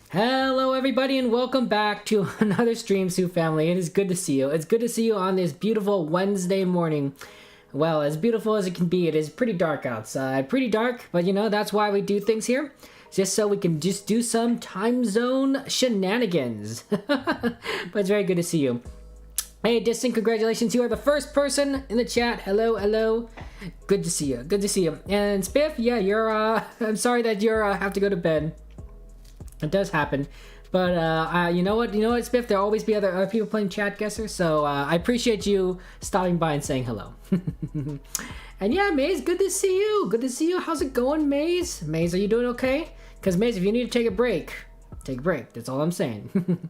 Hello everybody and welcome back to another Stream Soup family. It is good to see you. It's good to see you on this beautiful Wednesday morning. Well, as beautiful as it can be, it is pretty dark outside. Pretty dark, but you know, that's why we do things here. Just so we can just do some time zone shenanigans. But it's very good to see you. Hey, Distant, congratulations. You are the first person in the chat. Hello, hello. Good to see you. Good to see you. And Spiff, yeah, you're, I'm sorry that you're, have to go to bed. It does happen, but you know what, Spiff, there'll always be other people playing Chatguessr, so I appreciate you stopping by and saying hello. And yeah, Maze, good to see you. Good to see you. How's it going, Maze? Maze, are you doing okay? Because Maze, if you need to take a break, take a break. That's all I'm saying.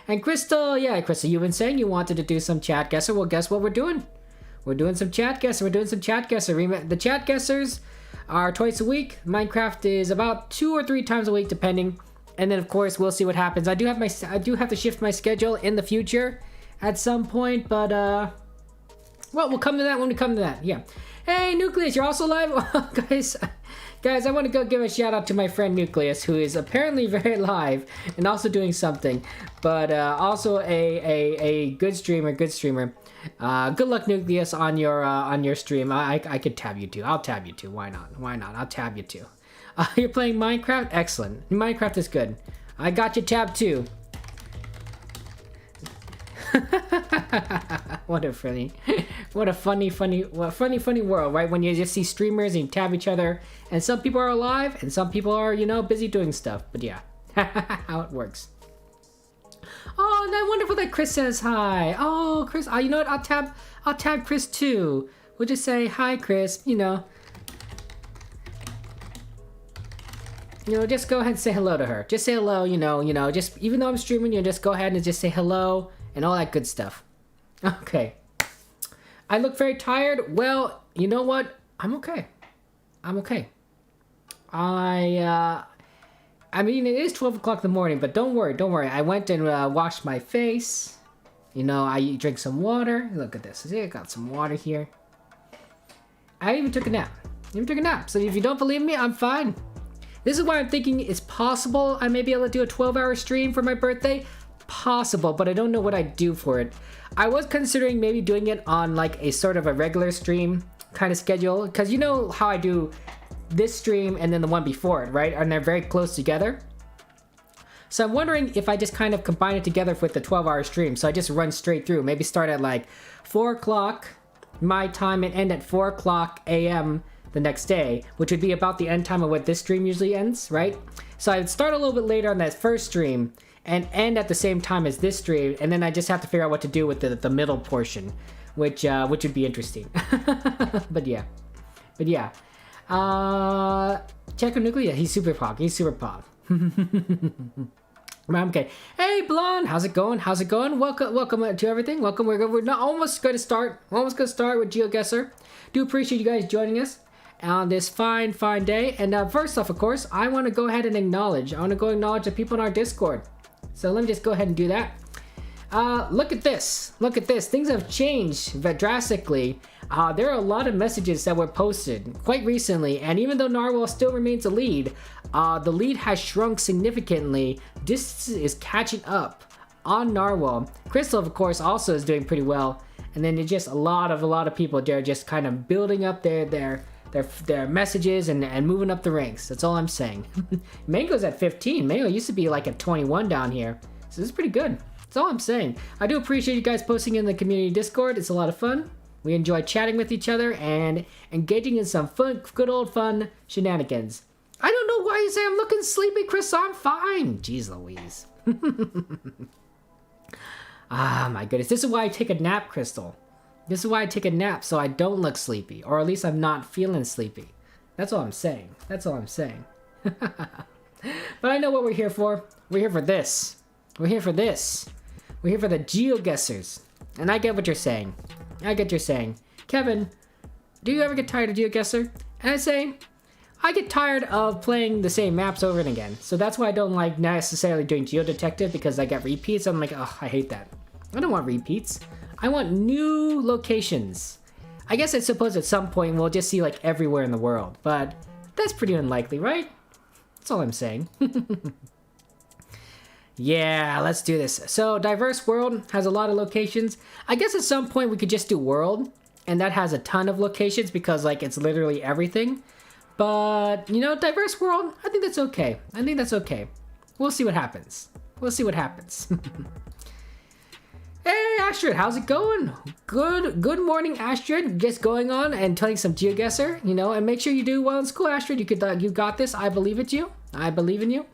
And Crystal, yeah, Crystal, you've been saying you wanted to do some Chatguessr. Well, guess what we're doing? We're doing some Chatguessr. We're doing some Chatguessr. The Chatguessrs are twice a week. Minecraft is about 2 or 3 times a week, depending. And then, of course, we'll see what happens. I do have to shift my schedule in the future at some point, but well, we'll come to that when we come to that. Yeah. Hey, Nucleus, you're also live, guys. Guys, I want to go give a shout out to my friend Nucleus, who is apparently very live and also doing something, but also a good streamer. Good luck, Nucleus, on your stream. I could tab you too. I'll tab you too. Why not? Why not? I'll tab you too. You're playing Minecraft? Excellent. Minecraft is good. I got you tab too. What a funny world, right? When you just see streamers and you tab each other, and some people are alive and some people are, you know, busy doing stuff. But yeah, how it works. Oh, and wonderful that Chris says hi. Oh, Chris. You know what? I'll tab Chris too. We'll just say hi, Chris. You know, just go ahead and say hello to her. Just say hello, just even though I'm streaming, just go ahead and just say hello and all that good stuff. Okay. I look very tired. Well, you know what? I'm okay. I'm okay. I mean, it is 12 o'clock in the morning, but don't worry. I went and washed my face. I drank some water. Look at this. See, I got some water here. I even took a nap. So if you don't believe me, I'm fine. This is why I'm thinking it's possible I may be able to do a 12-hour stream for my birthday. Possible, but I don't know what I'd do for it. I was considering maybe doing it on like a sort of a regular stream kind of schedule, because you know how I do this stream and then the one before it, right? And they're very close together. So I'm wondering if I just kind of combine it together with the 12-hour stream. So I just run straight through. Maybe start at like 4 o'clock my time and end at 4 o'clock a.m. the next day, which would be about the end time of what this stream usually ends, right? So I would start a little bit later on that first stream and end at the same time as this stream, and then I just have to figure out what to do with the middle portion, which would be interesting. But yeah. Check on Nuclear. He's super pog. Okay. Hey, Blonde, how's it going? Welcome to everything. Welcome. We're not almost going to start. We're almost going to start with GeoGuessr. Do appreciate you guys joining us on this fine day. And first off, of course, I want to go ahead and acknowledge the people in our Discord. So let me just go ahead and do that. Look at this. Things have changed drastically. There are a lot of messages that were posted quite recently, and even though Narwhal still remains the lead has shrunk significantly. This is catching up on Narwhal. Crystal, of course, also is doing pretty well, and then it's just a lot of people. They're just kind of building up their messages and moving up the ranks. That's all I'm saying. Mango's at 15. Mango used to be like at 21 down here, so this is pretty good. That's all I'm saying. I do appreciate you guys posting in the community Discord. It's a lot of fun. We enjoy chatting with each other and engaging in some fun, good old fun shenanigans. I don't know why you say I'm looking sleepy, Chris. I'm fine. Jeez Louise. Ah, my goodness. This is why I take a nap, Crystal. This is why I take a nap, so I don't look sleepy, or at least I'm not feeling sleepy. That's all I'm saying. But I know what we're here for. We're here for this. We're here for the GeoGuessrs. And I get what you're saying. Kevin, do you ever get tired of GeoGuessr? And I say, I get tired of playing the same maps over and again. So that's why I don't like necessarily doing Geodetective, because I get repeats. I'm like, oh, I hate that. I don't want repeats. I want new locations. I guess I suppose at some point we'll just see like everywhere in the world, but that's pretty unlikely, right? That's all I'm saying. Yeah, let's do this. So, diverse world has a lot of locations. I guess at some point we could just do world, and that has a ton of locations because, like, it's literally everything. But, you know, diverse world, I think that's okay. I think that's okay. We'll see what happens. We'll see what happens. Hey, Astrid, how's it going? Good morning, Astrid. Just going on and playing some GeoGuessr, you know, and make sure you do well in school, Astrid. You got this. I believe in you. I believe in you.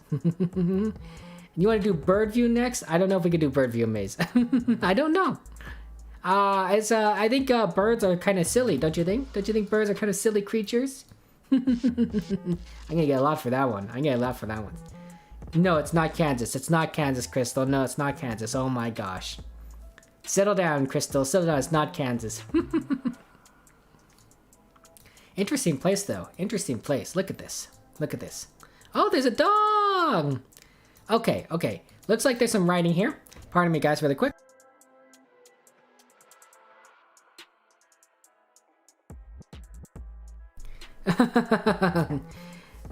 You want to do bird view next? I don't know if we could do bird view maze. I don't know. I think birds are kind of silly, don't you think? Don't you think birds are kind of silly creatures? I'm gonna get a lot for that one. No, it's not Kansas. It's not Kansas, Crystal. No, it's not Kansas. Oh my gosh. Settle down, Crystal. Settle down. It's not Kansas. Interesting place, though. Interesting place. Look at this. Look at this. Oh, there's a dog! Okay, okay. Looks like there's some writing here. Pardon me, guys, really quick.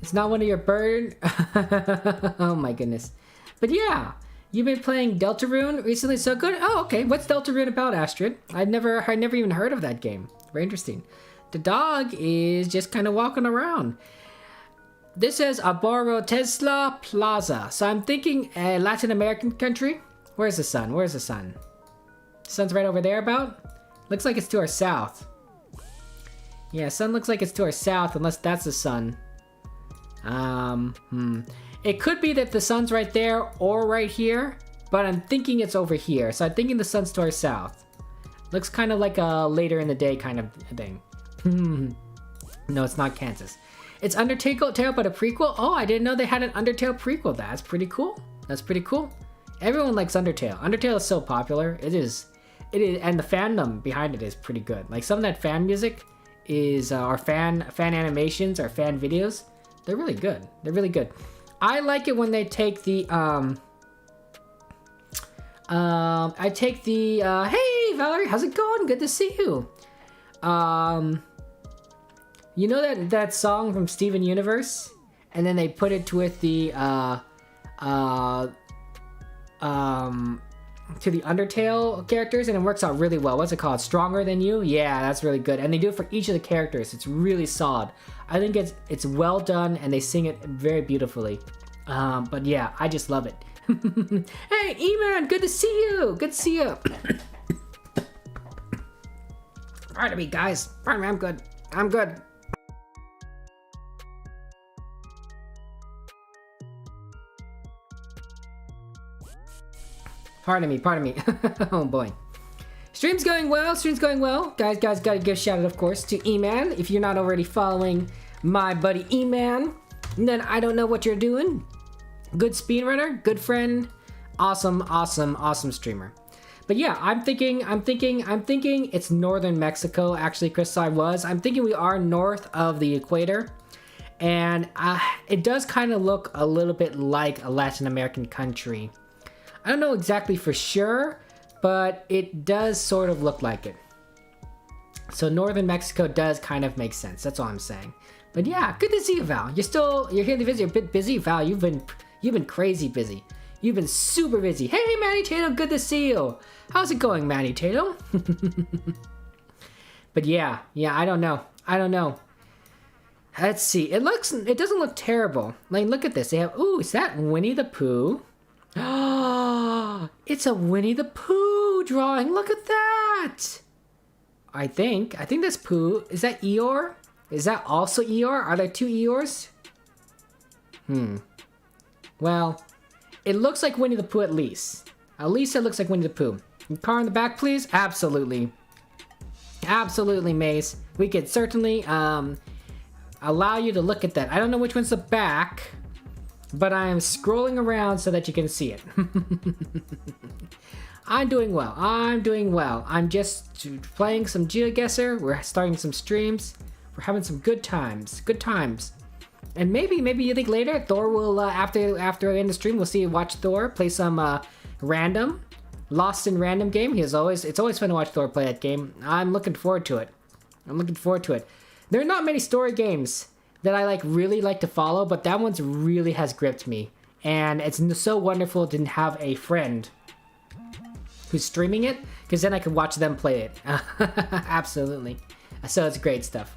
It's not one of your bird. Oh my goodness. But yeah, you've been playing Deltarune recently. So good. Oh, okay. What's Deltarune about, Astrid? I never even heard of that game. Very interesting. The dog is just kind of walking around. This says Abaro Tesla Plaza. So I'm thinking a Latin American country. Where's the sun? Where's the sun? The sun's right over there about. Looks like it's to our south. Yeah, sun looks like it's to our south, unless that's the sun. It could be that the sun's right there or right here, but I'm thinking it's over here. So I'm thinking the sun's to our south. Looks kind of like a later in the day kind of thing. No, it's not Kansas. It's Undertale, but a prequel? Oh, I didn't know they had an Undertale prequel. That's pretty cool. That's pretty cool. Everyone likes Undertale. Undertale is so popular. It is, and the fandom behind it is pretty good. Like some of that fan music is, or fan animations or fan videos. They're really good. They're really good. I like it when they take the, hey Valerie, how's it going? Good to see you. You know that song from Steven Universe? And then they put it with the, to the Undertale characters, and it works out really well. What's it called? Stronger Than You? Yeah, that's really good. And they do it for each of the characters. It's really solid. I think it's well done, and they sing it very beautifully. But yeah, I just love it. Hey, E-Man, good to see you. Good to see you. Pardon me, guys. Pardon me, I'm good. I'm good. Pardon me. Oh boy. Stream's going well, Guys, gotta give a shout out, of course, to E-Man. If you're not already following my buddy E-Man, then I don't know what you're doing. Good speedrunner, good friend, awesome streamer. But yeah, I'm thinking it's northern Mexico, actually, Chris, I'm thinking we are north of the equator. And it does kind of look a little bit like a Latin American country. I don't know exactly for sure, but it does sort of look like it. So northern Mexico does kind of make sense. That's all I'm saying. But yeah, good to see you, Val. You're here to visit. You're a bit busy, Val. You've been crazy busy. You've been super busy. Hey, Manny Tatum, good to see you. How's it going, Manny Tatum? But yeah, I don't know. Let's see. It doesn't look terrible. Like, look at this. They have, ooh, is that Winnie the Pooh? Oh, it's a Winnie the Pooh drawing. Look at that. I think that's Pooh. Is that Eeyore? Is that also Eeyore? Are there two Eeyores? Well, it looks like Winnie the Pooh at least. At least it looks like Winnie the Pooh. Car in the back, please? Absolutely. Absolutely, Mace. We could certainly allow you to look at that. I don't know which one's the back, but I am scrolling around so that you can see it. I'm doing well. I'm just playing some GeoGuessr. We're starting some streams. We're having some good times. And maybe you think later Thor will after I end the stream watch Thor play some random Lost in Random game. It's always fun to watch Thor play that game. I'm looking forward to it. There are not many story games that I really like to follow, but that one's really has gripped me. And it's so wonderful to have a friend who's streaming it, because then I can watch them play it. Absolutely. So it's great stuff.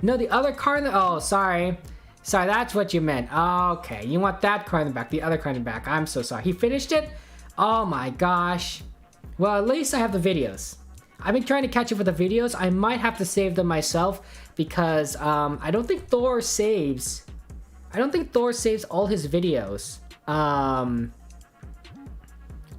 No, the other car in the... Oh, sorry. Sorry, that's what you meant. Okay, you want that car in the back, the other car in the back. I'm so sorry. He finished it? Oh my gosh. Well, at least I have the videos. I've been trying to catch up with the videos. I might have to save them myself because I don't think Thor saves... I don't think Thor saves all his videos on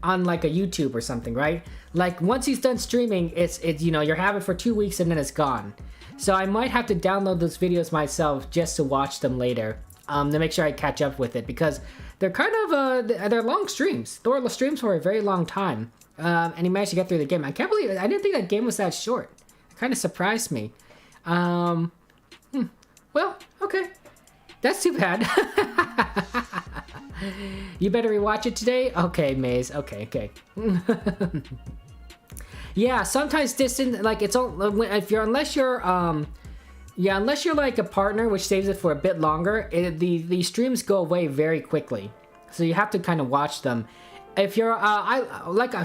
like a YouTube or something, right? Like once he's done streaming, it's you know, you have it for 2 weeks and then it's gone. So I might have to download those videos myself just to watch them later to make sure I catch up with it, because they're kind of they're long streams. Thor streams for a very long time, and he managed to get through the game. I can't believe it. I didn't think that game was that short. It kind of surprised me. Well, okay. That's too bad. You better rewatch it today? Okay, Maze. Okay. Yeah, sometimes distance, like it's all, unless you're like a partner, which saves it for a bit longer, the streams go away very quickly. So you have to kind of watch them. If you're,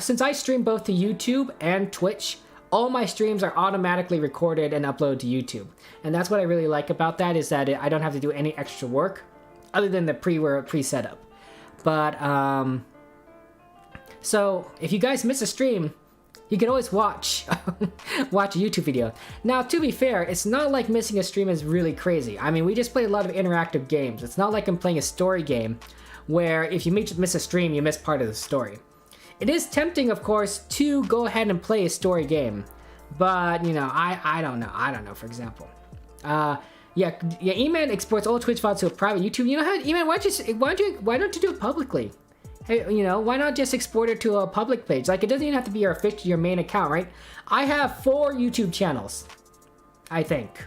since I stream both to YouTube and Twitch, all my streams are automatically recorded and uploaded to YouTube. And that's what I really like about that, is that I don't have to do any extra work other than the pre-setup. But, so if you guys miss a stream, you can always watch a YouTube video. Now, to be fair, it's not like missing a stream is really crazy. I mean, we just play a lot of interactive games. It's not like I'm playing a story game where if you miss a stream, you miss part of the story. It is tempting, of course, to go ahead and play a story game, but you know, I don't know. For example, yeah, E-Man exports all Twitch files to a private YouTube. You know how, E-Man, why don't you do it publicly? Hey, you know, why not just export it to a public page? Like, it doesn't even have to be your main account, right? I have 4 YouTube channels, I think.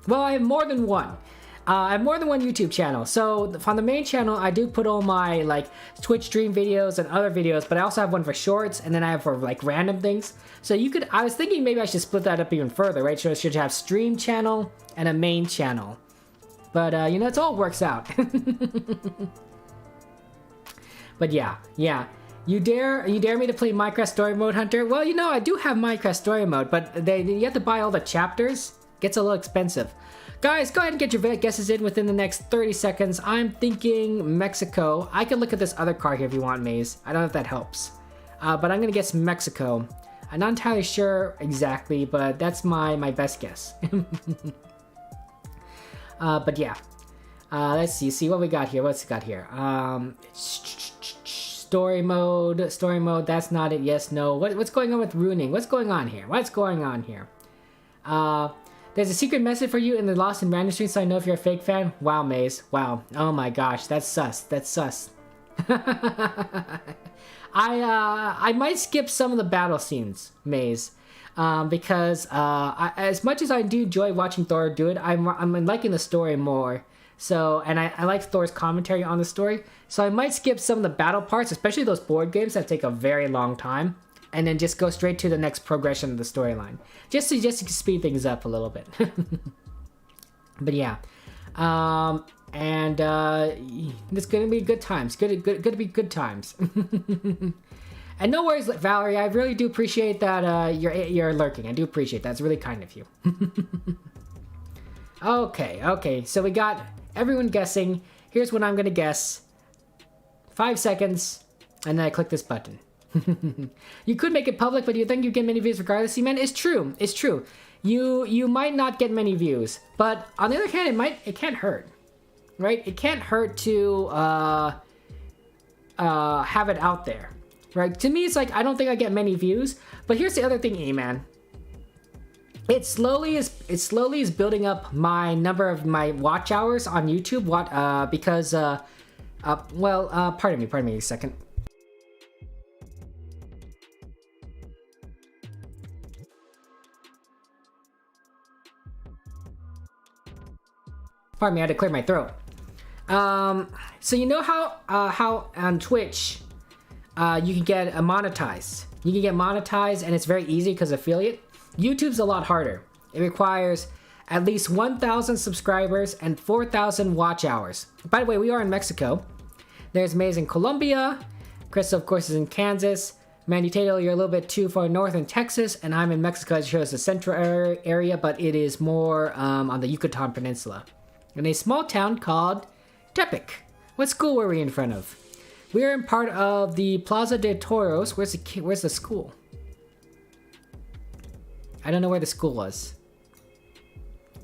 Well, I have more than one. I have more than one YouTube channel. So on the main channel, I do put all my like Twitch stream videos and other videos, but I also have one for shorts, and then I have for like random things. So you could, I was thinking maybe I should split that up even further, right? So I should have stream channel and a main channel. But you know, it all works out. But yeah. You dare me to play Minecraft Story Mode, Hunter? Well, you know, I do have Minecraft Story Mode, but you have to buy all the chapters. Gets a little expensive. Guys, go ahead and get your guesses in within the next 30 seconds. I'm thinking Mexico. I can look at this other card here if you want, Maze. I don't know if that helps. But I'm gonna guess Mexico. I'm not entirely sure exactly, but that's my best guess. But yeah. Let's see what we got here. What's it got here? Story mode, that's not it. Yes, no. What's going on with ruining? What's going on here? There's a secret message for you in the Lost and Random stream, so I know if you're a fake fan. Wow, Maze. Wow. Oh my gosh, that's sus. I might skip some of the battle scenes, Maze, because as much as I do enjoy watching Thor do it, I'm liking the story more. So, and I like Thor's commentary on the story, so I might skip some of the battle parts, especially those board games that take a very long time, and then just go straight to the next progression of the storyline, just to speed things up a little bit. But yeah, and it's gonna be good times. Gonna be good times. And no worries, Valerie. I really do appreciate that you're lurking. I do appreciate that. It's really kind of you. Okay. So we got everyone guessing. Here's what I'm gonna guess. 5 seconds, and then I click this button. You could make it public, but you think you get many views regardless. Man, it's true. You might not get many views, but on the other hand, it can't hurt, right? It can't hurt to have it out there, right? To me, it's like I don't think I get many views, but here's the other thing, E-Man. It slowly is building up my number of my watch hours on YouTube. Because pardon me a second. Pardon me, I had to clear my throat. So you know how on Twitch you can get monetized. You can get monetized, and it's very easy because affiliate. YouTube's a lot harder. It requires at least 1,000 subscribers, and 4,000 watch hours. By the way, we are in Mexico. There's Maze in Colombia. Crystal, of course, is in Kansas. Mandy Tato, you're a little bit too far north in Texas, and I'm in Mexico. It shows the central area, but it is more on the Yucatan Peninsula. In a small town called Tepic. What school were we in front of? We are in part of the Plaza de Toros. Where's the school? I don't know where the school was.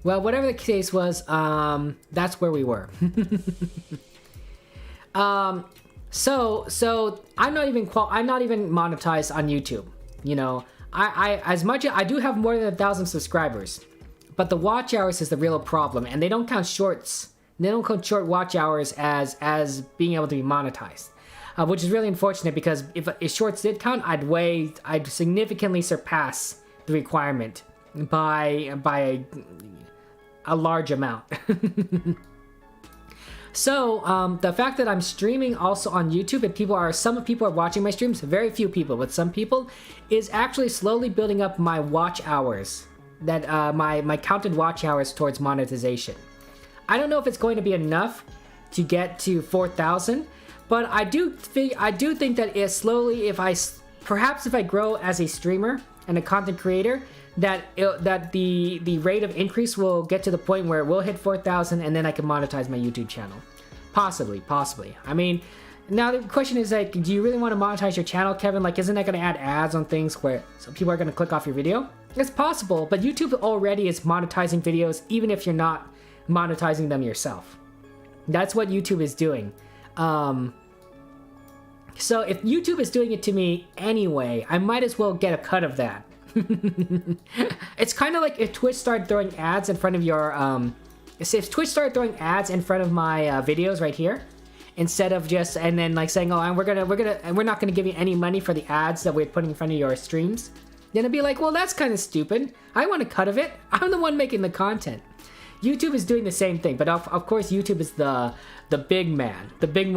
Well, whatever the case was, that's where we were. So I'm not even monetized on YouTube. You know, I do have more than 1,000 subscribers, but the watch hours is the real problem, and they don't count shorts. They don't count short watch hours as being able to be monetized, which is really unfortunate because if shorts did count, I'd significantly surpass the requirement by a large amount. So the fact that I'm streaming also on YouTube and some people are watching my streams, very few people, but some people, is actually slowly building up my watch hours, that my counted watch hours towards monetization. I don't know if it's going to be enough to get to 4,000, but I do think that perhaps if I grow as a streamer and a content creator, that the rate of increase will get to the point where we'll hit 4,000 and then I can monetize my YouTube channel. Possibly. I mean, now the question is, like, do you really want to monetize your channel, Kevin? Like, isn't that going to add ads on things where some people are going to click off your video? It's possible, but YouTube already is monetizing videos even if you're not monetizing them yourself. That's what YouTube is doing. So if YouTube is doing it to me anyway, I might as well get a cut of that. It's kind of like if Twitch started throwing ads in front of your if Twitch started throwing ads in front of my videos right here, instead of just and then like saying, oh, we're not gonna give you any money for the ads that we're putting in front of your streams, then it'd be like, well, that's kind of stupid. I want a cut of it. I'm the one making the content. YouTube is doing the same thing, but of course YouTube is the big man, the big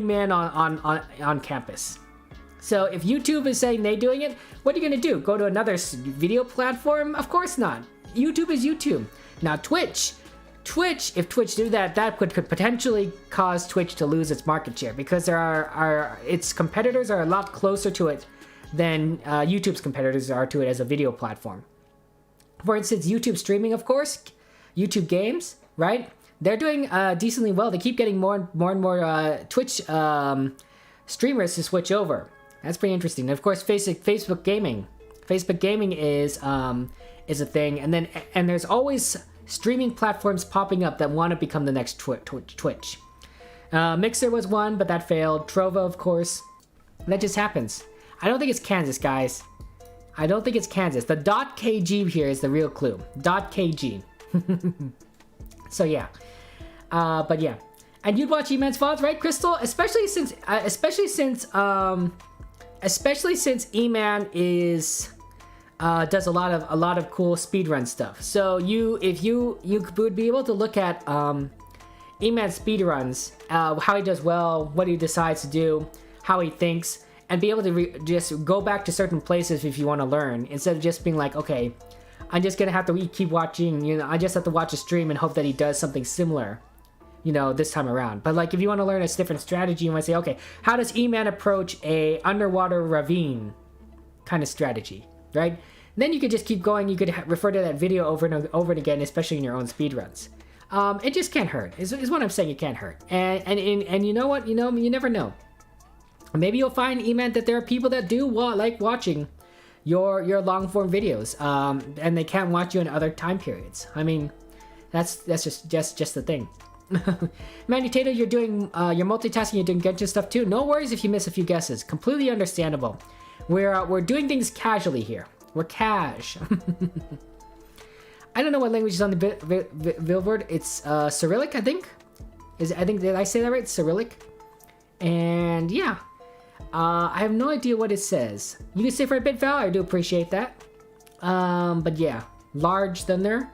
man on campus. So if YouTube is saying they're doing it, what are you gonna do? Go to another video platform? Of course not. YouTube is YouTube. Now Twitch, if Twitch do that, that could potentially cause Twitch to lose its market share because its competitors are a lot closer to it than YouTube's competitors are to it as a video platform. For instance, YouTube streaming, of course, YouTube games, right? They're doing decently well. They keep getting more and more Twitch streamers to switch over. That's pretty interesting. And of course, Facebook gaming. Facebook gaming is a thing, and there's always streaming platforms popping up that want to become the next Twitch. Mixer was one, but that failed. Trovo, of course. That just happens. I don't think it's Kansas, guys. I don't think it's Kansas. The .kg here is the real clue. .kg. So yeah. But yeah. And you'd watch E-Man's VODs, right, Crystal? Especially since E-Man is does a lot of cool speedrun stuff. So if you would be able to look at E-Man speedruns, how he does well, what he decides to do, how he thinks, and be able to just go back to certain places if you want to learn, instead of just being like, okay, I'm just gonna have to keep watching, you know, I just have to watch a stream and hope that he does something similar, you know, this time around. But like, if you want to learn a different strategy, you might say, okay, how does E-Man approach a underwater ravine kind of strategy, right? Then you could just keep going. You could refer to that video over and over again, especially in your own speedruns. It just can't hurt. Is what I'm saying. It can't hurt. And you know what? You know, you never know. Maybe you'll find, E-Man, that there are people that do like watching your long form videos, and they can't watch you in other time periods. I mean, that's just the thing. Mandy Tato, you're multitasking, you're doing Genshin stuff too. No worries if you miss a few guesses. Completely understandable. We're doing things casually here. We're cash. I don't know what language is on the billboard. It's Cyrillic, I think. Did I say that right? Cyrillic. And yeah, I have no idea what it says. You can say for a bit, Val. I do appreciate that. But yeah, large thunder.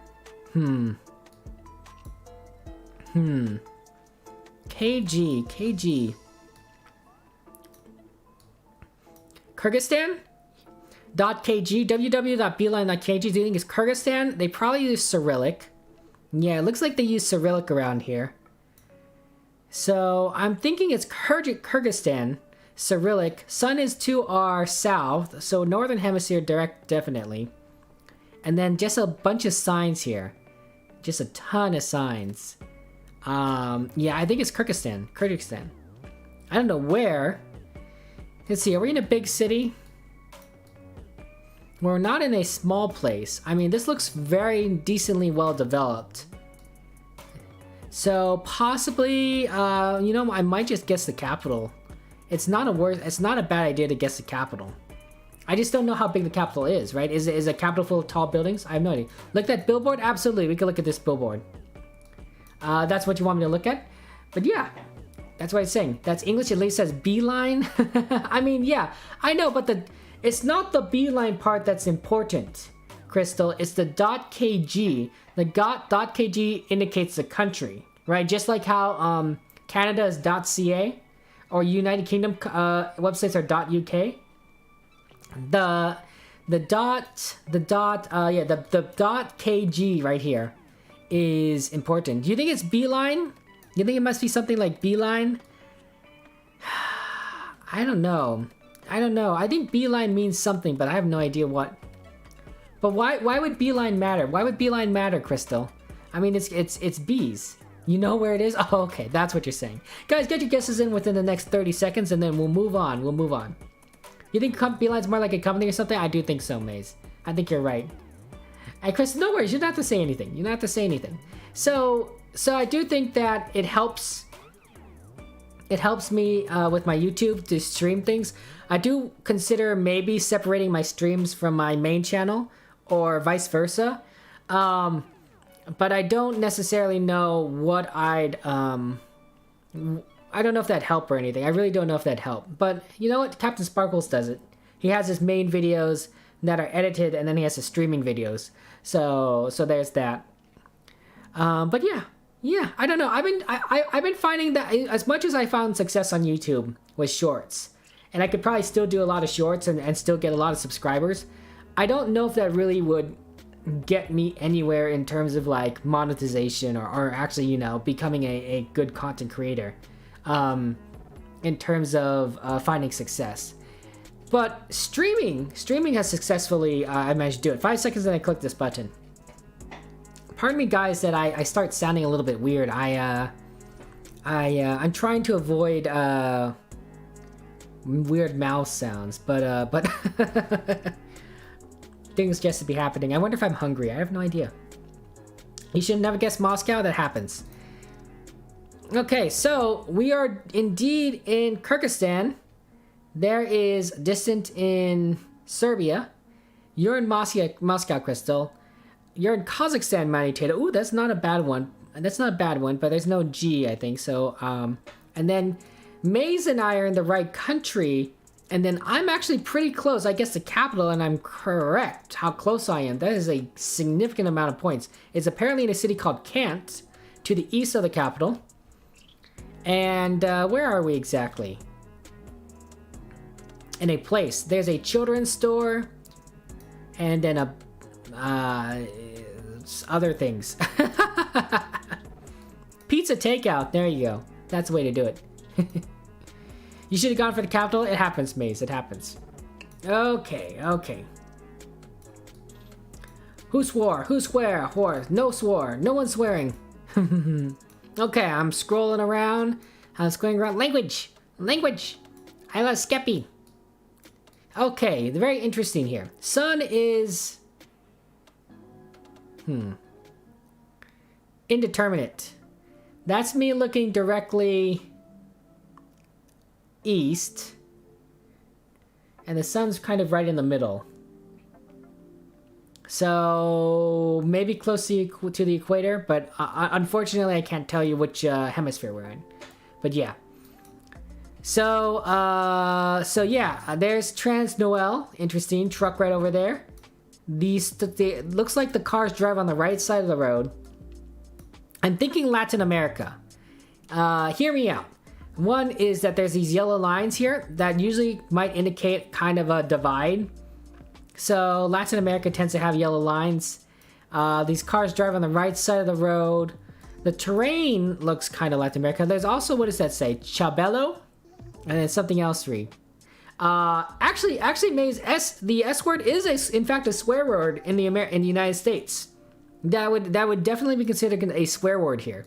KG. Kyrgyzstan? .kg, www.beeline.kg. Do you think it's Kyrgyzstan? They probably use Cyrillic. Yeah, it looks like they use Cyrillic around here. So I'm thinking it's Kyrgyzstan, Cyrillic. Sun is to our south, so northern hemisphere direct, definitely. And then just a bunch of signs here. Just a ton of signs. Yeah, I think it's Kyrgyzstan. I don't know where. Let's see, are we in a big city? We're not in a small place. I mean, this looks very decently well developed. So possibly, you know, I might just guess the capital. It's not a bad idea to guess the capital. I just don't know how big the capital is, right? Is a capital full of tall buildings? I have no idea. Look at that billboard? Absolutely, we can look at this billboard. That's what you want me to look at? But yeah, that's what it's saying. That's English, at least says beeline. I mean, yeah, I know, but it's not the beeline part that's important, Crystal. It's the .kg. The .kg indicates the country, right? Just like how Canada is .ca or United Kingdom websites are .uk. The .kg right here is important. Do you think it's beeline? You think it must be something like beeline? I don't know. I think beeline means something, but I have no idea what. But why would beeline matter? Why would beeline matter, Crystal? I mean, it's bees. You know where it is? Oh, okay, that's what you're saying. Guys, get your guesses in within the next 30 seconds, and then we'll move on. You think beeline's more like a company or something? I do think so, Maze. I think you're right. And Crystal, no worries. You don't have to say anything. So I do think that it helps. It helps me with my YouTube to stream things. I do consider maybe separating my streams from my main channel or vice versa. But I don't necessarily know what I don't know if that'd help or anything. I really don't know if that'd help. But you know what? Captain Sparkles does it. He has his main videos that are edited, and then he has his streaming videos. So there's that. But yeah, I don't know. I've been finding that as much as I found success on YouTube with shorts, and I could probably still do a lot of shorts and still get a lot of subscribers, I don't know if that really would get me anywhere in terms of like monetization or actually, you know, becoming a good content creator in terms of finding success. But streaming has successfully, I managed to do it. 5 seconds and I click this button. Pardon me, guys, that I start sounding a little bit weird. I'm trying to avoid weird mouth sounds, but things just to be happening. I wonder if I'm hungry. I have no idea. You should never guess Moscow. That happens. Okay, so we are indeed in Kyrgyzstan. There is distant in Serbia. You're in Moscow, Crystal. You're in Kazakhstan, Manitata. Ooh, that's not a bad one. That's not a bad one, but there's no G, I think. So, and then Maze and I are in the right country. And then I'm actually pretty close. I guess the capital, and I'm correct how close I am. That is a significant amount of points. It's apparently in a city called Kant, to the east of the capital. And where are we exactly? In a place. There's a children's store, and then a other things. Pizza takeout. There you go. That's the way to do it. You should have gone for the capital. It happens, Maze. It happens. Okay. Who swore? Who swear? Whore. No swore. No one swearing. Okay, I'm scrolling around. Language. I love Skeppy. Okay, very interesting here. Sun is... indeterminate. That's me looking directly east. And the sun's kind of right in the middle. So maybe close to the equator, but unfortunately I can't tell you which hemisphere we're in. But yeah. So yeah, there's Trans Noel. Interesting. Truck right over there. Looks like the cars drive on the right side of the road. I'm thinking Latin America. Hear me out. One is that there's these yellow lines here that usually might indicate kind of a divide. So Latin America tends to have yellow lines. These cars drive on the right side of the road. The terrain looks kind of Latin America. There's also, what does that say? Chabelo? And then something else read. Actually, Maze, the S word is in fact a swear word in the United States. That would definitely be considered a swear word here.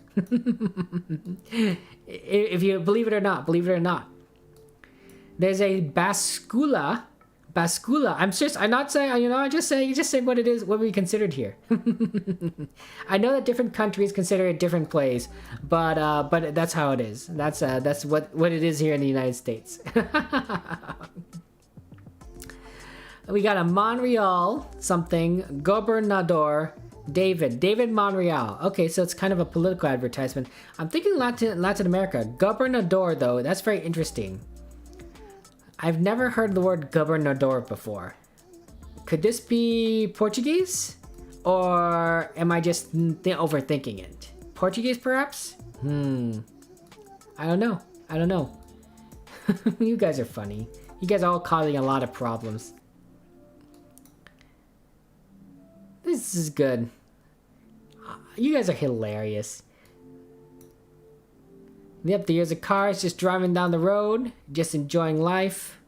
If you believe it or not, There's a bascula. I'm not saying, you know, I just say what it is, what we considered here. I know that different countries consider it different plays, but that's how it is. That's what it is here in the United States. We got a Monreal something, Gobernador David Monreal. Okay, so it's kind of a political advertisement. I'm thinking Latin America. Gobernador, though, that's very interesting. I've never heard the word gobernador before. Could this be Portuguese? Or am I just overthinking it? Portuguese, perhaps? I don't know. You guys are funny. You guys are all causing a lot of problems. This is good. You guys are hilarious. Yep, there's a car just driving down the road, just enjoying life.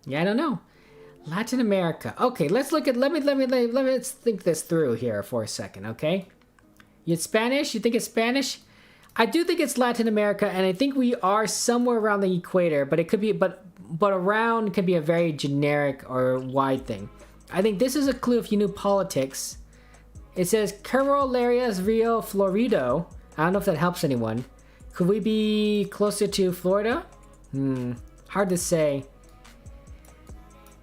Yeah, I don't know. Latin America. Okay, let's look at. Let's think this through here for a second. Okay, it's Spanish. You think it's Spanish? I do think it's Latin America, and I think we are somewhere around the equator. But it could be, but around could be a very generic or wide thing. I think this is a clue if you knew politics. It says Carolarias Rio Florido. I don't know if that helps anyone. Could we be closer to Florida? Hard to say.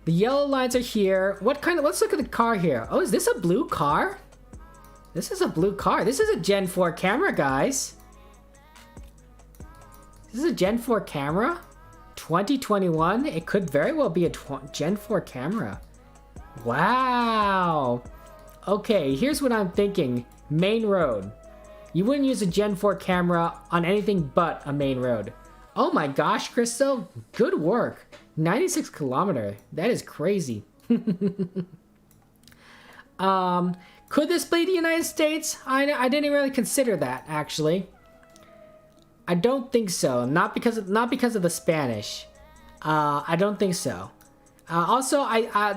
The yellow lines are here. Let's look at the car here. Oh, is this a blue car? This is a blue car. This is a Gen 4 camera, guys. This is a Gen 4 camera? 2021? It could very well be a Gen 4 camera. Wow. Okay, here's what I'm thinking. Main road. You wouldn't use a Gen 4 camera on anything but a main road. Oh my gosh, Crystal. Good work. 96 kilometer. That is crazy. Could this be the United States? I didn't really consider that, actually. I don't think so. Not because of the Spanish. I don't think so. Also,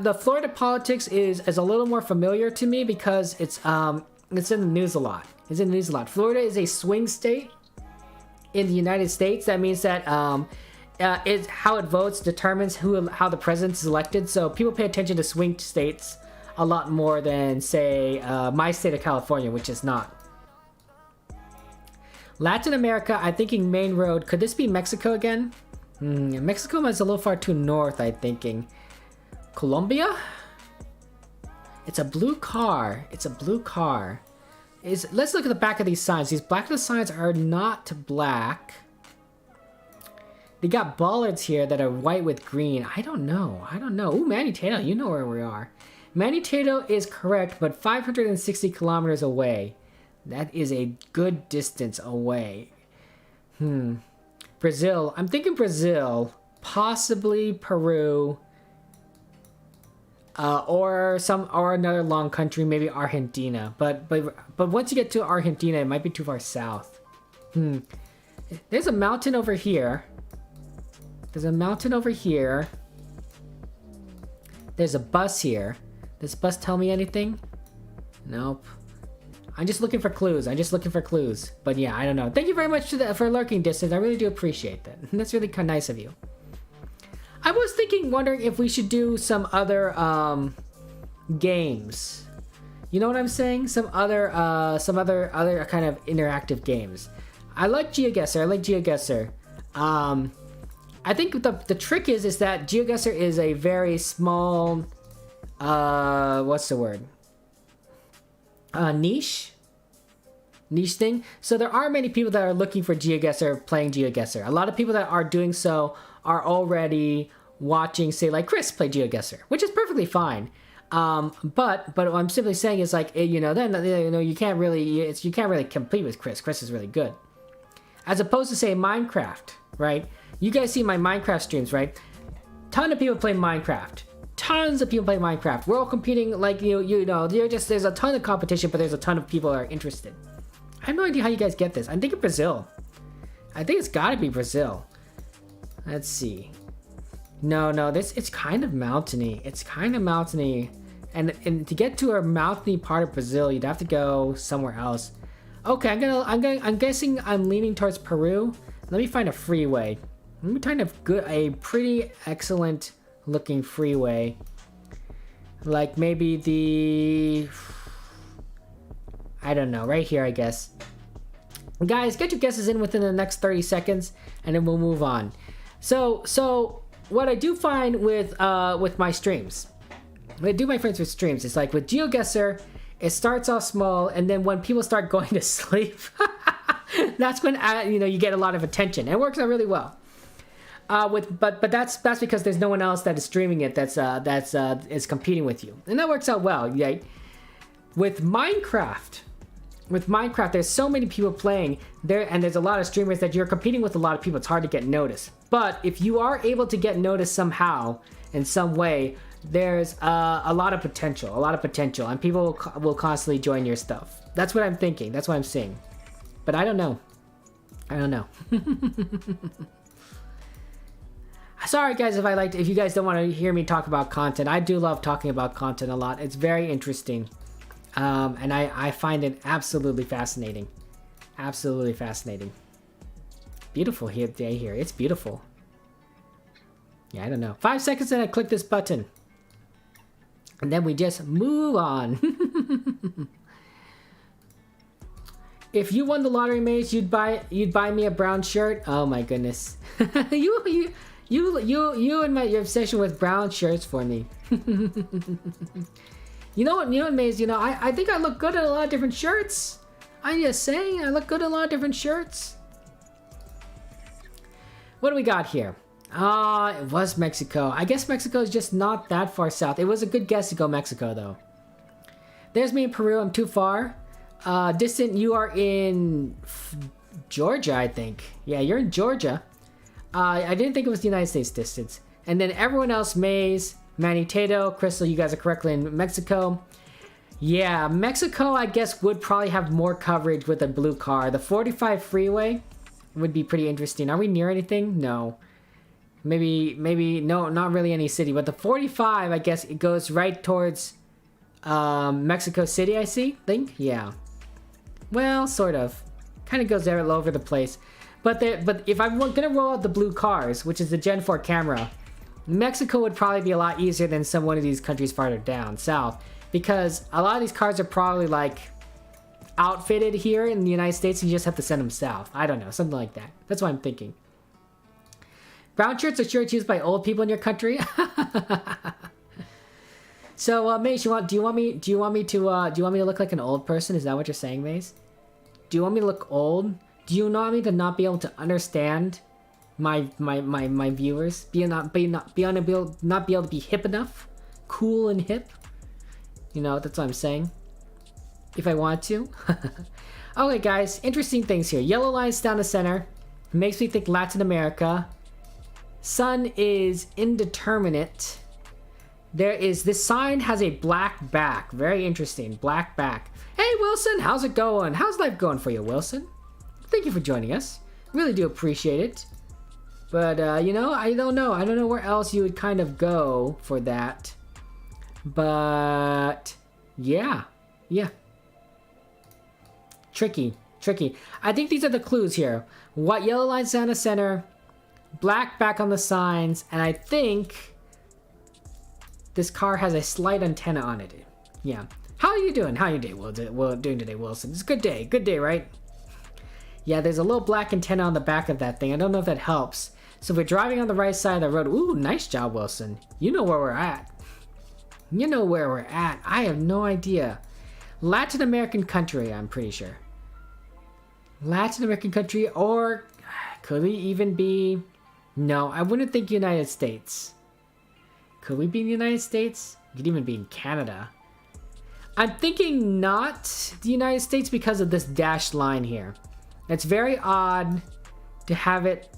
the Florida politics is a little more familiar to me because it's in the news a lot. Florida is a swing state in the United States. That means that is how it votes determines how the president is elected. So people pay attention to swing states a lot more than, say, my state of California, which is not. Latin America, I'm thinking main road. Could this be Mexico again? Mexico is a little far too north, I'm thinking. Colombia? It's a blue car. Let's look at the back of these signs. These back of the signs are not black. They got bollards here that are white with green. I don't know. Ooh, Manny-Tato, you know where we are. Manny-Tato is correct, but 560 kilometers away. That is a good distance away. Brazil. I'm thinking Brazil. Possibly Peru. Or another long country, maybe Argentina. But once you get to Argentina, it might be too far south. There's a mountain over here. There's a bus here. Does this bus tell me anything? Nope. I'm just looking for clues. But yeah, I don't know. Thank you very much for lurking, Distance. I really do appreciate that. That's really kind of nice of you. I was wondering if we should do some other games. You know what I'm saying? Some other kind of interactive games. I like GeoGuessr. I think the trick is that GeoGuessr is a very small, what's the word? Niche thing. So there are many people that are looking for GeoGuessr, playing GeoGuessr. A lot of people that are doing so are already watching, say, like Chris play GeoGuessr, which is perfectly fine. But what I'm simply saying is like, you can't really compete with Chris. Chris is really good. As opposed to, say, Minecraft, right? You guys see my Minecraft streams, right? ton of people play Minecraft. Tons of people play Minecraft. We're all competing, like, you know, there's a ton of competition, but there's a ton of people that are interested. I have no idea how you guys get this. I'm thinking Brazil. I think it's gotta be Brazil. Let's see. No, it's kind of mountainy. It's kind of mountainy. And to get to a mountainy part of Brazil, you'd have to go somewhere else. Okay, I'm guessing I'm leaning towards Peru. Let me find a freeway. Let me find a pretty excellent looking freeway. Like maybe I don't know, right here, I guess. Guys, get your guesses in within the next 30 seconds, and then we'll move on. So what I do find with my streams, what I do my friends with streams, it's like with GeoGuessr, it starts off small, and then when people start going to sleep, that's when you get a lot of attention. It works out really well. But that's because there's no one else that is streaming it that's is competing with you, and that works out well. Yeah. With Minecraft, there's so many people playing there, and there's a lot of streamers that you're competing with. A lot of people, it's hard to get noticed. But if you are able to get noticed somehow, in some way, there's a lot of potential, and people will constantly join your stuff. That's what I'm thinking. That's what I'm seeing. But I don't know. Sorry guys if you guys don't want to hear me talk about content. I do love talking about content a lot. It's very interesting. And I find it absolutely fascinating. Beautiful day here. It's beautiful. Yeah, I don't know. 5 seconds and I click this button. And then we just move on. If you won the lottery, Maze, you'd buy me a brown shirt. Oh my goodness. You and your obsession with brown shirts for me. You know what, Maze, I think I look good in a lot of different shirts. I'm just saying, I look good in a lot of different shirts. What do we got here? It was Mexico. I guess Mexico is just not that far south. It was a good guess to go Mexico, though. There's me in Peru. I'm too far. Distant, you are in Georgia, I think. Yeah, you're in Georgia. I didn't think it was the United States distance. And then everyone else, Maze, Manny Tato, Crystal, you guys are correctly in Mexico. Yeah, Mexico, I guess, would probably have more coverage with a blue car. The 45 freeway would be pretty interesting. Are we near anything? No. Maybe, no, not really any city. But the 45, I guess, it goes right towards Mexico City, I think? Yeah. Well, sort of. Kind of goes there all over the place. But if I'm going to roll out the blue cars, which is the Gen 4 camera, Mexico would probably be a lot easier than one of these countries farther down south, because a lot of these cars are probably like outfitted here in the United States, and you just have to send them south. I don't know, something like that. That's what I'm thinking. Brown shirts are shirts used by old people in your country. So, Maze, do you want me to look like an old person? Is that what you're saying, Maze? Do you want me to look old? Do you want me to not be able to understand my viewers? Not be able to be hip enough? Cool and hip? That's what I'm saying. If I want to. Okay, guys, interesting things here. Yellow lines down the center. Makes me think Latin America. Sun is indeterminate. This sign has a black back. Very interesting. Black back. Hey, Wilson, how's it going? How's life going for you, Wilson? Thank you for joining us. Really do appreciate it. But, I don't know. I don't know where else you would kind of go for that. But, yeah. Tricky. I think these are the clues here. What yellow lines down the center, black back on the signs, and I think this car has a slight antenna on it. Yeah. How are you doing? How are you doing today, Wilson? It's a good day. Good day, right? Yeah, there's a little black antenna on the back of that thing. I don't know if that helps. So if we're driving on the right side of the road. Ooh, nice job, Wilson. You know where we're at. I have no idea. Latin American country, I'm pretty sure. Latin American country, or could we even be... No, I wouldn't think United States. Could we be in the United States? We could even be in Canada. I'm thinking not the United States because of this dashed line here. It's very odd to have it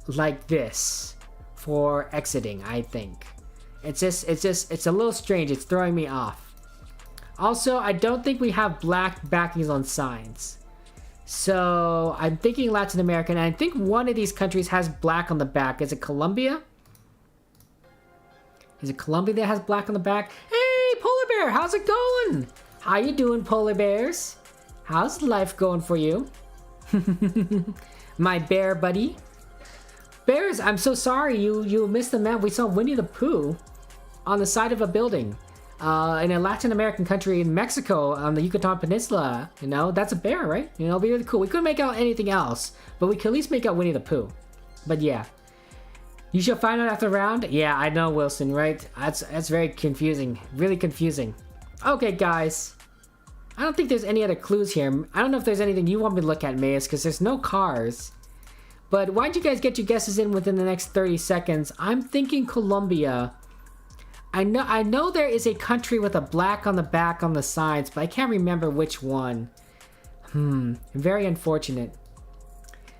like this for exiting, I think. It's a little strange. It's throwing me off. Also, I don't think we have black backings on signs. So I'm thinking Latin American, and I think one of these countries has black on the back. Is it Colombia? Is it Colombia that has black on the back? Hey, Polar Bear, how's it going? How you doing, Polar Bears? How's life going for you? My bear buddy. Bears, I'm so sorry you missed the map. We saw Winnie the Pooh on the side of a building. In a Latin American country in Mexico on the Yucatan Peninsula. You know, that's a bear, right? You know, it'll be really cool. We couldn't make out anything else, but we could at least make out Winnie the Pooh. But yeah. You shall find out after the round? Yeah, I know, Wilson, right? That's very confusing. Really confusing. Okay, guys. I don't think there's any other clues here. I don't know if there's anything you want me to look at, Maze, because there's no cars. But why don't you guys get your guesses in within the next 30 seconds? I'm thinking Colombia. I know there is a country with a black on the back on the sides, but I can't remember which one. Very unfortunate.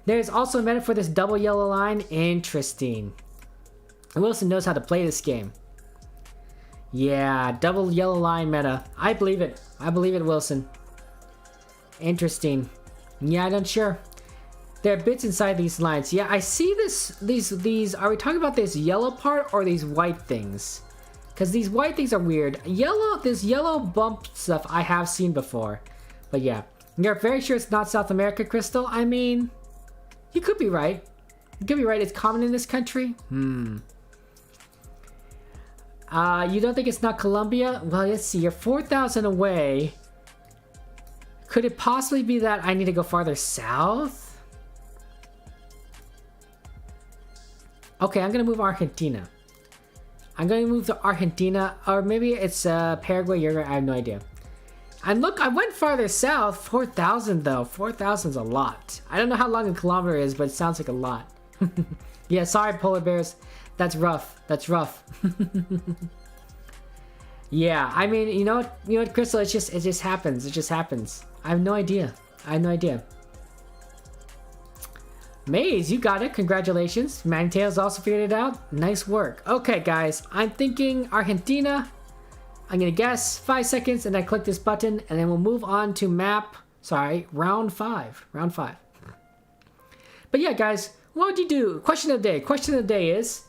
There's also a meta for this double yellow line. Interesting. Wilson knows how to play this game. Yeah, double yellow line meta. I believe it. I believe it, Wilson. Interesting. Yeah, I'm not sure. There are bits inside these lines. Yeah, I see these. Are we talking about this yellow part or these white things? Because these white things are weird. This yellow bump stuff I have seen before. But yeah. You're very sure it's not South America, Crystal? I mean, you could be right. You could be right. It's common in this country? You don't think it's not Colombia? Well, let's see. You're 4,000 away. Could it possibly be that I need to go farther south? Okay, I'm going to move Argentina. I'm going to move to Argentina, or maybe it's Paraguay, Uruguay, I have no idea. And look, I went farther south, 4,000 though. 4,000 is a lot. I don't know how long a kilometer is, but it sounds like a lot. Yeah, sorry, Polar Bears. That's rough. That's rough. Yeah, I mean, you know what, Crystal? It just happens. It just happens. I have no idea. I have no idea. Maze, you got it. Congratulations. Mantails also figured it out. Nice work. Okay, guys. I'm thinking Argentina. I'm going to guess 5 seconds and I click this button and then we'll move on to round 5. Round 5. But yeah, guys, what would you do? Question of the day. Question of the day is,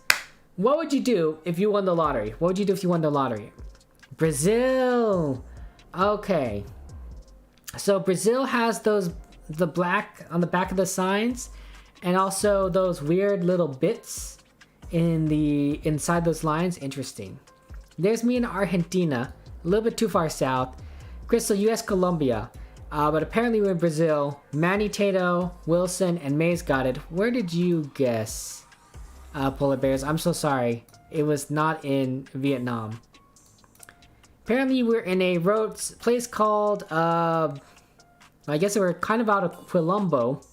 what would you do if you won the lottery? What would you do if you won the lottery? Brazil. Okay. So Brazil has the black on the back of the signs. And also those weird little bits inside those lines. Interesting. There's me in Argentina, a little bit too far south. Crystal, US, Colombia. But apparently we're in Brazil. Manny, Tato, Wilson, and Maze got it. Where did you guess, Polar Bears? I'm so sorry. It was not in Vietnam. Apparently we're in a place called, I guess we're kind of out of Quilombo.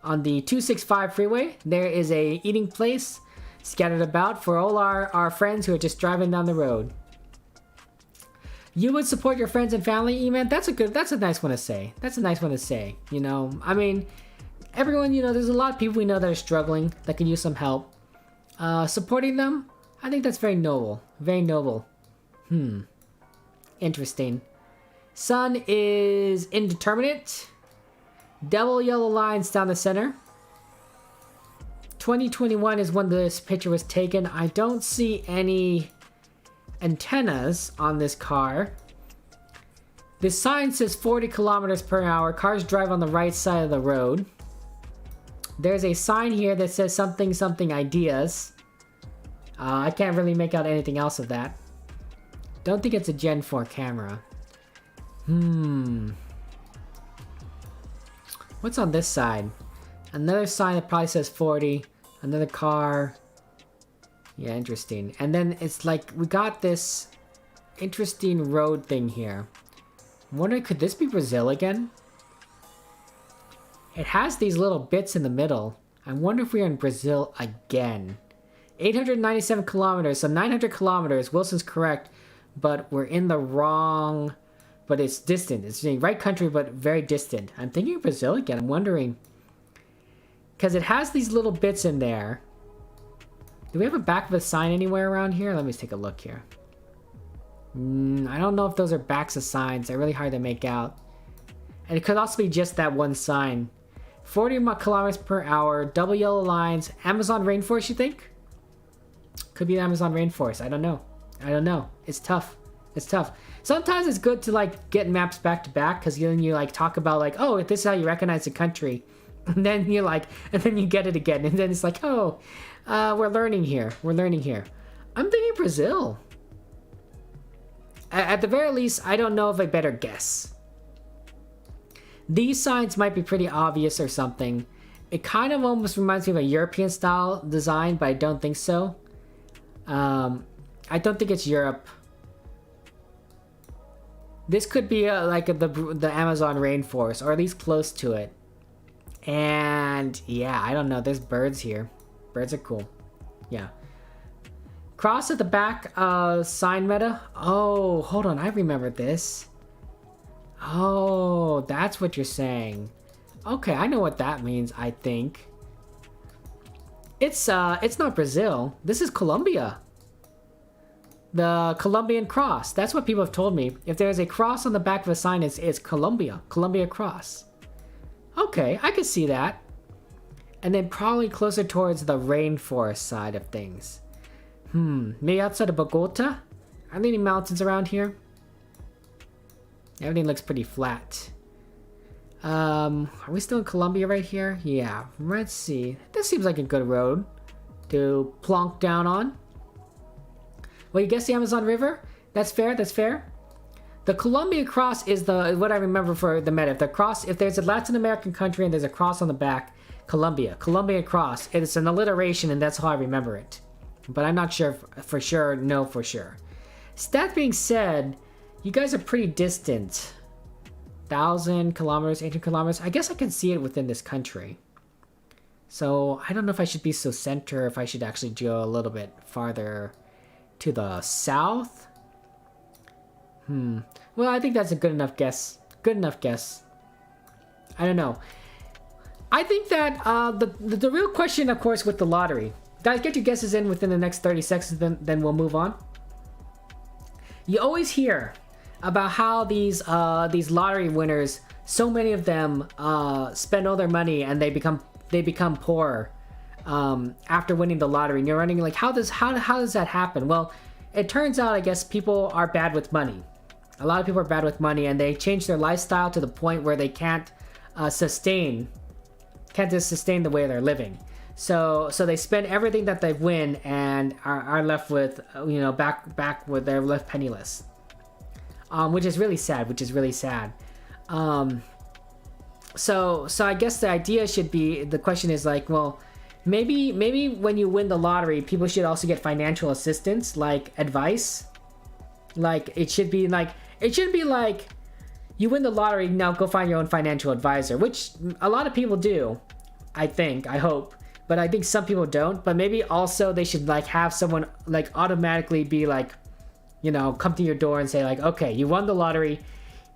On the 265 freeway, there is a eating place scattered about for all our friends who are just driving down the road. You would support your friends and family, E-Man? That's a nice one to say. That's a nice one to say. You know, I mean, everyone, you know, there's a lot of people we know that are struggling that can use some help. Supporting them, I think that's very noble. Very noble. Interesting. Sun is indeterminate. Double yellow lines down the center. 2021 is when this picture was taken. I don't see any antennas on this car. The sign says 40 kilometers per hour. Cars drive on the right side of the road. There's a sign here that says something ideas. I can't really make out anything else of that. Don't think it's a Gen 4 camera. What's on this side? Another sign that probably says 40. Another car. Yeah, interesting. And then it's like, we got this interesting road thing here. I'm wondering, could this be Brazil again? It has these little bits in the middle. I wonder if we're in Brazil again. 897 kilometers, so 900 kilometers. Wilson's correct, but we're in the wrong... But it's distant. It's the right country, but very distant. I'm thinking Brazil again. I'm wondering. Because it has these little bits in there. Do we have a back of a sign anywhere around here? Let me take a look here. I don't know if those are backs of signs. They're really hard to make out. And it could also be just that one sign. 40 kilometers per hour, double yellow lines, Amazon rainforest, you think? Could be the Amazon rainforest. I don't know. I don't know. It's tough. It's tough. Sometimes it's good to like get maps back to back, because then you like talk about like, oh, this is how you recognize the country. And then you like, and then you get it again. And then it's like, oh, we're learning here. We're learning here. I'm thinking Brazil. At the very least, I don't know if I better guess. These signs might be pretty obvious or something. It kind of almost reminds me of a European style design, but I don't think so. I don't think it's Europe. This could be like the Amazon rainforest, or at least close to it. And yeah, I don't know. There's birds here. Birds are cool. Yeah. Cross at the back, sign meta. Oh, hold on. I remember this. Oh, that's what you're saying. Okay, I know what that means, I think. It's not Brazil. This is Colombia. The Colombian cross. That's what people have told me. If there's a cross on the back of a sign, it's Colombia. Colombia cross. Okay, I could see that. And then probably closer towards the rainforest side of things. Maybe outside of Bogota? Are there any mountains around here? Everything looks pretty flat. Are we still in Colombia right here? Yeah, let's see. This seems like a good road to plonk down on. Well, you guess the Amazon River? That's fair, that's fair. The Colombia cross is what I remember for the meta. If there's a Latin American country and there's a cross on the back, Colombia cross. It's an alliteration, and that's how I remember it. But I'm not sure for sure, no for sure. That being said, you guys are pretty distant. 1,000 kilometers, 800 kilometers. I guess I can see it within this country. So I don't know if I should be so center, if I should actually go a little bit farther to the south. Well, I think that's a good enough guess. Good enough guess. I don't know. I think that the real question, of course, with the lottery. Guys, get your guesses in within the next 30 seconds, then we'll move on. You always hear about how these lottery winners, so many of them spend all their money and they become poorer after winning the lottery. And you're running like, how does that happen? Well, it turns out, I guess, people are bad with money. A lot of people are bad with money, and they change their lifestyle to the point where they can't sustain the way they're living. So they spend everything that they win and are left with, back with, they're left penniless. Which is really sad. So I guess the idea should be, the question is like, well, maybe when you win the lottery, people should also get financial assistance, like advice. Like it shouldn't be like you win the lottery, now go find your own financial advisor, which a lot of people do, I hope. But I think some people don't. But maybe also they should like have someone like automatically be like, come to your door and say like, okay, you won the lottery.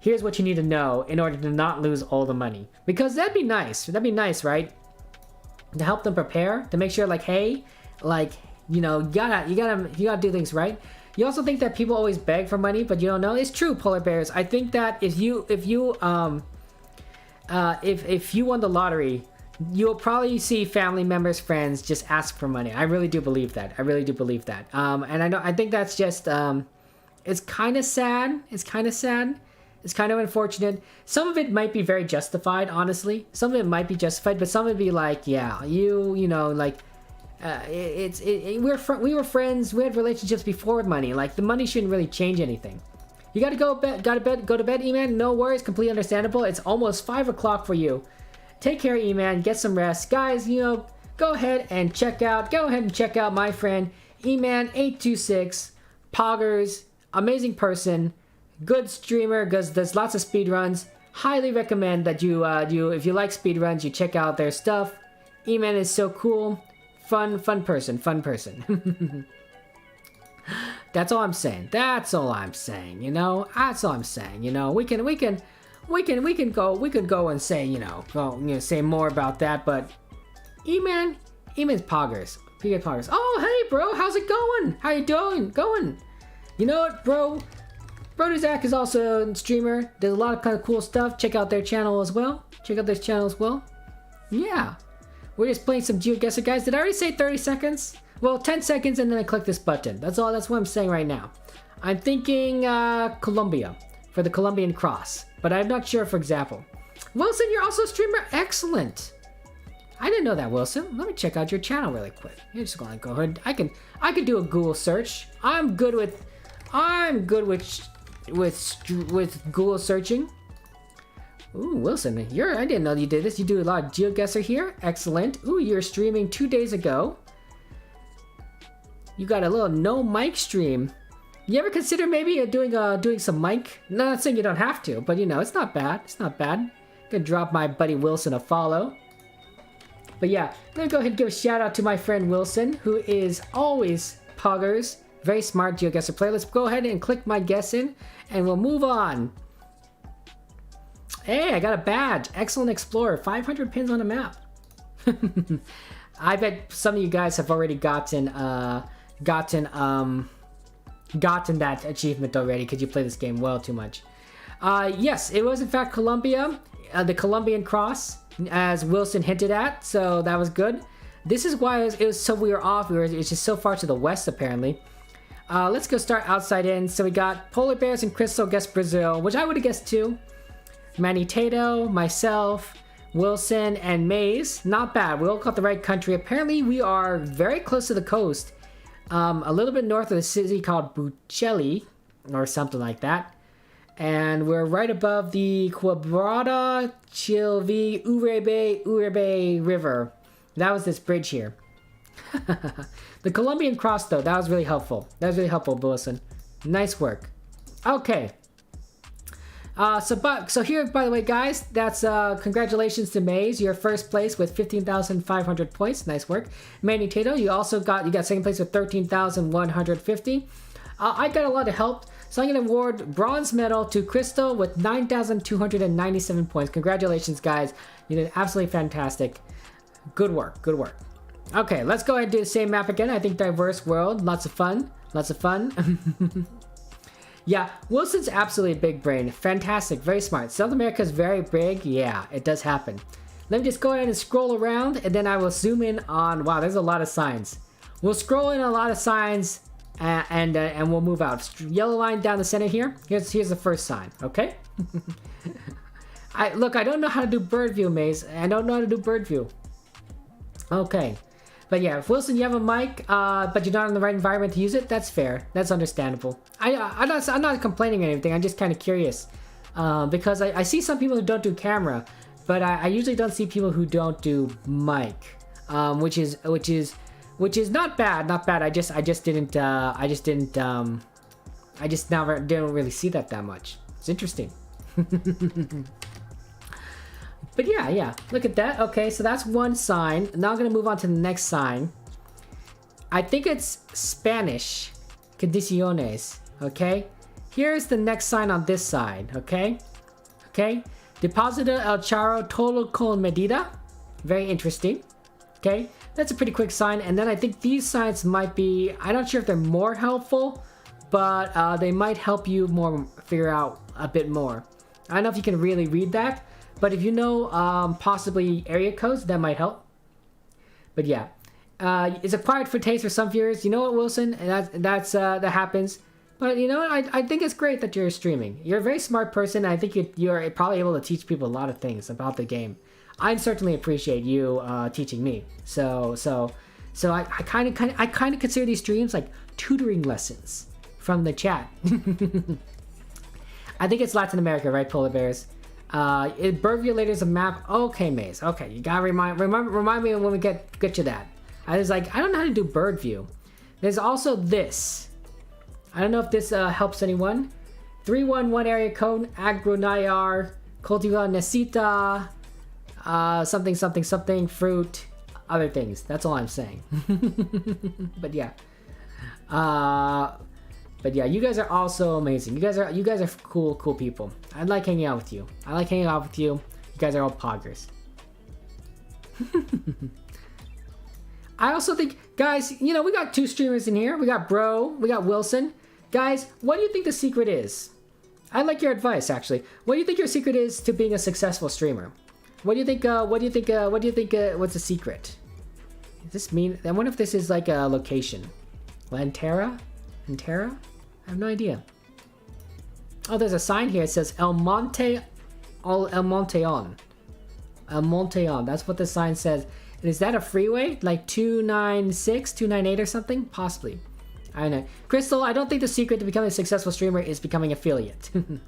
Here's what you need to know in order to not lose all the money. Because that'd be nice. That'd be nice, right? To help them prepare, to make sure like, hey, like, you gotta do things right. You also think that people always beg for money, but you don't know. It's true, polar bears. I think that if you won the lottery, you'll probably see family members, friends just ask for money. I really do believe that. And I think that's just it's kind of sad. It's kind of unfortunate. Some of it might be very justified, honestly. Some of it might be justified, but some would be like, yeah, we were friends. We had relationships before money. Like the money shouldn't really change anything. You gotta go to bed, E-Man. No worries, completely understandable. It's almost 5 o'clock for you. Take care, E-Man. Get some rest, guys. Go ahead and check out my friend E-Man 826 Poggers. Amazing person, good streamer, does lots of speedruns. Highly recommend that you if you like speedruns, you check out their stuff. E-Man is so cool. Fun person. That's all I'm saying. That's all I'm saying. We can go and say, say more about that, but Eman's Poggers. PK poggers. Oh, hey, bro. How's it going? How you doing? Going? You know what, bro? Brody Zach is also a streamer. Does a lot of kind of cool stuff. Check out their channel as well. Check out this channel as well. Yeah. We're just playing some GeoGuessr, guys. Did I already say 30 seconds? Well, 10 seconds and then I click this button. That's all. That's what I'm saying right now. I'm thinking Colombia for the Colombian cross. But I'm not sure, for example. Wilson, you're also a streamer. Excellent. I didn't know that, Wilson. Let me check out your channel really quick. You're just gonna go ahead. I can do a Google search. I'm good with Google searching. Ooh, Wilson, I didn't know you did this. You do a lot of GeoGuessr here. Excellent. Ooh, you're streaming 2 days ago. You got a little no mic stream. You ever consider maybe doing some mic? No, not saying you don't have to, but you know, it's not bad. It's not bad. Gonna drop my buddy Wilson a follow. But yeah, let me go ahead and give a shout out to my friend Wilson, who is always poggers. Very smart GeoGuessr player. Let's go ahead and click my guess in, and we'll move on. Hey, I got a badge. Excellent Explorer. 500 pins on a map. I bet some of you guys have already gotten that achievement already because you play this game well too much. Yes, it was in fact Colombia, the Colombian cross, as Wilson hinted at. So that was good. This is why it was so we were off. It's just so far to the west apparently. Let's go start outside in. So we got Polar Bears and Crystal guess Brazil, which I would have guessed too. Manny Tato, myself, Wilson, and Maze. Not bad. We all got the right country. Apparently, we are very close to the coast. A little bit north of the city called Bucelli, or something like that. And we're right above the Quebrada Chilvi Uribe River. That was this bridge here. The Colombian cross, though, that was really helpful. That was really helpful, Wilson. Nice work. Okay. So here, by the way, guys, that's congratulations to Maze. You're first place with 15,500 points. Nice work. Manny Tato, you got second place with 13,150. I got a lot of help, so I'm gonna award bronze medal to Crystal with 9,297 points. Congratulations, guys. You did absolutely fantastic. Good work. Good work. Okay, let's go ahead and do the same map again. I think diverse world, lots of fun. Lots of fun. Yeah, Wilson's absolutely big brain. Fantastic, very smart. South America's very big. Yeah, it does happen. Let me just go ahead and scroll around, and then I will zoom in on... Wow, there's a lot of signs. We'll scroll in a lot of signs, and we'll move out. Yellow line down the center here. Here's the first sign, okay? I don't know how to do bird view, Maze. I don't know how to do bird view. Okay. But yeah, if Wilson, you have a mic, but you're not in the right environment to use it, that's fair. That's understandable. I'm not complaining or anything. I'm just kind of curious. Because I see some people who don't do camera, but I usually don't see people who don't do mic. Which is not bad, not bad. I just didn't really see that much. It's interesting. But yeah, look at that. Okay, so that's one sign. Now I'm gonna move on to the next sign. I think it's Spanish. Condiciones. Okay. Here's the next sign on this side. Okay. Deposita el charro todo con medida. Very interesting. Okay, that's a pretty quick sign. And then I think these signs might be. I'm not sure if they're more helpful, but they might help you more figure out a bit more. I don't know if you can really read that. But if you know possibly area codes, that might help. But yeah, it's acquired for taste for some viewers. You know what, Wilson? That happens. But you know what? I think it's great that you're streaming. You're a very smart person. I think you're probably able to teach people a lot of things about the game. I certainly appreciate you teaching me. So I kind of consider these streams like tutoring lessons from the chat. I think it's Latin America, right, Polar Bears? Birdview later is a map. Okay, Maze. Okay, you gotta remind me when we get to that. I was like, I don't know how to do bird view. There's also this. I don't know if this helps anyone. 311 area code. Agronayar. Cultiva necesita. Something. Fruit. Other things. That's all I'm saying. But yeah. But yeah, you guys are also amazing. You guys are cool people. I like hanging out with you. You guys are all poggers. I also think, guys, you know, we got 2 streamers in here. We got Bro, we got Wilson. Guys, what do you think the secret is? I'd like your advice, actually. What do you think your secret is to being a successful streamer? What do you think, what's the secret? Does this mean, I wonder if this is like a location. Lantera? Lantera? I have no idea. Oh, there's a sign here. It says El Monteon. El Monteon. That's what the sign says. And is that a freeway? Like 296, 298 or something? Possibly. I don't know. Crystal, I don't think the secret to becoming a successful streamer is becoming affiliate. And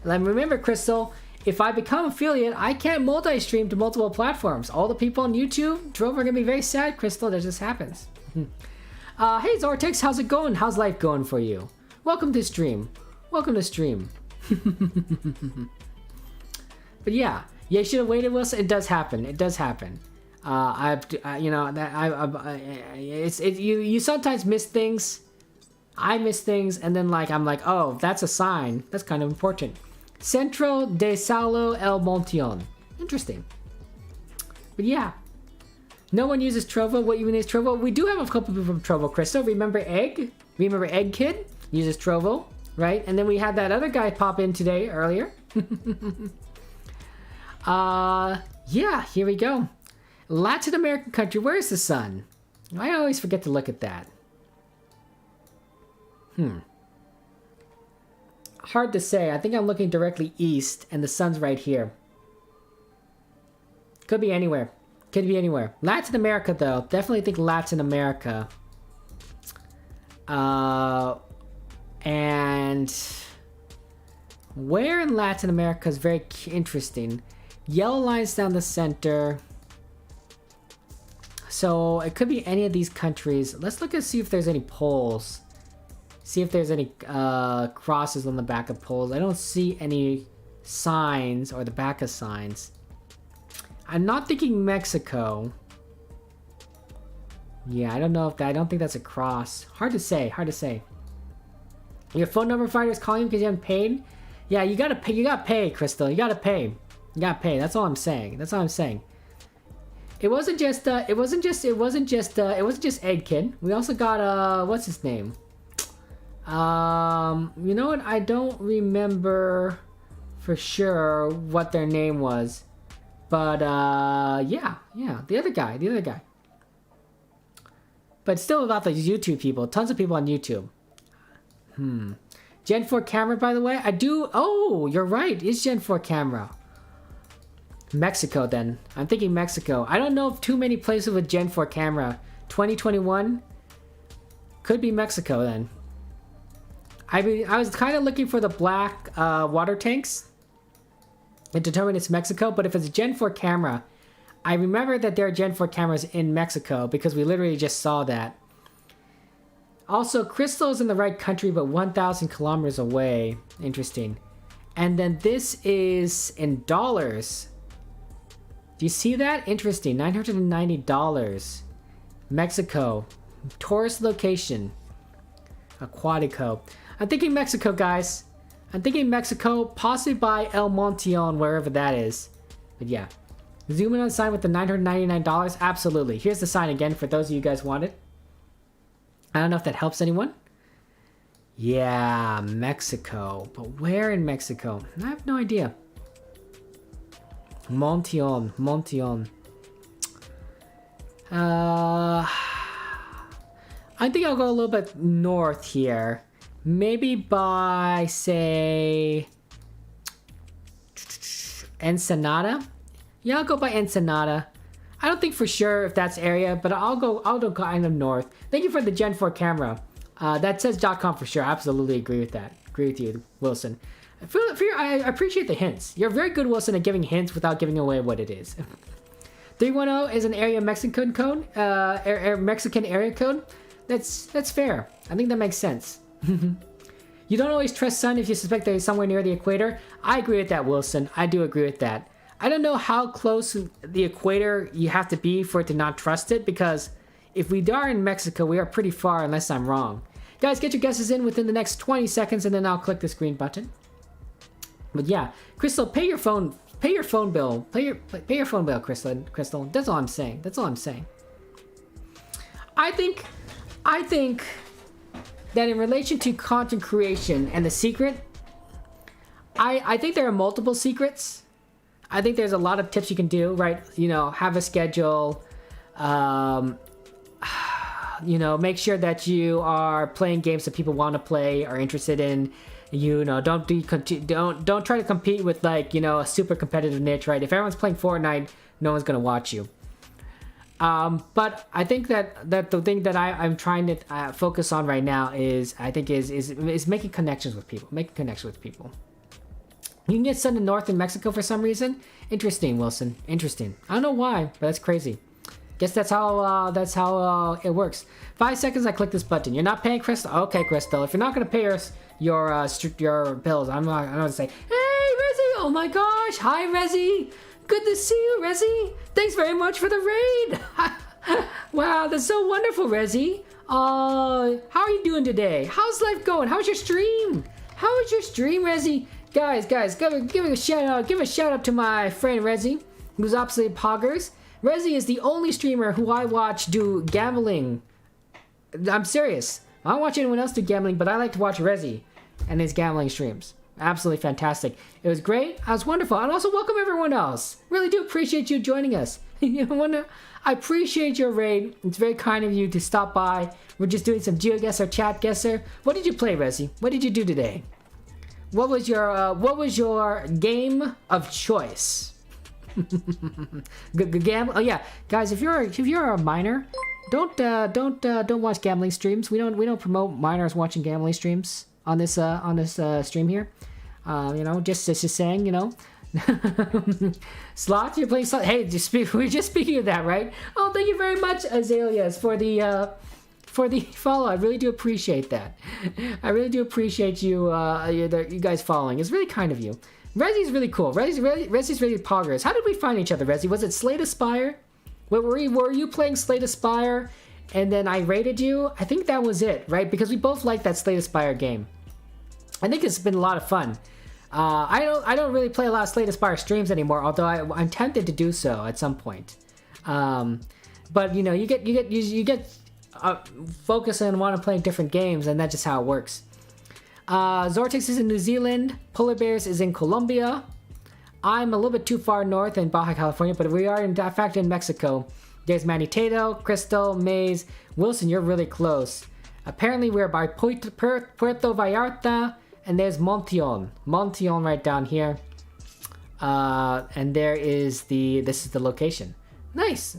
remember, Crystal, if I become affiliate, I can't multi-stream to multiple platforms. All the people on YouTube, Drove, are going to be very sad, Crystal. That just happens. Hey, Zortex, how's it going? How's life going for you? Welcome to stream. Welcome to stream. But yeah, you should have waited, Wilson. It does happen. It does happen. You sometimes miss things. I miss things, and then like I'm like, oh, that's a sign. That's kind of important. Centro de Salo El Monteon. Interesting. But yeah, no one uses Trovo. What even is Trovo? We do have a couple people from Trovo. Crystal, remember Egg? Remember Egg Kid uses Trovo, right? And then we had that other guy pop in today earlier. Yeah, here we go. Latin American country. Where's the sun? I always forget to look at that. Hard to say. I think I'm looking directly east, and the sun's right here. Could be anywhere. Could be anywhere. Latin America, though. Definitely think Latin America. And where in Latin America is very interesting. Yellow lines down the center. So it could be any of these countries. Let's look and see if there's any poles. See if there's any crosses on the back of poles. I don't see any signs or the back of signs. I'm not thinking Mexico. Yeah, I don't know if that. I don't think that's a cross. Hard to say. Hard to say. Your phone number provider is calling you because you haven't paid. Yeah, you gotta pay. You gotta pay, Crystal. You gotta pay. You gotta pay. That's all I'm saying. That's all I'm saying. It wasn't just. It wasn't just Egg Kid. We also got what's his name? You know what? I don't remember for sure what their name was, but yeah, the other guy. But still about the YouTube people. Tons of people on YouTube. Gen 4 camera, by the way. I do. Oh, you're right. It's Gen 4 camera. Mexico, then. I'm thinking Mexico. I don't know of too many places with Gen 4 camera. 2021 could be Mexico, then. I mean, I was kind of looking for the black water tanks and determined it's Mexico, but if it's a Gen 4 camera, I remember that there are Gen 4 cameras in Mexico because we literally just saw that. Also, Crystal is in the right country, but 1,000 kilometers away. Interesting. And then this is in dollars. Do you see that? Interesting. $990. Mexico. Tourist location. Aquatico. I'm thinking Mexico, guys. I'm thinking Mexico, possibly by El Monteon, wherever that is. But yeah. Zoom in on the sign with the $999. Absolutely. Here's the sign again for those of you guys want it. I don't know if that helps anyone. Yeah, Mexico. But where in Mexico? I have no idea. Monteon. I think I'll go a little bit north here. Maybe by, say, Ensenada? Yeah, I'll go by Ensenada. I don't think for sure if that's area, but I'll go kind of north. Thank you for the Gen 4 camera. That says .com for sure. I absolutely agree with that. Agree with you, Wilson. I appreciate the hints. You're very good, Wilson, at giving hints without giving away what it is. 310 is an area Mexican code. Mexican area code. That's fair. I think that makes sense. You don't always trust sun if you suspect they're somewhere near the equator. I agree with that, Wilson. I do agree with that. I don't know how close the equator you have to be for it to not trust it, because if we are in Mexico, we are pretty far unless I'm wrong. Guys, get your guesses in within the next 20 seconds and then I'll click this green button. But yeah, Crystal, pay your phone bill. Pay your phone bill, Crystal. That's all I'm saying. I think that in relation to content creation and the secret, I think there are multiple secrets. I think there's a lot of tips you can do, right? You know, have a schedule. You know, make sure that you are playing games that people want to play, are interested in. You know, don't try to compete with, like, you know, a super competitive niche, right? If everyone's playing Fortnite, no one's gonna watch you. But I think that the thing that I'm trying to focus on right now is making connections with people. Making connections with people. You can get sent to North in Mexico for some reason. Interesting, Wilson. Interesting. I don't know why, but that's crazy. Guess that's how it works. 5 seconds. I click this button. You're not paying, Crystal. Okay, Crystal. If you're not gonna pay your bills, I'm not gonna say, hey, Rezi. Oh my gosh. Hi, Rezi. Good to see you, Rezi. Thanks very much for the raid. Wow, that's so wonderful, Rezi. How are you doing today? How's life going? How's your stream? How was your stream, Rezi? Guys, give a shout out. Give a shout out to my friend Rezi, who's absolutely poggers. Rezi is the only streamer who I watch do gambling. I'm serious. I don't watch anyone else do gambling, but I like to watch Rezi and his gambling streams. Absolutely fantastic. It was great. It was wonderful. And also welcome everyone else. Really do appreciate you joining us. I appreciate your raid. It's very kind of you to stop by. We're just doing some GeoGuessr, Chatguessr. What did you play, Rezi? What did you do today? What was your game of choice? Oh yeah, guys, if you're a minor, don't watch gambling streams. We don't promote minors watching gambling streams on this stream here. You know, just saying, you know. Sloth, you're playing Sloth. Hey, we're just speaking of that, right? Oh, thank you very much, Azaleas, for the follow. I really do appreciate that. I really do appreciate you guys following. It's really kind of you. Rezi's really cool. Rezi's really poggers. How did we find each other, Rezi? Was it Slay Aspire? Were you playing Slay Aspire and then I raided you? I think that was it, right? Because we both like that Slay Aspire game. I think it's been a lot of fun. I don't really play a lot of Slay Aspire streams anymore, although I'm tempted to do so at some point. But you know, you get focused and want to play different games, and that's just how it works. Zortex is in New Zealand. Polar Bears is in Colombia. I'm a little bit too far north in Baja California, but we are in fact in Mexico. There's Manny Tato, Crystal, Maze, Wilson. You're really close. Apparently we're by Puerto Vallarta, and there's Montion right down here. And this is the location. Nice.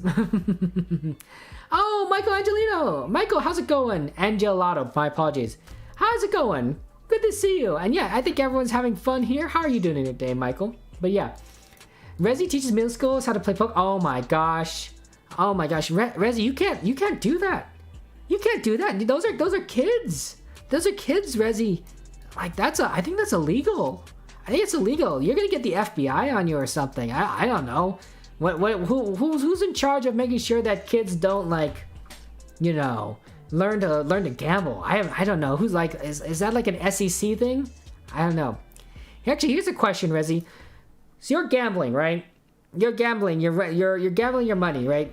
Oh, Michael Angelino. Michael, how's it going? Angelato, my apologies. How's it going? Good to see you. And yeah, I think everyone's having fun here. How are you doing today, Michael? But yeah, Rezi teaches middle schoolers how to play poker. Oh my gosh. Rezi, you can't do that. You can't do that. Those are kids. Those are kids, Rezi. Like I think that's illegal. I think it's illegal. You're gonna get the FBI on you or something. I don't know. Who's in charge of making sure that kids don't, like, you know, learn to gamble? I don't know. Who's like, is that like an SEC thing? I don't know. Actually, here's a question, Rezi. So you're gambling, right? You're gambling. You're gambling your money, right?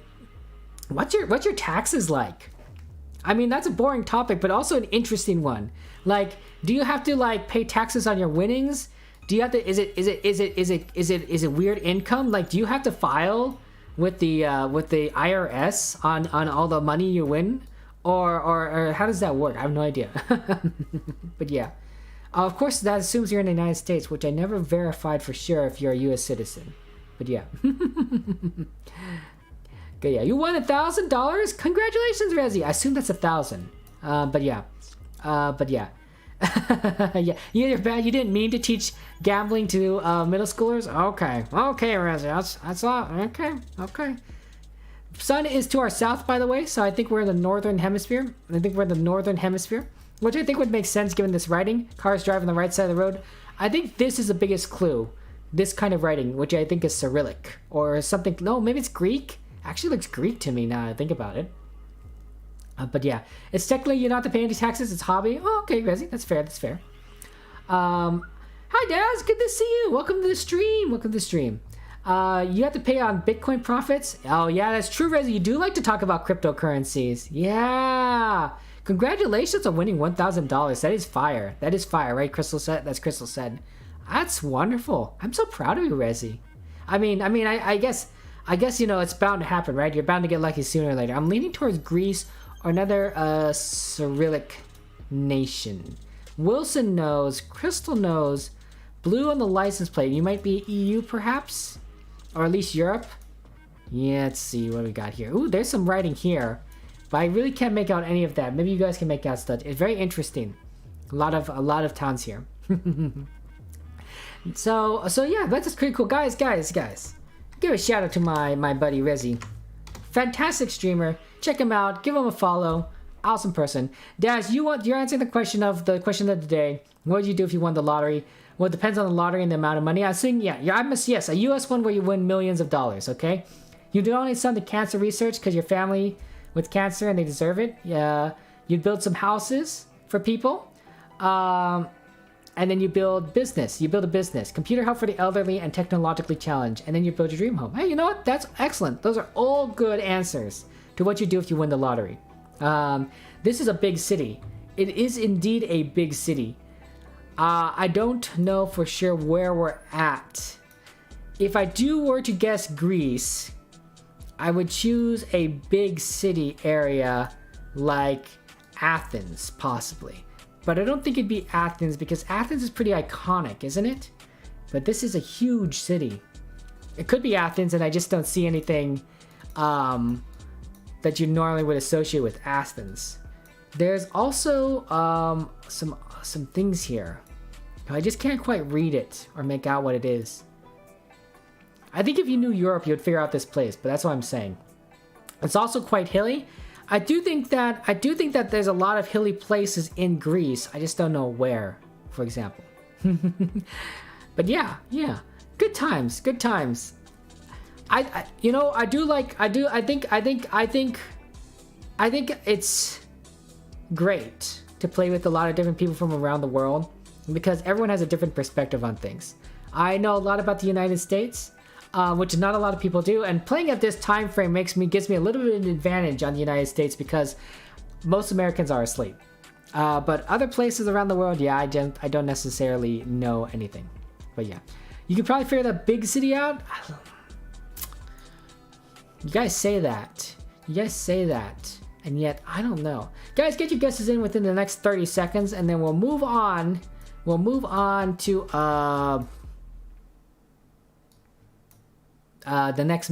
What's your taxes like? I mean, that's a boring topic, but also an interesting one. Like, do you have to, like, pay taxes on your winnings? Do you have to? Is it weird income? Like, do you have to file with the IRS on all the money you win, or how does that work? I have no idea. But yeah, of course that assumes you're in the United States, which I never verified for sure if you're a U.S. citizen. But yeah. Good, yeah. You won $1,000. Congratulations, Rezi. I assume that's 1,000. But yeah. Yeah, you're bad. You didn't mean to teach gambling to middle schoolers. Okay, Rezi. That's all. Okay. Sun is to our south, by the way. So I think we're in the northern hemisphere. Which I think would make sense given this writing. Cars drive on the right side of the road. I think this is the biggest clue. This kind of writing, which I think is Cyrillic or something. No, maybe it's Greek. Actually looks Greek to me now I think about it. But yeah, it's technically you're not to pay any taxes. It's hobby. Oh, okay, Rezi, that's fair. Hi, Daz. Good to see you. Welcome to the stream. You have to pay on Bitcoin profits. Oh yeah, that's true, Rezi. You do like to talk about cryptocurrencies. Yeah. Congratulations on winning $1,000. That is fire. That is fire, right? Crystal said. That's Crystal said. That's wonderful. I'm so proud of you, Rezi. I guess it's bound to happen, right? You're bound to get lucky sooner or later. I'm leaning towards Greece or another Cyrillic nation. Wilson knows. Crystal knows. Blue on the license plate. You might be EU, perhaps, or at least Europe. Yeah, let's see what we got here. Ooh, there's some writing here, but I really can't make out any of that. Maybe you guys can make out stuff. It's very interesting. A lot of towns here. So yeah, that's just pretty cool, guys. Give a shout out to my buddy Rezi, fantastic streamer. Check him out. Give him a follow. Awesome person. Daz, you're answering the question of the day. What would you do if you won the lottery? Well, it depends on the lottery and the amount of money. I think yes, a U.S. one where you win millions of dollars. Okay, you donate some to cancer research because your family with cancer and they deserve it. Yeah, you'd build some houses for people. And then you build business. You build a business. Computer help for the elderly and technologically challenged. And then you build your dream home. Hey, you know what? That's excellent. Those are all good answers to what you do if you win the lottery. This is a big city. It is indeed a big city. I don't know for sure where we're at. If I were to guess Greece, I would choose a big city area like Athens, possibly. But I don't think it'd be Athens because Athens is pretty iconic, isn't it? But this is a huge city. It could be Athens, and I just don't see anything that you normally would associate with Athens. There's also some things here. I just can't quite read it or make out what it is. I think if you knew Europe, you'd figure out this place, but that's what I'm saying. It's also quite hilly. I do think that there's a lot of hilly places in Greece. I just don't know where, for example. But yeah, good times. I think it's great to play with a lot of different people from around the world because everyone has a different perspective on things. I know a lot about the United States. Which not a lot of people do, and playing at this time frame gives me a little bit of an advantage on the United States because most Americans are asleep. But other places around the world, yeah, I don't necessarily know anything. But yeah, you could probably figure that big city out. You guys say that, and yet I don't know. Guys, get your guesses in within the next 30 seconds, and then we'll move on. We'll move on to the next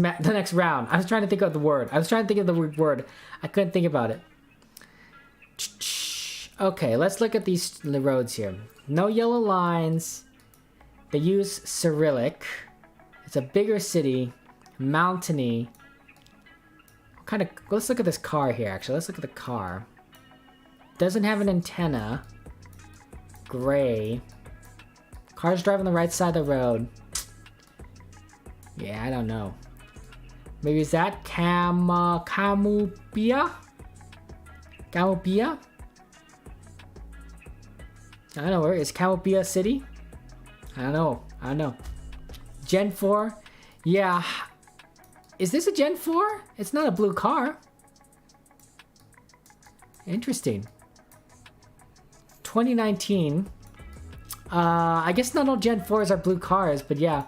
round. I was trying to think of the word. I couldn't think about it. Okay, let's look at the roads here. No yellow lines. They use Cyrillic. It's a bigger city, mountainy. Let's look at this car here. Actually, let's look at the car. Doesn't have an antenna. Gray. Cars driving the right side of the road. Yeah, I don't know. Maybe is that Camupia? Camupia? I don't know. Where is Camupia City? I don't know. Gen 4? Yeah. Is this a Gen 4? It's not a blue car. Interesting. 2019. I guess not all Gen 4s are blue cars, but yeah.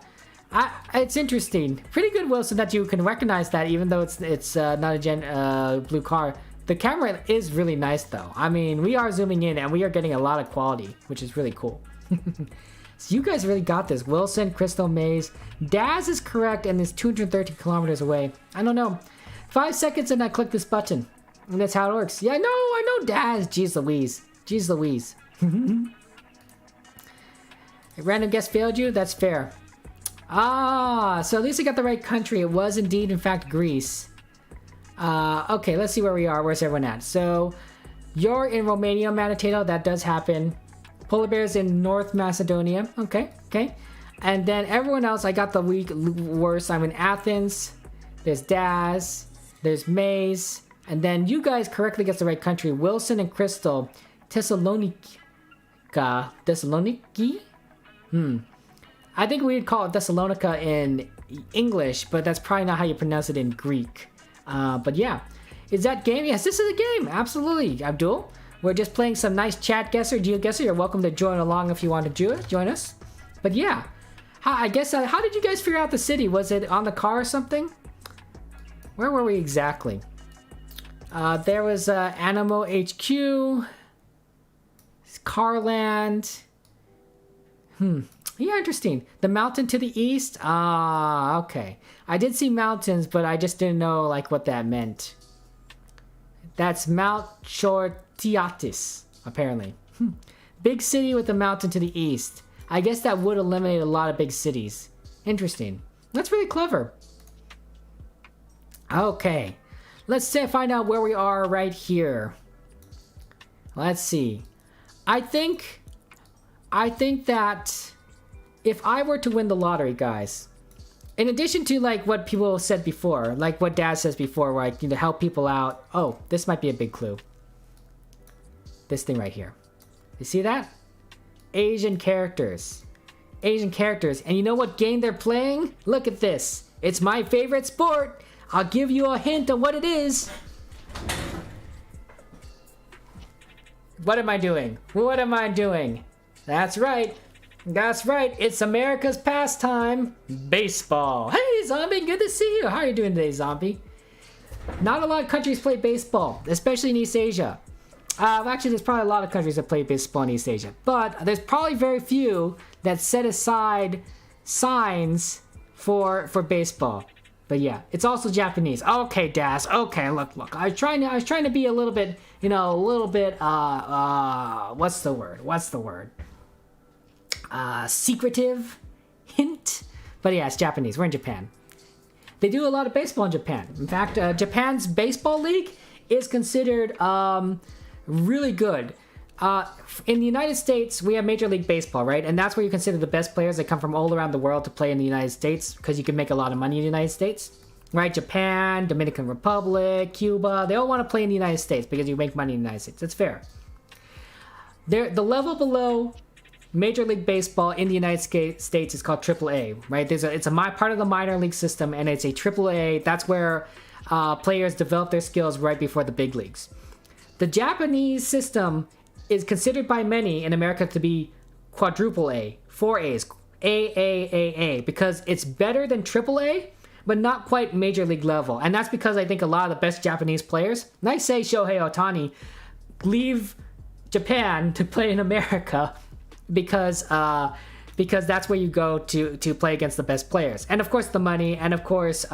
It's interesting. Pretty good, Wilson, that you can recognize that even though it's not a Gen blue car. The camera is really nice though. I mean, we are zooming in and we are getting a lot of quality, which is really cool. So you guys really got this. Wilson, Crystal, Maze. Daz is correct and is 230 kilometers away. I don't know. 5 seconds and I click this button. And that's how it works. Yeah, I know Daz. Jeez Louise. Random guess failed you? That's fair. So at least I got the right country. It was indeed, in fact, Greece. Okay, let's see where we are. Where's everyone at? So, you're in Romania, Manitoba. That does happen. Polar Bear's in North Macedonia. Okay. And then everyone else, I got the worst. I'm in Athens. There's Daz. There's Maze. And then you guys correctly guessed the right country. Wilson and Crystal. Thessaloniki? I think we'd call it Thessalonica in English, but that's probably not how you pronounce it in Greek. But yeah, is that game? Yes, this is a game. Absolutely, Abdul. We're just playing some nice Chatguessr, GeoGuessr. You're welcome to join along if you want to join us. But yeah, I guess, how did you guys figure out the city? Was it on the car or something? Where were we exactly? There was Animo HQ, Carland. Yeah, interesting. The mountain to the east? Okay. I did see mountains, but I just didn't know like what that meant. That's Mount Chortiatis, apparently. Big city with a mountain to the east. I guess that would eliminate a lot of big cities. Interesting. That's really clever. Okay. Let's find out where we are right here. Let's see. I think that if I were to win the lottery, guys, in addition to like what people said before, like what Dad says before, like, you know, help people out. Oh, this might be a big clue. This thing right here. You see that? Asian characters. Asian characters. And you know what game they're playing? Look at this. It's my favorite sport. I'll give you a hint of what it is. What am I doing? What am I doing? That's right. That's right. It's America's pastime. Baseball. Hey, Zombie. Good to see you. How are you doing today, Zombie? Not a lot of countries play baseball, especially in East Asia. Actually, there's probably a lot of countries that play baseball in East Asia. But there's probably very few that set aside signs for baseball. But yeah, it's also Japanese. Okay, Das. Okay, look. I was trying to be a little bit, you know, a little bit, what's the word? Secretive hint. But yeah, it's Japanese. We're in Japan. They do a lot of baseball in Japan. In fact, Japan's baseball league is considered really good. In the United States, we have Major League Baseball, right? And that's where you consider the best players that come from all around the world to play in the United States, because you can make a lot of money in the United States, right? Japan, Dominican Republic, Cuba, they all want to play in the United States because you make money in the United States. That's fair. The level below Major League Baseball in the United States is called AAA, right? It's a part of the minor league system, and it's a AAA. That's where players develop their skills right before the big leagues. The Japanese system is considered by many in America to be quadruple A, 4 A's, AAAA, because it's better than AAA, but not quite major league level. And that's because I think a lot of the best Japanese players, and I say Shohei Ohtani, leave Japan to play in America because that's where you go to play against the best players. And of course the money, and of course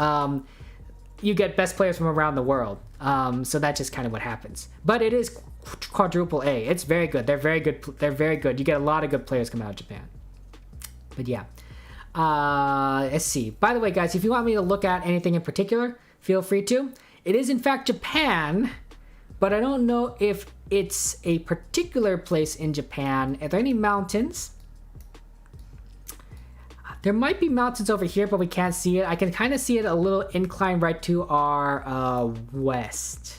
you get best players from around the world. So that's just kind of what happens. But it is quadruple A. It's very good. They're very good. They're very good. You get a lot of good players coming out of Japan. But yeah. Let's see. By the way, guys, if you want me to look at anything in particular, feel free to. It is in fact Japan, but I don't know if it's a particular place in Japan. Are there any mountains? There might be mountains over here, but we can't see it. I can kind of see it a little incline right to our west.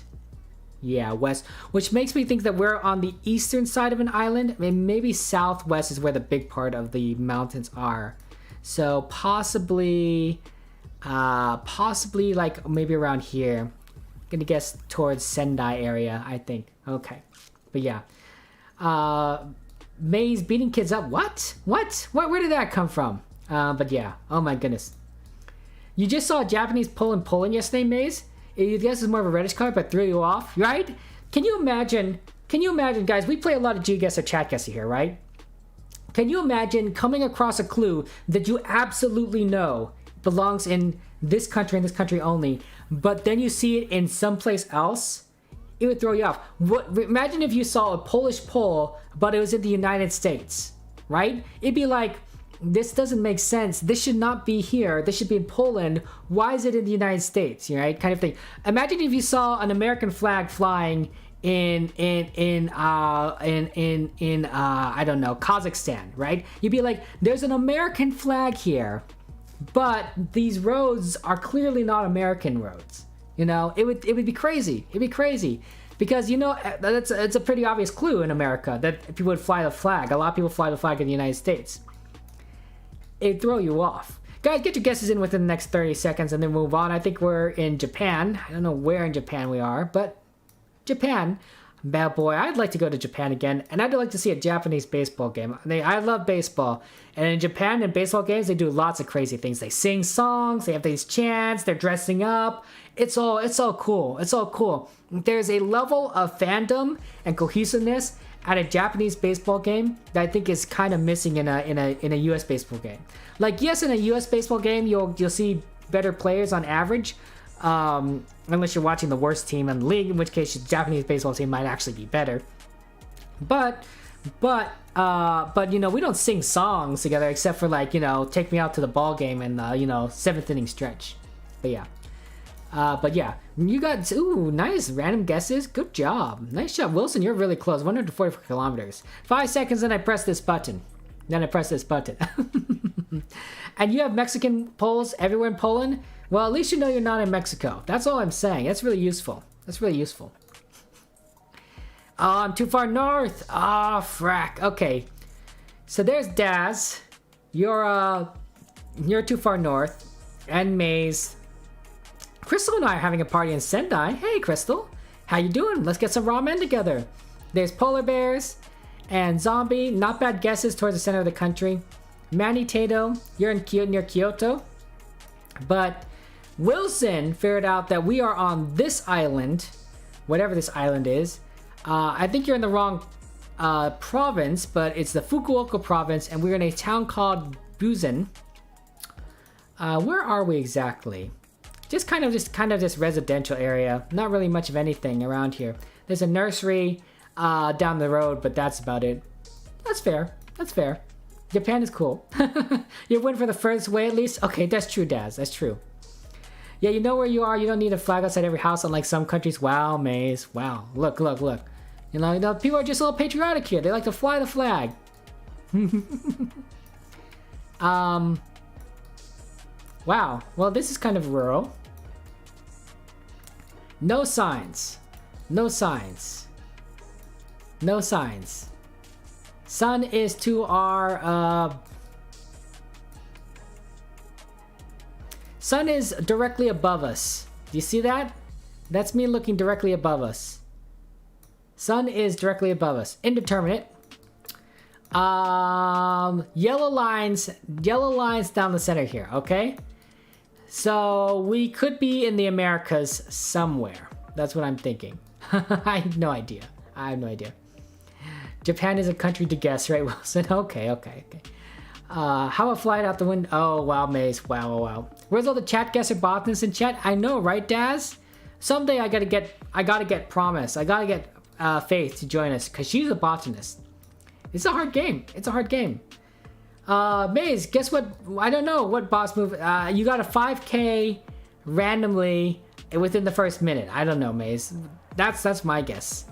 Yeah, west. Which makes me think that we're on the eastern side of an island. I mean, maybe southwest is where the big part of the mountains are. So possibly like maybe around here. I'm gonna guess towards Sendai area, I think. Okay, but yeah. Maze beating kids up. What? Where did that come from? But yeah, oh my goodness. You just saw a Japanese Poland yesterday, Maze? You guess it's more of a reddish color, but threw you off, right? Can you imagine, guys, we play a lot of GeoGuessr or Chatguessr here, right? Can you imagine coming across a clue that you absolutely know belongs in this country and this country only, but then you see it in someplace else? It would throw you off. Imagine if you saw a Polish pole, but it was in the United States, right? It'd be like, this doesn't make sense. This should not be here. This should be in Poland. Why is it in the United States? Right, kind of thing. Imagine if you saw an American flag flying in I don't know, Kazakhstan, right? You'd be like, there's an American flag here, but these roads are clearly not American roads. You know, it would be crazy. It'd be crazy. Because, you know, it's a pretty obvious clue in America that people would fly the flag. A lot of people fly the flag in the United States. It'd throw you off. Guys, get your guesses in within the next 30 seconds and then move on. I think we're in Japan. I don't know where in Japan we are, but Japan. Bad boy, I'd like to go to Japan again, and I'd like to see a Japanese baseball game. I love baseball, and in Japan, in baseball games, they do lots of crazy things. They sing songs, they have these chants, they're dressing up. It's all cool. It's all cool. There's a level of fandom and cohesiveness at a Japanese baseball game that I think is kind of missing in a US baseball game. Like, yes, in a US baseball game, you'll see better players on average. Unless you're watching the worst team in the league, in which case the Japanese baseball team might actually be better. But you know, we don't sing songs together except for, like, you know, take me out to the ball game and you know, 7th inning stretch. But yeah, you got nice random guesses. Good job, nice job, Wilson. You're really close. 144 kilometers. 5 seconds, and I press this button. Then I press this button. And you have Mexican polls everywhere in Poland. Well, at least you know you're not in Mexico. That's all I'm saying. That's really useful. That's really useful. Oh, I'm too far north. Ah, oh, frack. Okay. So there's Daz. You're too far north. And Maze. Crystal and I are having a party in Sendai. Hey, Crystal. How you doing? Let's get some ramen together. There's polar bears and zombie. Not bad guesses towards the center of the country. Manny Tato. You're near Kyoto. But Wilson figured out that we are on this island, whatever this island is. I think you're in the wrong province, but it's the Fukuoka province, and we're in a town called Buzen. Where are we exactly? Just kind of this residential area. Not really much of anything around here. There's a nursery down the road, but that's about it. That's fair. That's fair. Japan is cool. You win for the first way at least? Okay, that's true, Daz. That's true. Yeah, you know where you are. You don't need a flag outside every house unlike some countries. Wow, Maze. Wow. Look. You know, people are just a little patriotic here. They like to fly the flag. Wow. Well, this is kind of rural. No signs. No signs. No signs. Sun is to our sun is directly above us. Do you see that? That's me looking directly above us. Sun is directly above us. Indeterminate. Yellow lines down the center here, okay? So we could be in the Americas somewhere. That's what I'm thinking. I have no idea. Japan is a country to guess, right, Wilson? Okay. How a flight out the window? Oh, wow, Maze. Wow. Where's all the Chatguessr botanists in chat? I know, right, Daz? Someday I gotta get Promise. I gotta get Faith to join us, because she's a botanist. It's a hard game. Maze, guess what? I don't know what boss move. You got a 5K randomly within the first minute. I don't know, Maze. That's my guess.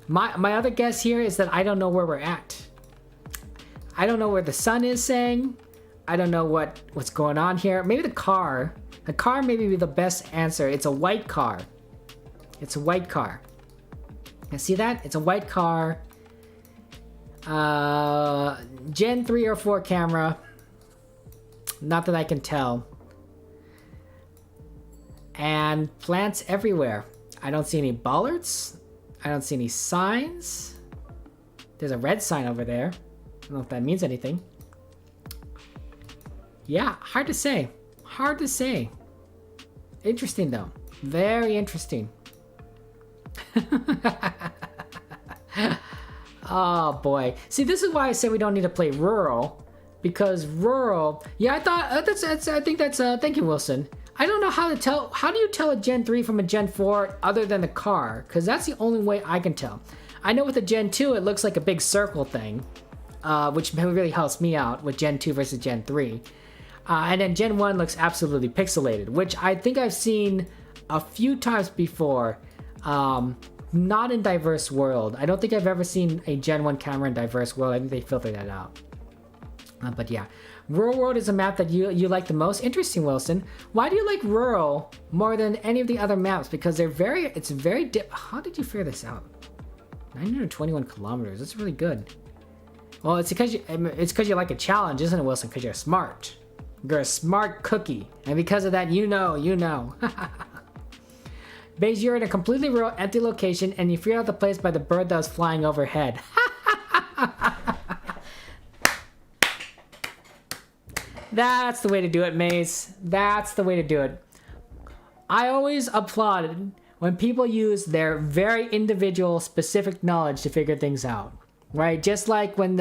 My other guess here is that I don't know where we're at. I don't know where the sun is saying. I don't know what's going on here. Maybe the car. The car may be the best answer. It's a white car. You see that? It's a white car. Gen 3 or 4 camera. Not that I can tell. And plants everywhere. I don't see any bollards. I don't see any signs. There's a red sign over there. I don't know if that means anything. Yeah, hard to say. Interesting though. Very interesting. Oh boy. See, this is why I say we don't need to play rural. Because rural... Yeah, I thought... I think that's... Thank you, Wilson. I don't know how to tell... How do you tell a Gen 3 from a Gen 4 other than the car? Because that's the only way I can tell. I know with a Gen 2, it looks like a big circle thing. Which really helps me out with Gen 2 versus Gen 3. And then Gen 1 looks absolutely pixelated. Which I think I've seen a few times before. Not in Diverse World. I don't think I've ever seen a Gen 1 camera in Diverse World. I think they filtered that out. But yeah. Rural World is a map that you like the most. Interesting, Wilson. Why do you like Rural more than any of the other maps? Because it's very how did you figure this out? 921 kilometers. That's really good. Well, it's because you like a challenge, isn't it, Wilson? Because you're smart. You're a smart cookie. And because of that, you know. Baze, you're in a completely rural, empty location, and you figured out the place by the bird that was flying overhead. That's the way to do it, Maze. That's the way to do it. I always applaud when people use their very individual, specific knowledge to figure things out, right? Just like when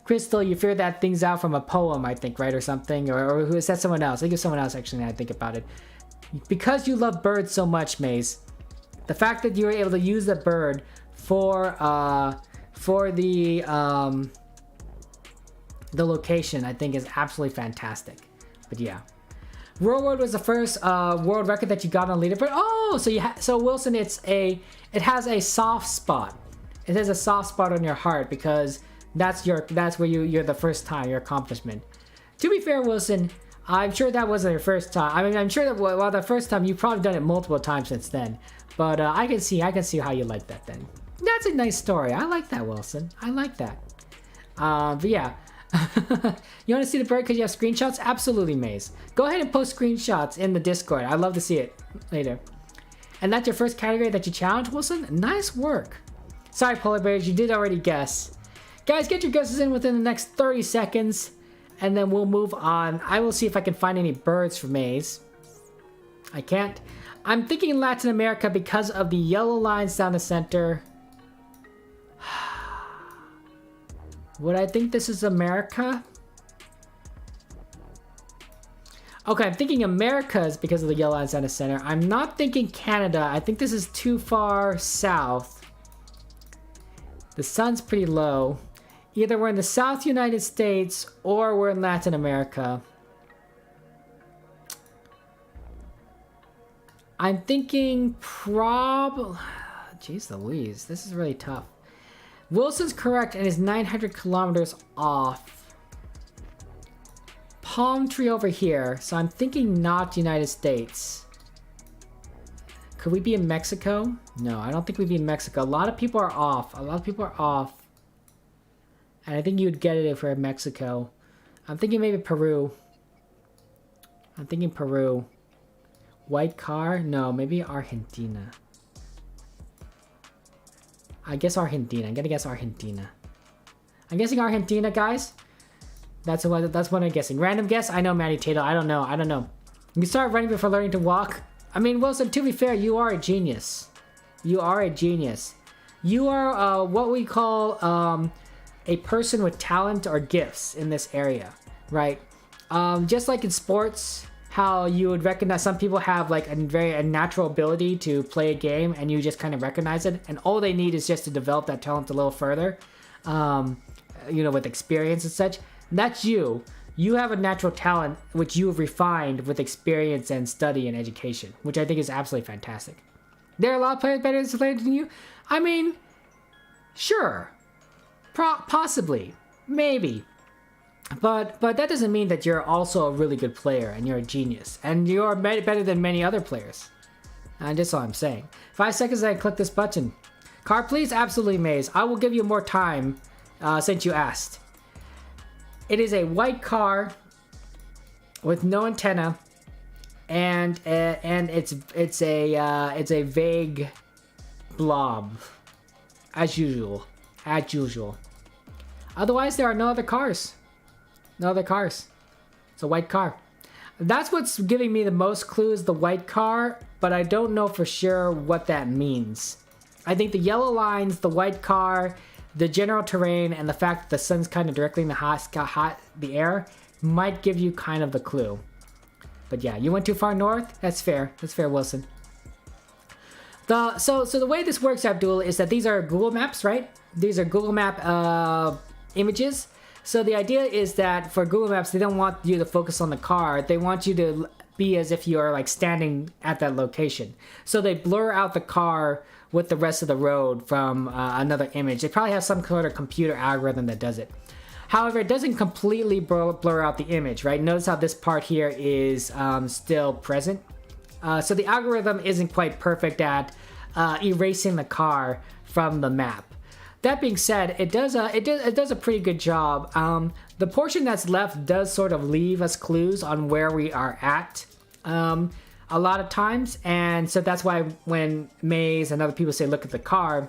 Crystal, you figured that things out from a poem, I think, right, or something, or who is that? Someone else? I think it's someone else. Actually, now I think about it. Because you love birds so much, Maze, the fact that you were able to use the bird for the location, I think, is absolutely fantastic. But yeah, Rural World was the first world record that you got on leaderboard. Oh, so Wilson, it has a soft spot. It has a soft spot on your heart because that's where you're the first time, your accomplishment. To be fair, Wilson, I'm sure that wasn't your first time. I mean, I'm sure that the first time, you've probably done it multiple times since then. But I can see how you like that then. That's a nice story. I like that, Wilson. I like that. But yeah. You want to see the bird because you have screenshots? Absolutely, Maze. Go ahead and post screenshots in the Discord. I'd love to see it later. And that's your first category that you challenged, Wilson? Nice work. Sorry, Polar Bears, you did already guess. Guys, get your guesses in within the next 30 seconds. And then we'll move on. I will see if I can find any birds for Maze. I can't. I'm thinking Latin America because of the yellow lines down the center. Would I think this is America? Okay, I'm thinking Americas because of the yellow lines down the center. I'm not thinking Canada. I think this is too far south. The sun's pretty low. Either we're in the South United States or we're in Latin America. I'm thinking Jeez Louise, this is really tough. Wilson's correct and is 900 kilometers off. Palm tree over here, so I'm thinking not United States. Could we be in Mexico? No, I don't think we'd be in Mexico. A lot of people are off. And I think you'd get it if we're in Mexico. I'm thinking maybe Peru. White car? No, maybe Argentina. I guess Argentina. I'm gonna guess Argentina. I'm guessing Argentina, guys. That's what I'm guessing. Random guess? I know, Matty Tato. I don't know. You start running before learning to walk. I mean, Wilson, to be fair, you are a genius. You are what we call a person with talent or gifts in this area, right? Just like in sports, how you would recognize some people have like a natural ability to play a game and you just kind of recognize it, and all they need is just to develop that talent a little further, with experience and such. That's you. You have a natural talent which you have refined with experience and study and education, which I think is absolutely fantastic. There are a lot of players better than you. I mean, sure, possibly, maybe. But that doesn't mean that you're also a really good player and you're a genius and you're better than many other players. And that's all I'm saying. 5 seconds and I click this button. Car, please? Absolutely, Maze. I will give you more time since you asked. It is a white car with no antenna, and it's a vague blob, as usual. Otherwise, there are no other cars. It's a white car. That's what's giving me the most clues, the white car, but I don't know for sure what that means. I think the yellow lines, the white car, the general terrain, and the fact that the sun's kind of directly in the air might give you kind of the clue. But yeah, you went too far north? That's fair, Wilson. So the way this works, Abdul, is that these are Google Maps, right? These are Google Map images. So the idea is that for Google Maps, they don't want you to focus on the car. They want you to be as if you're like standing at that location. So they blur out the car with the rest of the road from another image. They probably have some kind of computer algorithm that does it. However, it doesn't completely blur out the image, right? Notice how this part here is still present. So the algorithm isn't quite perfect at erasing the car from the map. That being said, it does a pretty good job. the portion that's left does sort of leave us clues on where we are at a lot of times. And so that's why when Maze and other people say, look at the car,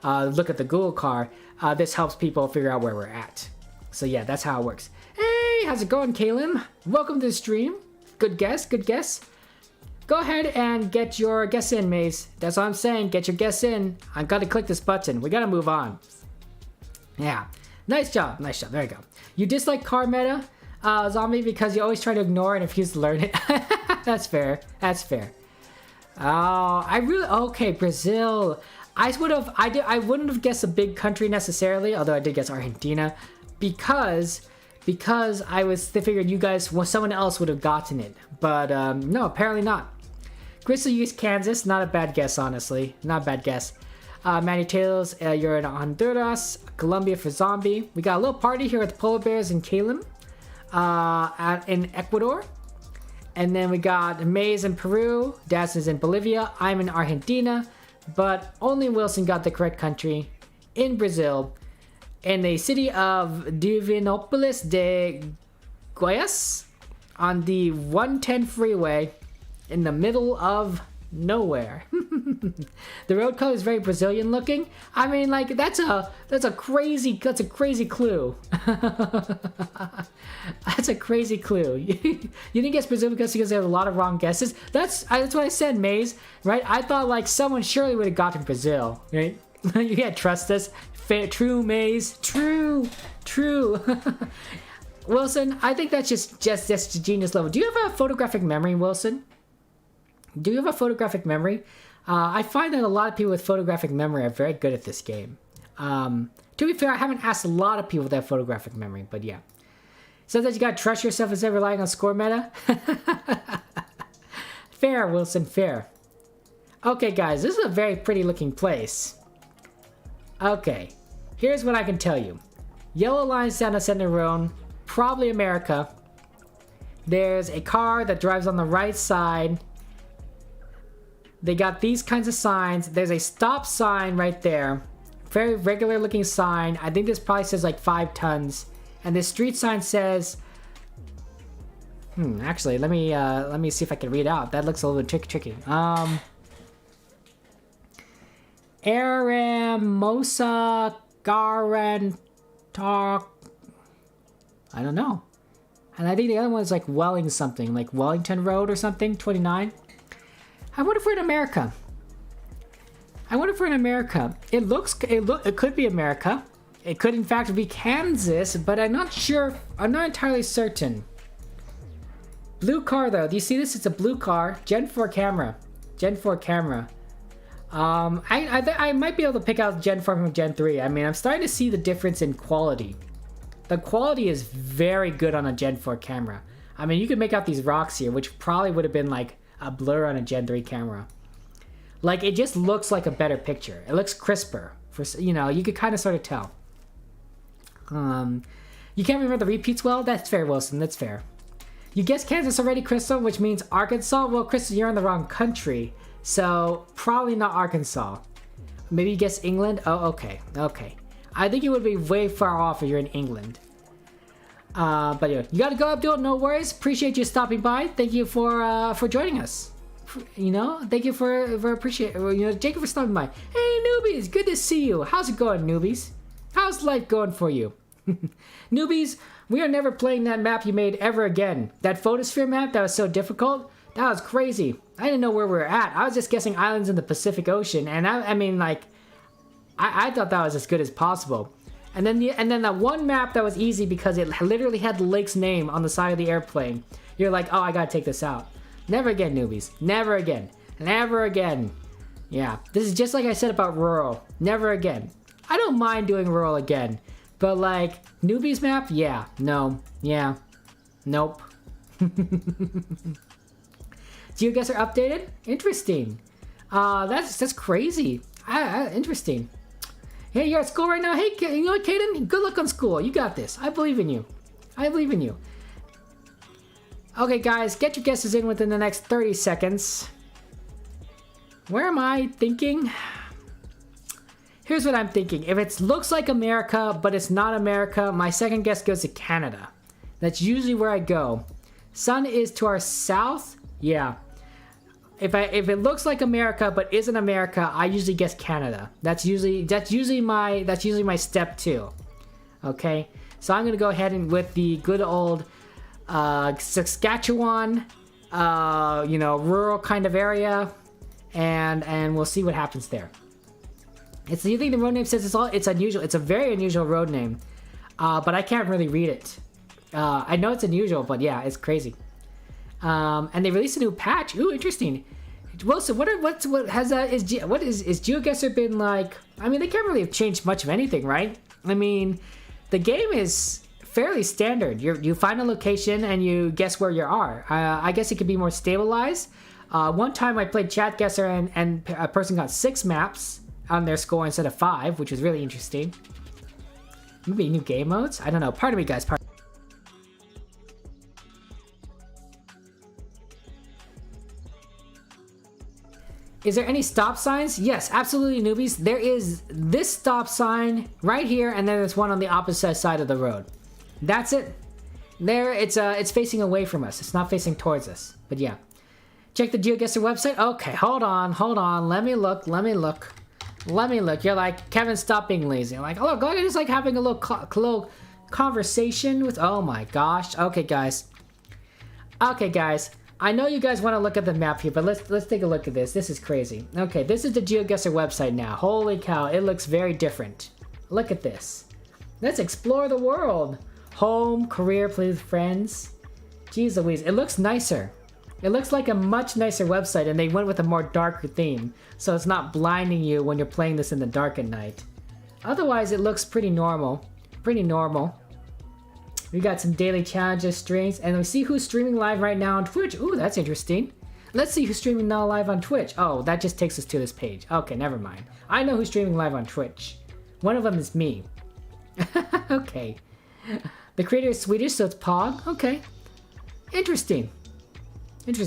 look at the Google car, this helps people figure out where we're at. So yeah, that's how it works. Hey, how's it going, Kalim? Welcome to the stream. Good guess, good guess. Go ahead and get your guess in, Maze. That's all I'm saying. Get your guess in. I've got to click this button. We got to move on. Yeah. Nice job. Nice job. There you go. You dislike car meta, Zombie, because you always try to ignore it and refuse to learn it. That's fair. That's fair. Oh, okay, Brazil. I wouldn't have guessed a big country necessarily, although I did guess Argentina, because I figured you guys, someone else would have gotten it. But no, apparently not. Crystal used Kansas. Not a bad guess, honestly. Not a bad guess. Manny Tails, you're in Honduras. Colombia for Zombie. We got a little party here with Polar Bears and Kalim in Ecuador. And then we got Maze in Peru. Daz is in Bolivia. I'm in Argentina. But only Wilson got the correct country. In Brazil. In the city of Divinópolis de Goiás. On the 110 freeway. In the middle of nowhere. The road color is very Brazilian looking. I mean, like, that's a crazy clue. That's a crazy clue. You didn't guess Brazil because there's a lot of wrong guesses. That's what I said, Maze. Right? I thought like someone surely would have gotten Brazil. Right? You can't trust us. True, Maze. True. Wilson, I think that's just genius level. Do you have a photographic memory, Wilson? Do you have a photographic memory? I find that a lot of people with photographic memory are very good at this game. To be fair, I haven't asked a lot of people with that photographic memory, but yeah. Sometimes you gotta trust yourself instead of relying on score meta. Fair, Wilson, fair. Okay, guys, this is a very pretty looking place. Okay, here's what I can tell you. Yellow lines down the center road, probably America. There's a car that drives on the right side. They got these kinds of signs. There's a stop sign right there. Very regular looking sign. I think this probably says like 5 tons. And this street sign says... actually, let me see if I can read out. That looks a little bit tricky. Aramosa Garantar... I don't know. And I think the other one is like Welling something. Like Wellington Road or something. 29. I wonder if we're in America. It could be America. It could in fact be Kansas, but I'm not sure. I'm not entirely certain. Blue car though. Do you see this? It's a blue car. Gen 4 camera. I might be able to pick out Gen 4 from Gen 3. I mean, I'm starting to see the difference in quality. The quality is very good on a Gen 4 camera. I mean, you can make out these rocks here, which probably would have been like a blur on a Gen 3 camera. Like, it just looks like a better picture. It looks crisper. You could kind of sort of tell. You can't remember the repeats well? That's fair, Wilson. That's fair. You guessed Kansas already, Crystal, which means Arkansas? Well, Crystal, you're in the wrong country. So, probably not Arkansas. Maybe you guessed England? Oh, okay. Okay. I think you would be way far off if you're in England. But yeah, you gotta go, Abdul. No worries. Appreciate you stopping by. Thank you for joining us. Thank you for Jacob for stopping by. Hey, newbies, good to see you. How's it going, newbies? How's life going for you? Newbies, we are never playing that map you made ever again. That photosphere map that was so difficult, that was crazy. I didn't know where we were at. I was just guessing islands in the Pacific Ocean, and I thought that was as good as possible. And then that one map that was easy because it literally had the lake's name on the side of the airplane. You're like, oh, I gotta take this out. Never again, newbies. Never again. Never again. Yeah, this is just like I said about rural. Never again. I don't mind doing rural again. But like, newbies map? Yeah. No. Yeah. Nope. GeoGuessr updated? Interesting. That's crazy. Interesting. Hey, you're at school right now. Hey, you know what, Kaden? Good luck on school. You got this. I believe in you. I believe in you. Okay, guys, get your guesses in within the next 30 seconds. Where am I thinking? Here's what I'm thinking. If it looks like America, but it's not America, my second guess goes to Canada. That's usually where I go. Sun is to our south. Yeah. If it looks like America but isn't America, I usually guess Canada. That's usually my step 2. Okay, so I'm gonna go ahead and with the good old Saskatchewan, rural kind of area, and we'll see what happens there. You think the road name says it's unusual. It's a very unusual road name, but I can't really read it. I know it's unusual, but yeah, it's crazy. And they released a new patch. Ooh, interesting. Wilson, is GeoGuessr been like? I mean, they can't really have changed much of anything, right? I mean, the game is fairly standard. You find a location and you guess where you are. I guess it could be more stabilized. One time I played Chatguessr and a person got 6 maps on their score instead of 5, which was really interesting. Maybe new game modes? I don't know. Pardon me, guys. Is there any stop signs? Yes, absolutely, newbies. There is this stop sign right here, and then there's one on the opposite side of the road. That's it. There, it's facing away from us. It's not facing towards us. But yeah. Check the GeoGuessr website. Okay, hold on. Let me look. You're like, Kevin, stop being lazy. I'm like, oh, look, I'm just like having a little conversation with, oh my gosh. Okay, guys. I know you guys want to look at the map here, but let's take a look at this. This is crazy. Okay, this is the GeoGuessr website now. Holy cow, it looks very different. Look at this. Let's explore the world. Home, career, play with friends. Jeez Louise, it looks nicer. It looks like a much nicer website, and they went with a more darker theme, so it's not blinding you when you're playing this in the dark at night. Otherwise, it looks pretty normal. We got some daily challenges, streams, and we see who's streaming live right now on Twitch. Ooh, that's interesting. Let's see who's streaming now live on Twitch. Oh, that just takes us to this page. Okay, never mind. I know who's streaming live on Twitch. One of them is me. Okay. The creator is Swedish, so it's Pog. Okay. Interesting.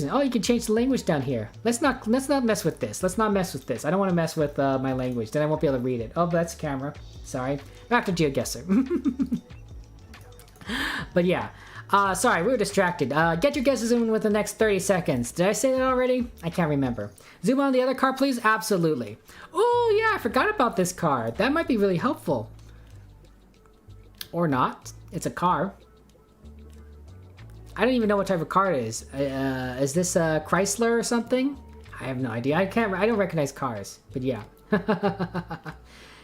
Oh, you can change the language down here. Let's not mess with this. I don't want to mess with my language. Then I won't be able to read it. Oh, that's camera. Sorry. Back to GeoGuessr. But yeah, sorry, we were distracted. Get your guesses in with the next 30 seconds. Did I say that already? I can't remember. Zoom on the other car, please. Absolutely. Oh yeah, I forgot about this car. That might be really helpful. Or not. It's a car. I don't even know what type of car it is. Is this a Chrysler or something? I have no idea. I don't recognize cars. But yeah.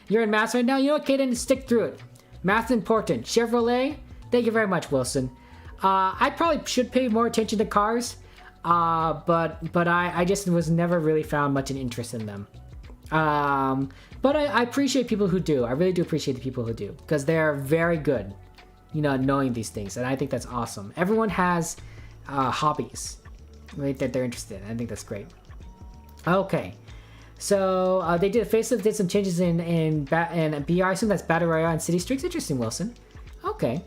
You're in maths right now? You know what, Kaden? Stick through it. Math's important. Chevrolet? Thank you very much, Wilson. I probably should pay more attention to cars, but I just was never really found much an interest in them. But I appreciate people who do. I really do appreciate the people who do, because they're very good, knowing these things, and I think that's awesome. Everyone has hobbies, right, that they're interested in. I think that's great. Okay. So they did a facelift, did some changes in BR. I assume that's Battle Royale and City Streaks. Interesting, Wilson. Okay.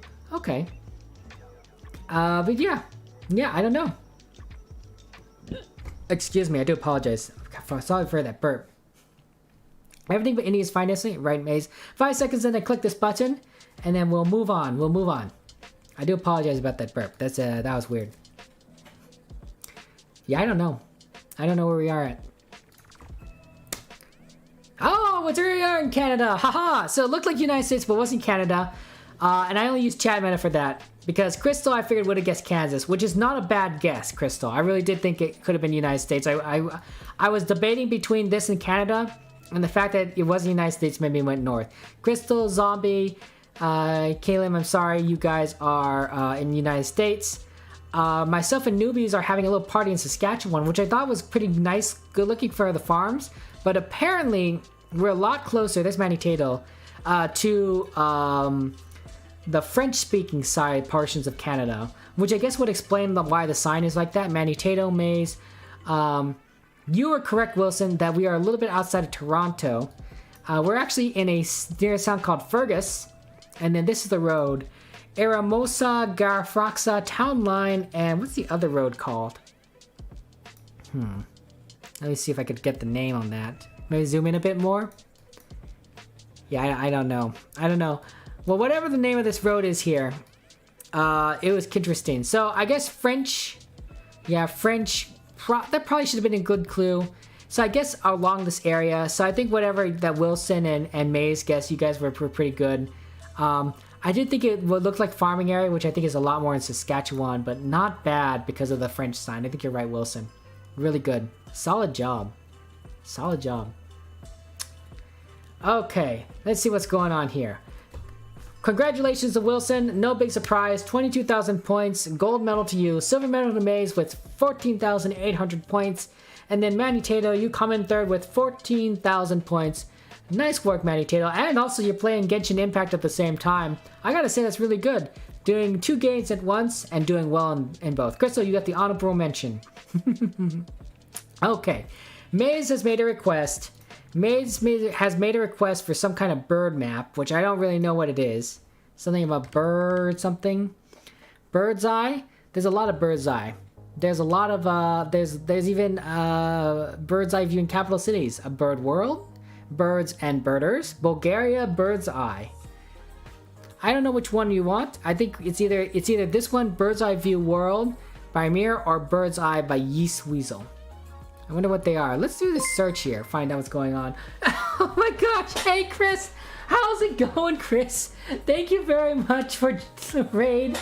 But yeah, I don't know. Excuse me, I do apologize. Sorry for that burp. Everything but India is fine, right, Maze? 5 seconds, and then click this button, and then we'll move on. I do apologize about that burp. That was weird. Yeah, I don't know where we are at. Oh, it's where we are in Canada. Haha. So it looked like United States, but wasn't Canada. And I only used chat meta for that because Crystal, I figured, would have guessed Kansas, which is not a bad guess, Crystal. I really did think it could have been United States. I was debating between this and Canada, and the fact that it was the United States made me went north. Crystal, Zombie, Caleb, I'm sorry, you guys are in the United States. Myself and newbies are having a little party in Saskatchewan, which I thought was pretty nice, good looking for the farms, but apparently we're a lot closer, there's Manny Tato, to the French-speaking side portions of Canada, which I guess would explain why the sign is like that. Manny Tato, Maze. You are correct, Wilson, that we are a little bit outside of Toronto. We're actually in near a town called Fergus, and then this is the road. Eramosa, Garfraxa, Town Line, and what's the other road called? Let me see if I could get the name on that. Maybe zoom in a bit more. Yeah, I don't know. I don't know. Well, whatever the name of this road is here, it was interesting. So I guess French, yeah, French, that probably should have been a good clue. So I guess along this area, so I think whatever that Wilson and Maze guess, you guys were pretty good. I did think it would look like farming area, which I think is a lot more in Saskatchewan, but not bad because of the French sign. I think you're right, Wilson. Really good. Solid job. Solid job. Okay, let's see what's going on here. Congratulations to Wilson. No big surprise. 22,000 points. Gold medal to you. Silver medal to Maze with 14,800 points. And then Manny Tato, you come in third with 14,000 points. Nice work, Manny Tato. And also you're playing Genshin Impact at the same time. I gotta say that's really good. Doing 2 games at once and doing well in both. Crystal, you got the honorable mention. Okay. Maze has made a request. Maze has made a request for some kind of bird map, which I don't really know what it is. Something about bird something. Bird's eye? There's a lot of bird's eye. There's a lot of, there's even bird's eye view in capital cities. A bird world? Birds and birders. Bulgaria, bird's eye. I don't know which one you want. I think it's either this one, Bird's Eye View World by Mir, or Bird's Eye by Yeast Weasel. I wonder what they are. Let's do this search here, find out what's going on. Oh my gosh, hey Chris! How's it going, Chris? Thank you very much for the raid.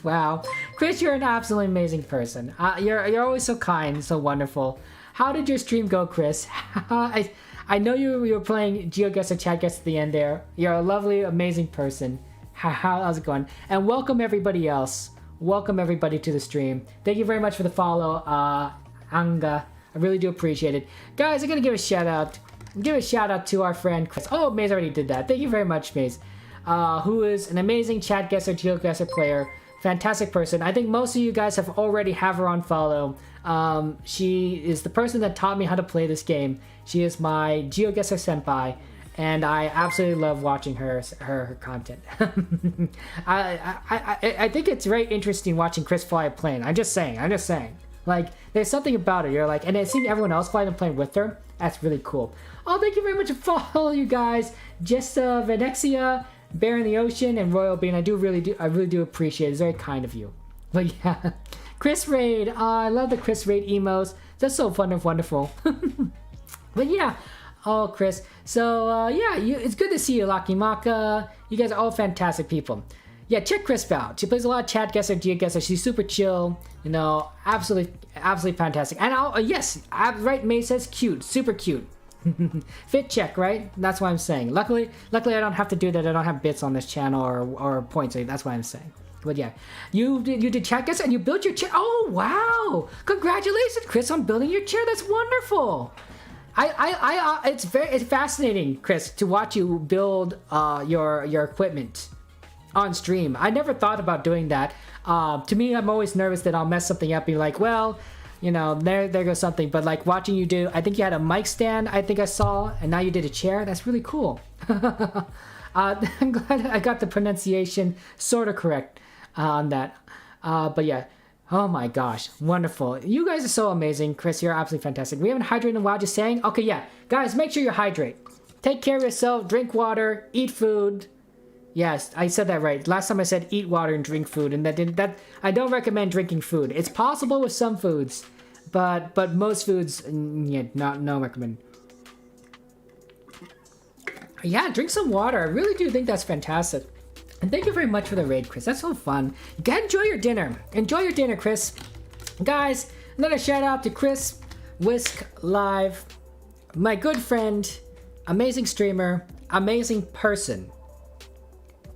Wow. Chris, you're an absolutely amazing person. You're always so kind, so wonderful. How did your stream go, Chris? I know you were playing GeoGuessr, Chatguessr at the end there. You're a lovely, amazing person. How's it going? And welcome everybody else. Welcome everybody to the stream. Thank you very much for the follow, Anga. I really do appreciate it. Guys, I'm gonna give a shout out. Give a shout out to our friend Chris. Oh, Maze already did that. Thank you very much, Maze. Who is an amazing Chatguessr, GeoGuessr player. Fantastic person. I think most of you guys already have her on follow. She is the person that taught me how to play this game. She is my GeoGuessr senpai, and I absolutely love watching her content. I think it's very interesting watching Chris fly a plane. I'm just saying. Like, there's something about it. You're like, and seeing everyone else flying a plane with her, that's really cool. Oh, thank you very much for following, you guys. Jessa, Venexia, Bear in the Ocean, and Royal Bean. I really do appreciate it. It's very kind of you. But yeah, Chris Raid. I love the Chris Raid emos. That's so fun and wonderful. But yeah, oh Chris. So yeah, it's good to see you, Lucky Maka. You guys are all fantastic people. Yeah, check Chris out. She plays a lot of Chatguessr, GeoGuessr. She's super chill. You know, absolutely fantastic. And yes, right. May says cute, super cute. Fit check, right? That's what I'm saying. Luckily I don't have to do that. I don't have bits on this channel or points. That's what I'm saying. But yeah, you did Chatguessr and you built your chair. Oh wow! Congratulations, Chris, on building your chair. That's wonderful. It's fascinating, Chris, to watch you build your equipment on stream. I never thought about doing that. To me, I'm always nervous that I'll mess something up. Be like, well, you know, there goes something. But like watching you do, I think you had a mic stand, I think I saw, and now you did a chair. That's really cool. I'm glad I got the pronunciation sort of correct on that. But yeah, oh my gosh, wonderful. You guys are so amazing. Chris, you're absolutely fantastic. We haven't hydrated in a while, just saying. Okay, yeah, guys, make sure you hydrate. Take care of yourself, drink water, eat food. Yes, I said that right. Last time I said eat water and drink food, and that I don't recommend drinking food. It's possible with some foods, but most foods, yeah, no recommend. Yeah, drink some water. I really do think that's fantastic. And thank you very much for the raid, Chris. That's so fun. Enjoy your dinner. Enjoy your dinner, Chris. Guys, another shout out to Chris Whisk Live, my good friend, amazing streamer, amazing person.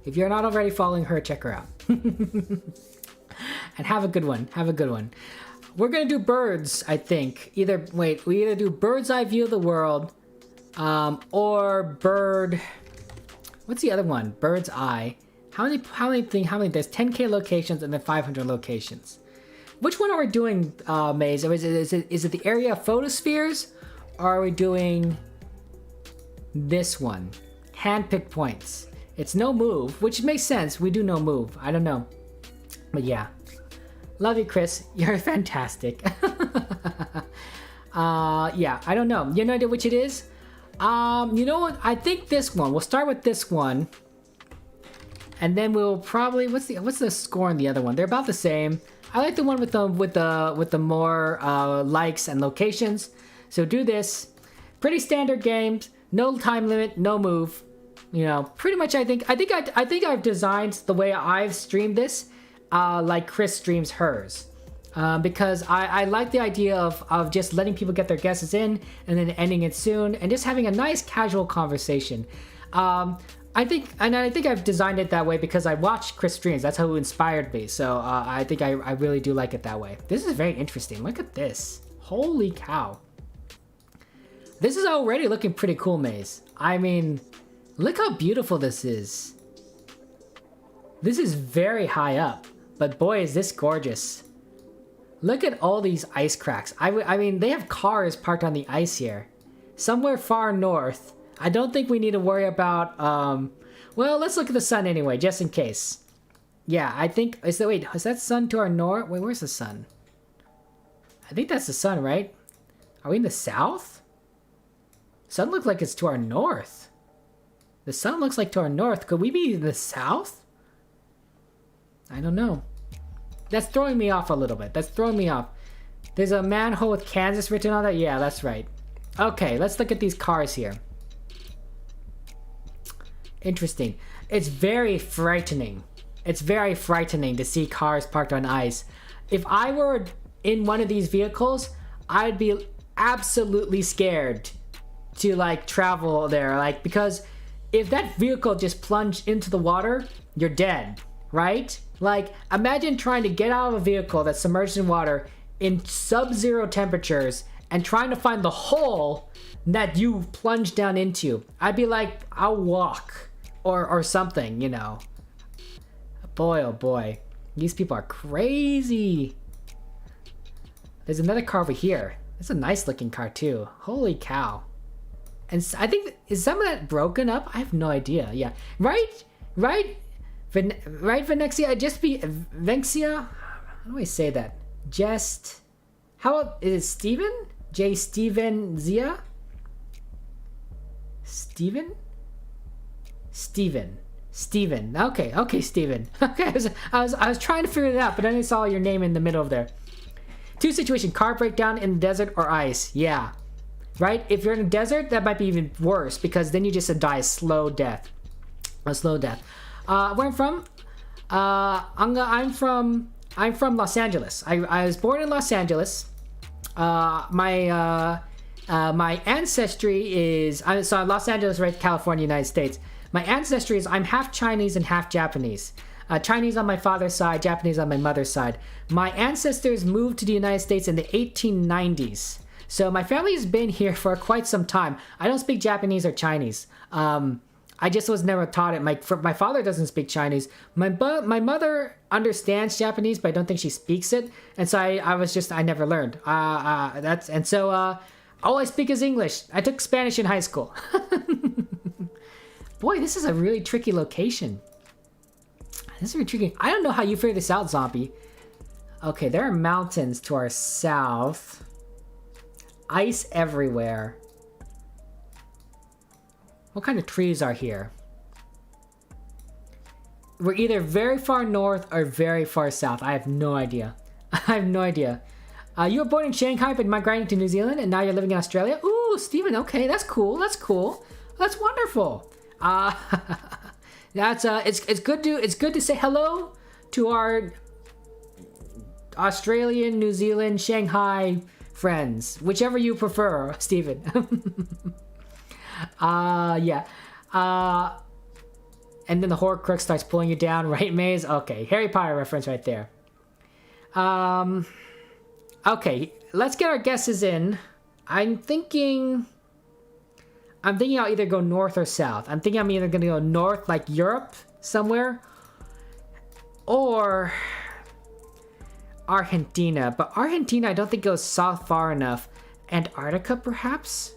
If you're not already following her, check her out. And have a good one. Have a good one. We're gonna do birds, I think. We either do Bird's Eye View of the World, or bird. What's the other one? Bird's Eye. How many? There's 10K locations and then 500 locations. Which one are we doing, Maze? Is it the area of photospheres, or are we doing this one? Handpicked points. It's no move, which makes sense. We do no move. I don't know. But yeah. Love you, Chris. You're fantastic. Yeah, I don't know. You have no idea which it is? You know what? I think this one. We'll start with this one. And then we'll probably what's the score on the other one? They're about the same. I like the one with the more likes and locations. So do this. Pretty standard games. No time limit, no move. You know, pretty much I think I've designed the way I've streamed this like Chris streams hers. Because I like the idea of just letting people get their guesses in and then ending it soon and just having a nice casual conversation. I think I've designed it that way because I watched Chris streams. That's how it inspired me. So I think I really do like it that way. This is very interesting. Look at this. Holy cow. This is already looking pretty cool, Maze. I mean, look how beautiful this is. This is very high up, but boy, is this gorgeous. Look at all these ice cracks. I mean, they have cars parked on the ice here. Somewhere far north. I don't think we need to worry about, well, let's look at the sun anyway, just in case. Yeah, I think, is that sun to our north? Wait, where's the sun? I think that's the sun, right? Are we in the south? Sun looks like it's to our north. The sun looks like to our north. Could we be in the south? I don't know. That's throwing me off a little bit. That's throwing me off. There's a manhole with Kansas written on that. Yeah, that's right. Okay, let's look at these cars here. Interesting. It's very frightening. It's very frightening to see cars parked on ice. If I were in one of these vehicles, I'd be absolutely scared to like travel there, like, because if that vehicle just plunged into the water, you're dead, right? Like, imagine trying to get out of a vehicle that's submerged in water in sub-zero temperatures and trying to find the hole that you plunged down into. I'd be like, I'll walk or something, you know. Boy, oh boy, these people are crazy. There's another car over here. It's a nice looking car too. Holy cow. And I think, is some of that broken up? I have no idea. Yeah, right, Venexia. Just be Venxia. How do I say that? Just, how is it? Steven? J. Steven Zia? Steven. Okay, Steven. Okay, I was trying to figure it out, but then I saw your name in the middle of there. Two situation: car breakdown in the desert or ice. Yeah. Right? If you're in a desert, that might be even worse because then you just die a slow death. Where I'm from? I'm from Los Angeles. I was born in Los Angeles. My ancestry is so Los Angeles, right? California, United States. My ancestry is I'm half Chinese and half Japanese. Chinese on my father's side, Japanese on my mother's side. My ancestors moved to the United States in the 1890s. So my family has been here for quite some time. I don't speak Japanese or Chinese. I just was never taught it. My father doesn't speak Chinese. My mother understands Japanese, but I don't think she speaks it. And so I never learned. All I speak is English. I took Spanish in high school. Boy, this is a really tricky location. This is really tricky. I don't know how you figure this out, Zombie. Okay, there are mountains to our south. Ice everywhere. What kind of trees are here? We're either very far north or very far south. I have no idea. You were born in Shanghai but migrating to New Zealand and now you're living in Australia? Ooh, Steven, okay, that's cool. That's wonderful. It's good to say hello to our Australian, New Zealand, Shanghai friends, whichever you prefer, Steven. Yeah. And then the Horcrux starts pulling you down, right, Maze? Okay, Harry Potter reference right there. Okay, let's get our guesses in. I'm thinking I'll either go north or south. I'm thinking I'm either gonna go north, like Europe, somewhere, or Argentina. But Argentina, I don't think goes south far enough. Antarctica, perhaps?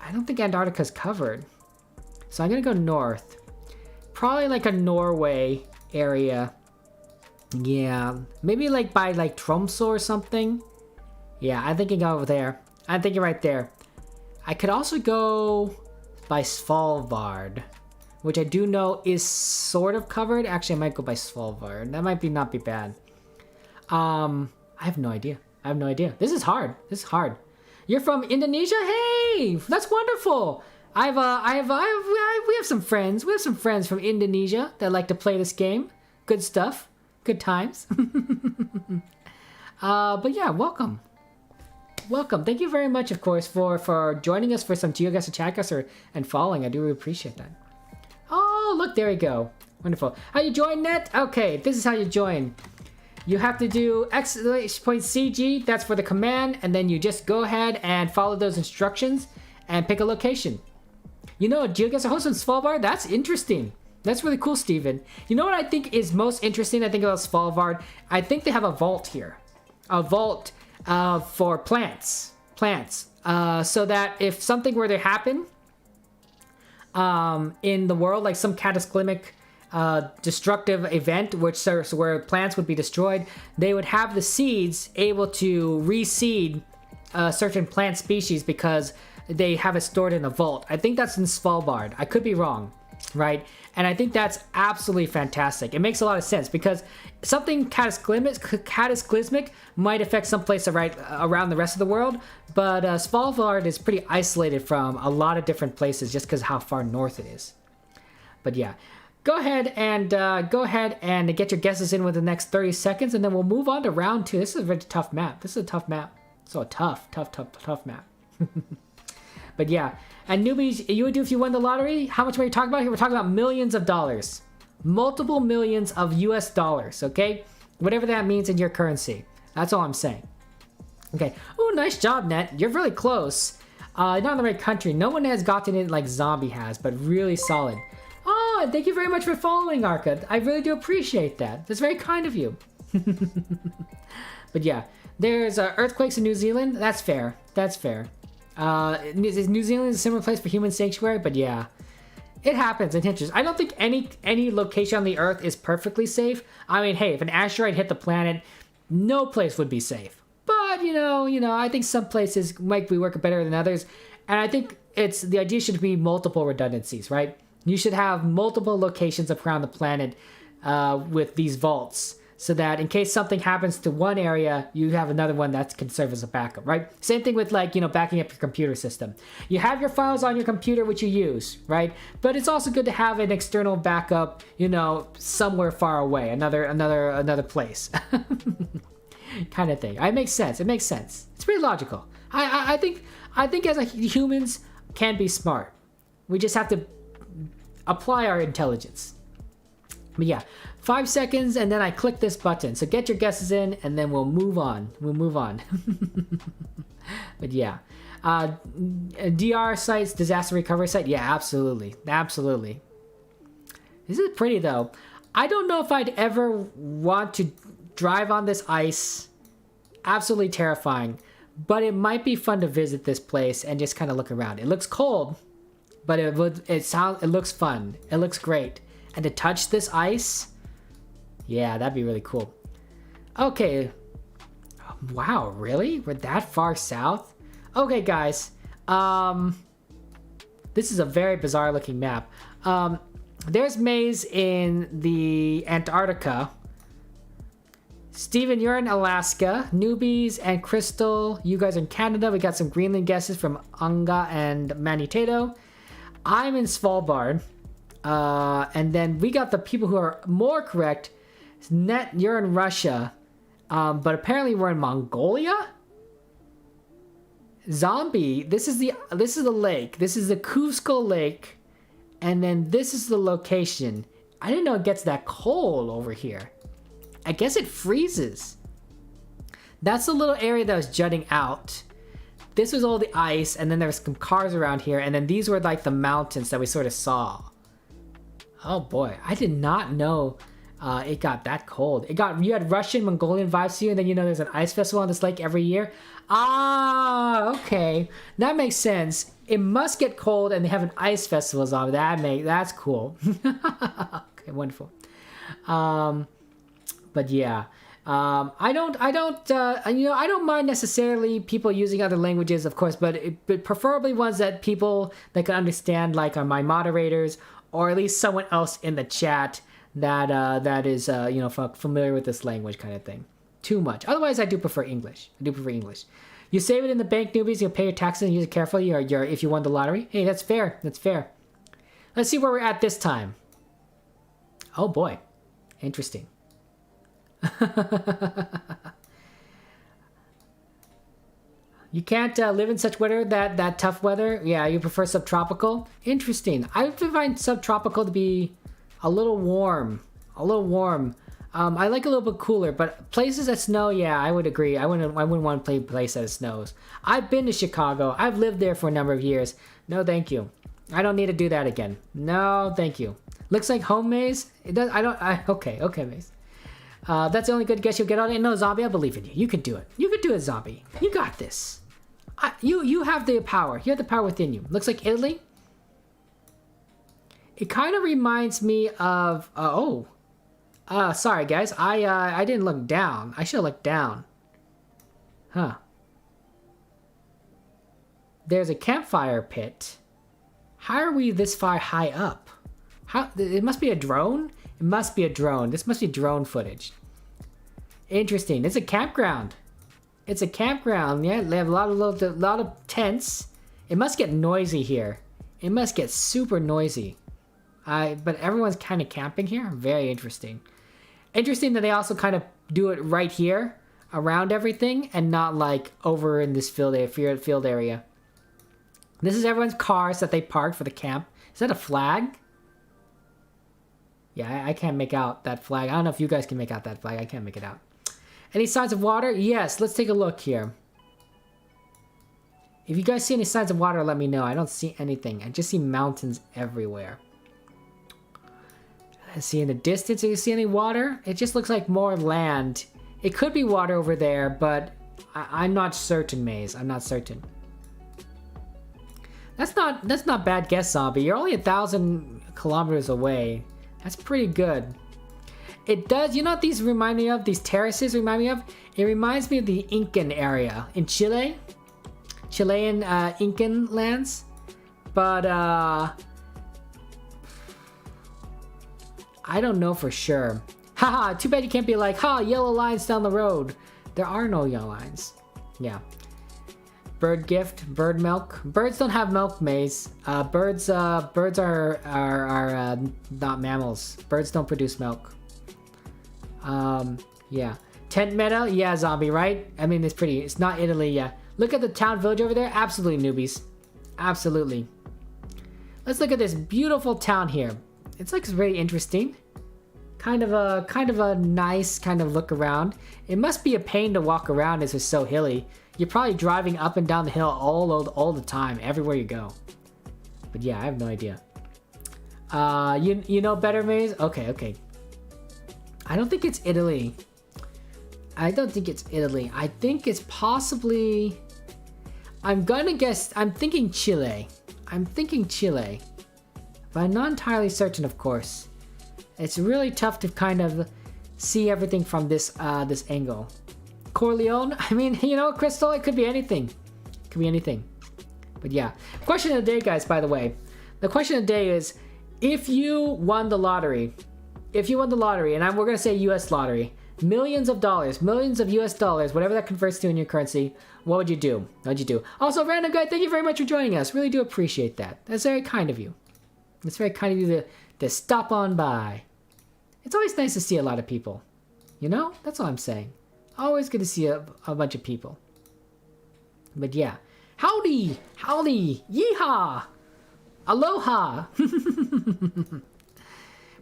I don't think Antarctica's covered. So I'm gonna go north. Probably like a Norway area. Yeah, maybe like by like Tromsø or something. Yeah, I'm thinking over there. I'm thinking right there. I could also go by Svalbard, which I do know is sort of covered. Actually, I might go by Svalbard. That might not be bad. I have no idea. I have no idea. This is hard. This is hard. You're from Indonesia? Hey, that's wonderful. We have some friends. We have some friends from Indonesia that like to play this game. Good stuff. Good times. But yeah, welcome. Welcome. Thank you very much, of course, for joining us for some GeoGuessr, Chatguessr, and following. I do really appreciate that. Oh, look, there we go. Wonderful. How you join, Net? Okay, this is how you join. You have to do $CG, that's for the command, and then you just go ahead and follow those instructions and pick a location. You know, GeoGuessr hosts on Svalbard? That's interesting. That's really cool, Steven. You know what I think is most interesting, I think, about Svalbard? I think they have a vault here. A vault for plants. So that if something were to happen in the world, like some cataclysmic destructive event where plants would be destroyed, they would have the seeds able to reseed certain plant species because they have it stored in a vault. I think that's in Svalbard. I could be wrong, right? And I think that's absolutely fantastic. It makes a lot of sense because something cataclysmic might affect some place around the rest of the world, but Svalbard is pretty isolated from a lot of different places just because of how far north it is. But yeah. Go ahead and get your guesses in within the next 30 seconds, and then we'll move on to round 2. This is a very tough map. This is a tough map. So a tough map. But yeah, and newbies, you would do if you won the lottery. How much are we talking about here? We're talking about millions of dollars, multiple millions of US dollars. Okay, whatever that means in your currency. That's all I'm saying. Okay. Oh, nice job, Net. You're really close. Not in the right country. No one has gotten it like Zombie has, but really solid. Oh, thank you very much for following, Arca. I really do appreciate that. That's very kind of you. But yeah, there's earthquakes in New Zealand. That's fair. That's fair. New Zealand is a similar place for human sanctuary, but yeah, it happens. It hinges. I don't think any location on the Earth is perfectly safe. I mean, hey, if an asteroid hit the planet, no place would be safe. But you know, I think some places might be working better than others, and I think the idea should be multiple redundancies, right? You should have multiple locations around the planet with these vaults so that in case something happens to one area, you have another one that can serve as a backup, right? Same thing with backing up your computer system. You have your files on your computer which you use, right? But it's also good to have an external backup, somewhere far away, another place. Kind of thing. It makes sense. It makes sense. It's pretty logical. I think as humans can be smart. We just have to apply our intelligence. But yeah, 5 seconds and then I click this button. So get your guesses in and then we'll move on. But yeah, DR sites, disaster recovery site. Yeah, absolutely. This is pretty though. I don't know if I'd ever want to drive on this ice. Absolutely terrifying, but it might be fun to visit this place and just kind of look around. It looks cold, but it looks fun. It looks great. And to touch this ice, yeah, that'd be really cool. Okay. Wow, really? We're that far south? Okay, guys. This is a very bizarre looking map. There's maze in the Antarctica. Steven, you're in Alaska. Newbies and Crystal, you guys are in Canada. We got some Greenland guesses from Anga and Maniteto. I'm in Svalbard. And then we got the people who are more correct. Net, you're in Russia. But apparently we're in Mongolia? Zombie, this is the lake. This is the Kuzco Lake. And then this is the location. I didn't know it gets that cold over here. I guess it freezes. That's the little area that was jutting out. This was all the ice, and then there was some cars around here, and then these were like the mountains that we sort of saw. Oh boy, I did not know it got that cold. You had Russian, Mongolian vibes to you, and then there's an ice festival on this lake every year. Ah, okay, that makes sense. It must get cold, and they have an ice festival on it. That's cool. Okay, wonderful. But yeah, I don't, I don't mind necessarily people using other languages, of course, but preferably ones that people that can understand, like are my moderators, or at least someone else in the chat that is, familiar with this language kind of thing. Too much. Otherwise, I do prefer English. You save it in the bank, newbies. You'll pay your taxes and use it carefully, or if you won the lottery. Hey, that's fair. That's fair. Let's see where we're at this time. Oh boy, interesting. You can't live in such weather, that tough weather. Yeah, you prefer subtropical. Interesting. I would find subtropical to be a little warm. I like a little bit cooler, but places that snow, yeah, I would agree. I wouldn't want to play a place that snows. I've been to Chicago. I've lived there for a number of years. No, thank you. I don't need to do that again. No, thank you. Looks like home maze. It does. Okay, maze. That's the only good guess you'll get on it. No, zombie, I believe in you. You can do it. You can do it, zombie. You got this. You have the power. You have the power within you. Looks like Italy. It kind of reminds me of. Sorry guys. I didn't look down. I should have looked down. Huh. There's a campfire pit. How are we this far high up? It must be a drone? It must be a drone. This must be drone footage. Interesting. It's a campground. Yeah, they have a lot of tents. It must get noisy here. It must get super noisy. But everyone's kind of camping here. Very interesting. Interesting that they also kind of do it right here around everything and not like over in this field area. This is everyone's cars that they parked for the camp. Is that a flag? Yeah, I can't make out that flag. I don't know if you guys can make out that flag. I can't make it out. Any signs of water? Yes, let's take a look here. If you guys see any signs of water, let me know. I don't see anything. I just see mountains everywhere. I see in the distance, do you see any water? It just looks like more land. It could be water over there, but I'm not certain, Maze. I'm not certain. That's not bad guess, zombie. You're only 1,000 kilometers away. That's pretty good. It does, you know what these remind me of? These terraces remind me of? It reminds me of the Incan area in Chile. Chilean Incan lands. But I don't know for sure. Haha, too bad you can't be like, yellow lines down the road. There are no yellow lines. Yeah. Bird gift, bird milk. Birds don't have milk, Maze. Birds are not mammals. Birds don't produce milk. Yeah. Tent meta, yeah, zombie, right? I mean, it's not Italy, yeah. Look at the town village over there. Absolutely, newbies. Absolutely. Let's look at this beautiful town here. It looks very interesting. Kind of a nice kind of look around. It must be a pain to walk around as it's so hilly. You're probably driving up and down the hill all the time, everywhere you go. But yeah, I have no idea. You know better, Maze? Okay. I don't think it's Italy. I think it's possibly... I'm thinking Chile. But I'm not entirely certain, of course. It's really tough to kind of see everything from this angle. Corleone? I mean, Crystal, it could be anything. But yeah. Question of the day, guys, by the way. The question of the day is, if you won the lottery, and we're going to say US lottery, millions of US dollars, whatever that converts to in your currency, what would you do? Also, random guy, thank you very much for joining us. Really do appreciate that. That's very kind of you. It's very kind of you to stop on by. It's always nice to see a lot of people. That's all I'm saying. Always good to see a bunch of people. But yeah. Howdy! Yeehaw! Aloha!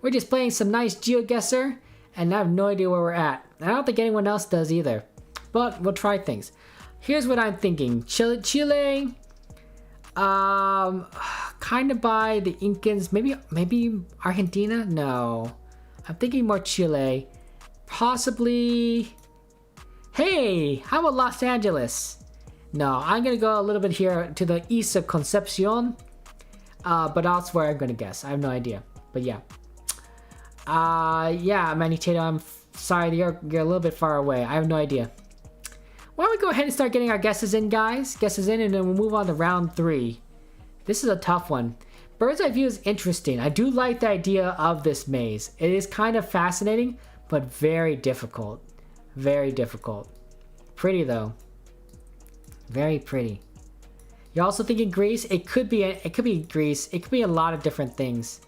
We're just playing some nice GeoGuessr, and I have no idea where we're at. I don't think anyone else does either. But we'll try things. Here's what I'm thinking. Chile, kind of by the Incans. Maybe Argentina? No. I'm thinking more Chile. Possibly... Hey, how about Los Angeles? No, I'm going to go a little bit here to the east of Concepcion. But elsewhere I'm going to guess. I have no idea. But yeah. Yeah, Manny Tato, Sorry, you're a little bit far away. I have no idea. Why don't we go ahead and start getting our guesses in, guys? Guesses in, and then we'll move on to round 3. This is a tough one. Bird's eye view is interesting. I do like the idea of this maze. It is kind of fascinating, but very difficult. Very difficult. Pretty though. Very pretty. You're also thinking Greece? It could be Greece. It could be a lot of different things.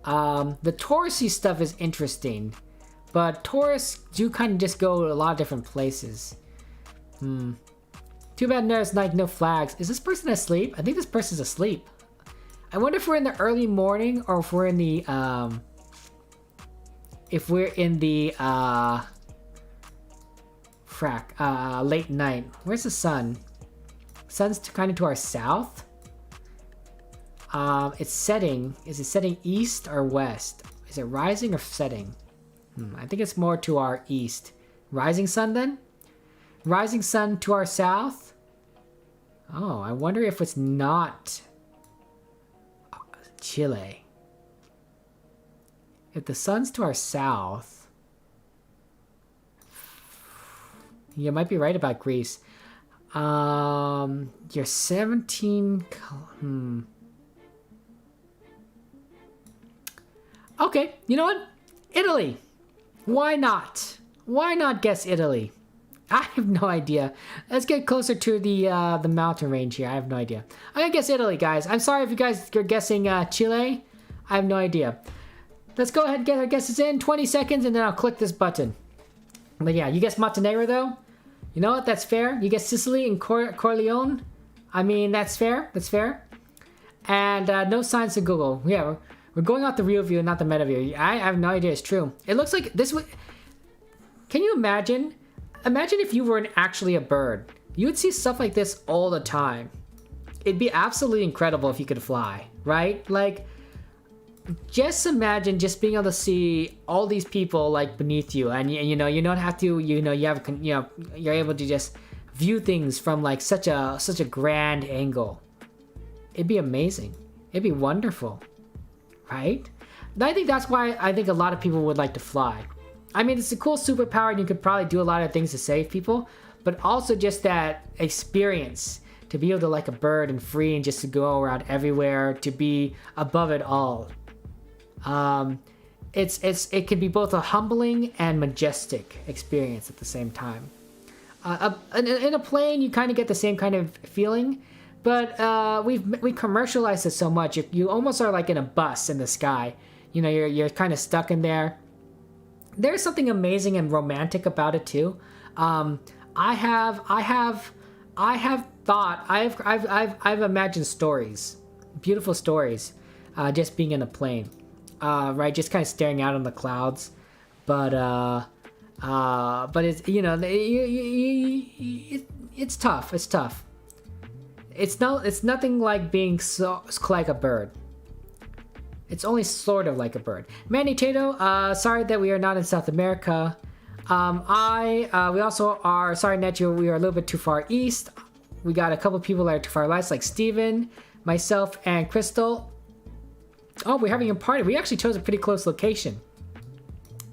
The touristy stuff is interesting, but tourists do kind of just go to a lot of different places. Too bad there's like no flags. Is this person asleep? I think this person's asleep. I wonder if we're in the early morning or if we're in the late night. Where's the sun? Sun's kind of to our south. It's setting. Is it setting east or west? Is it rising or setting? I think it's more to our east. Rising sun then? Rising sun to our south? Oh, I wonder if it's not Chile. If the sun's to our south, you might be right about Greece. You're 17. Okay, you know what? Italy. Why not? Why not guess Italy? I have no idea. Let's get closer to the mountain range here. I have no idea. I'm gonna guess Italy, guys. I'm sorry if you guys are guessing Chile. I have no idea. Let's go ahead and get our guesses in. 20 seconds, and then I'll click this button. But yeah, you guessed Montenegro, though. You know what? That's fair. You guessed Sicily and Corleone. I mean, that's fair. That's fair. And no signs to Google. Yeah, we're going off the real view, not the meta view. I have no idea. It's true. It looks like this would... Can you imagine? Imagine if you were actually a bird. You would see stuff like this all the time. It'd be absolutely incredible if you could fly, right? Like, just imagine just being able to see all these people like beneath you, and you know, you don't have to, you know, you're able to just view things from like such a grand angle. It'd be amazing. It'd be wonderful, right? And I think that's why I think a lot of people would like to fly. I mean, it's a cool superpower and you could probably do a lot of things to save people, but also just that experience to be able to like a bird and free and just to go around everywhere, to be above it all. It can be both a humbling and majestic experience at the same time. In a plane, you kind of get the same kind of feeling, but we commercialized it so much. You almost are like in a bus in the sky. You know, you're kind of stuck in there. There's something amazing and romantic about it too. I've imagined stories, beautiful stories, just being in a plane, right? Just kind of staring out on the clouds, but it's, you know, it's tough. It's tough. It's nothing like being so like a bird. It's only sort of like a bird. Manny Tato, sorry that we are not in South America. We also are, sorry Necho, we are a little bit too far east. We got a couple people that are too far west, like Steven, myself, and Crystal. Oh, we're having a party. We actually chose a pretty close location.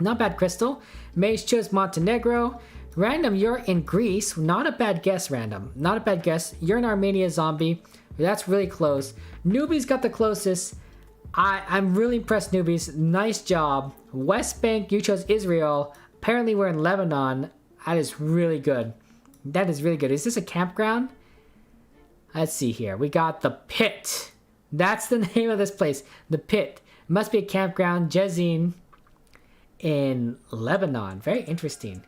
Not bad, Crystal. Maze chose Montenegro. Random, you're in Greece. Not a bad guess, Random. Not a bad guess. You're an Armenia zombie. That's really close. Newbie's got the closest. I'm really impressed, Newbies. Nice job. West Bank, you chose Israel. Apparently we're in Lebanon. That is really good. That is really good. Is this a campground? Let's see here. We got the Pit. That's the name of this place. The Pit. Must be a campground. Jezin in Lebanon. Very interesting.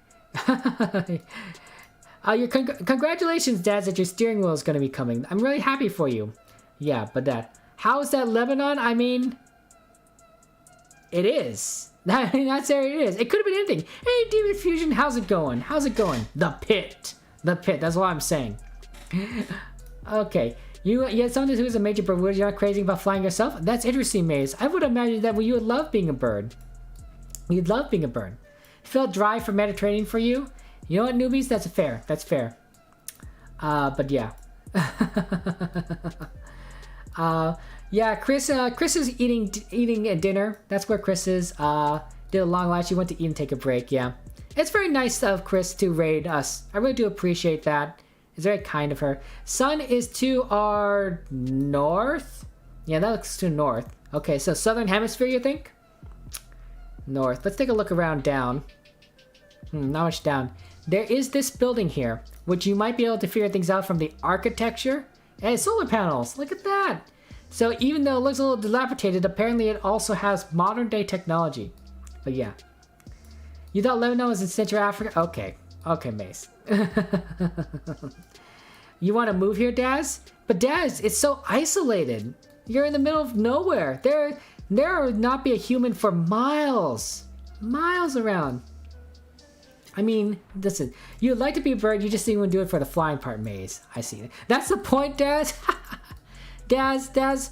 Congratulations, Dad, that your steering wheel is going to be coming. I'm really happy for you. Yeah, but that... How is that Lebanon? I mean, it is. I mean, that's there it is. It could have been anything. Hey, Demon Fusion, how's it going? How's it going? The Pit. The Pit. That's what I'm saying. Okay. You had someone who is a major bird. You're not crazy about flying yourself? That's interesting, Maze. I would imagine that you would love being a bird. You'd love being a bird. Felt dry for Mediterranean for you? You know what, Newbies? That's fair. That's fair. But yeah. Yeah, Chris is eating dinner. That's where Chris is. Did a long live. She went to eat and take a break. Yeah. It's very nice of Chris to raid us. I really do appreciate that. It's very kind of her. Sun is to our north. Yeah, that looks to north. Okay, so southern hemisphere, you think? North. Let's take a look around down. Not much down. There is this building here, which you might be able to figure things out from the architecture. Hey, solar panels. Look at that. So even though it looks a little dilapidated, apparently it also has modern day technology. But yeah. You thought Lebanon was in Central Africa? Okay. Okay, Mace. You want to move here, Daz? But Daz, it's so isolated. You're in the middle of nowhere. There would not be a human for miles. Miles around. I mean, listen. You'd like to be a bird, you just didn't even do it for the flying part, Maze. I see. That's the point, Daz. Daz.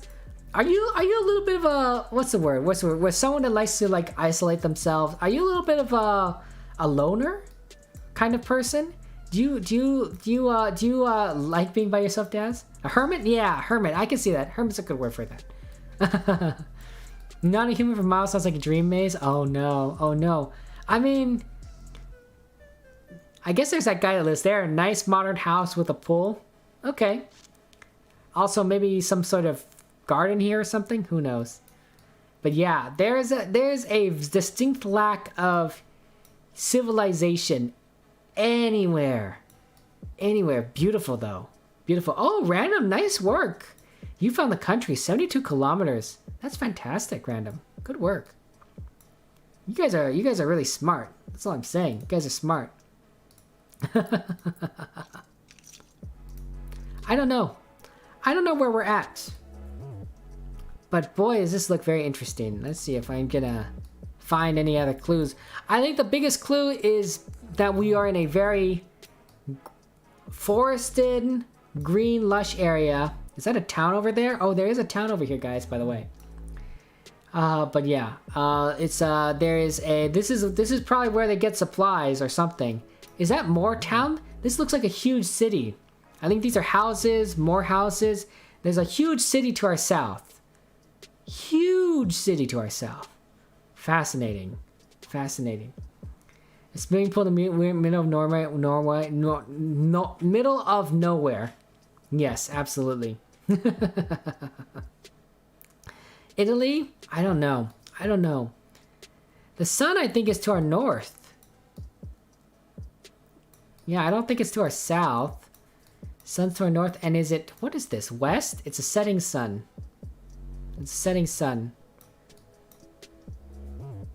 Are you a little bit of a, what's the word? With someone that likes to like isolate themselves? Are you a little bit of a loner kind of person? Do you like being by yourself, Daz? A hermit? Yeah, hermit. I can see that. Hermit's a good word for that. Not a human for miles sounds like a dream, Maze. Oh no. I mean, I guess there's that guy that lives there. A nice modern house with a pool. Okay. Also, maybe some sort of garden here or something. Who knows? But yeah, there's a distinct lack of civilization anywhere. Beautiful though. Beautiful. Oh, Random, nice work. You found the country, 72 kilometers. That's fantastic, Random. Good work. You guys are really smart. That's all I'm saying. You guys are smart. I don't know where we're at. But boy, does this look very interesting. Let's see if I'm gonna find any other clues. I think the biggest clue is that we are in a very forested, green, lush area. Is that a town over there? Oh, there is a town over here, guys, by the way. But yeah, this is probably where they get supplies or something. Is that more town? This looks like a huge city. I think these are houses, more houses. There's a huge city to our south. Huge city to our south. Fascinating. A swimming pool in the middle of Norway. Middle of nowhere. Yes, absolutely. Italy? I don't know. The sun, I think, is to our north. Yeah, I don't think it's to our south. Sun's to our north, and is it... What is this? West? It's a setting sun. It's a setting sun.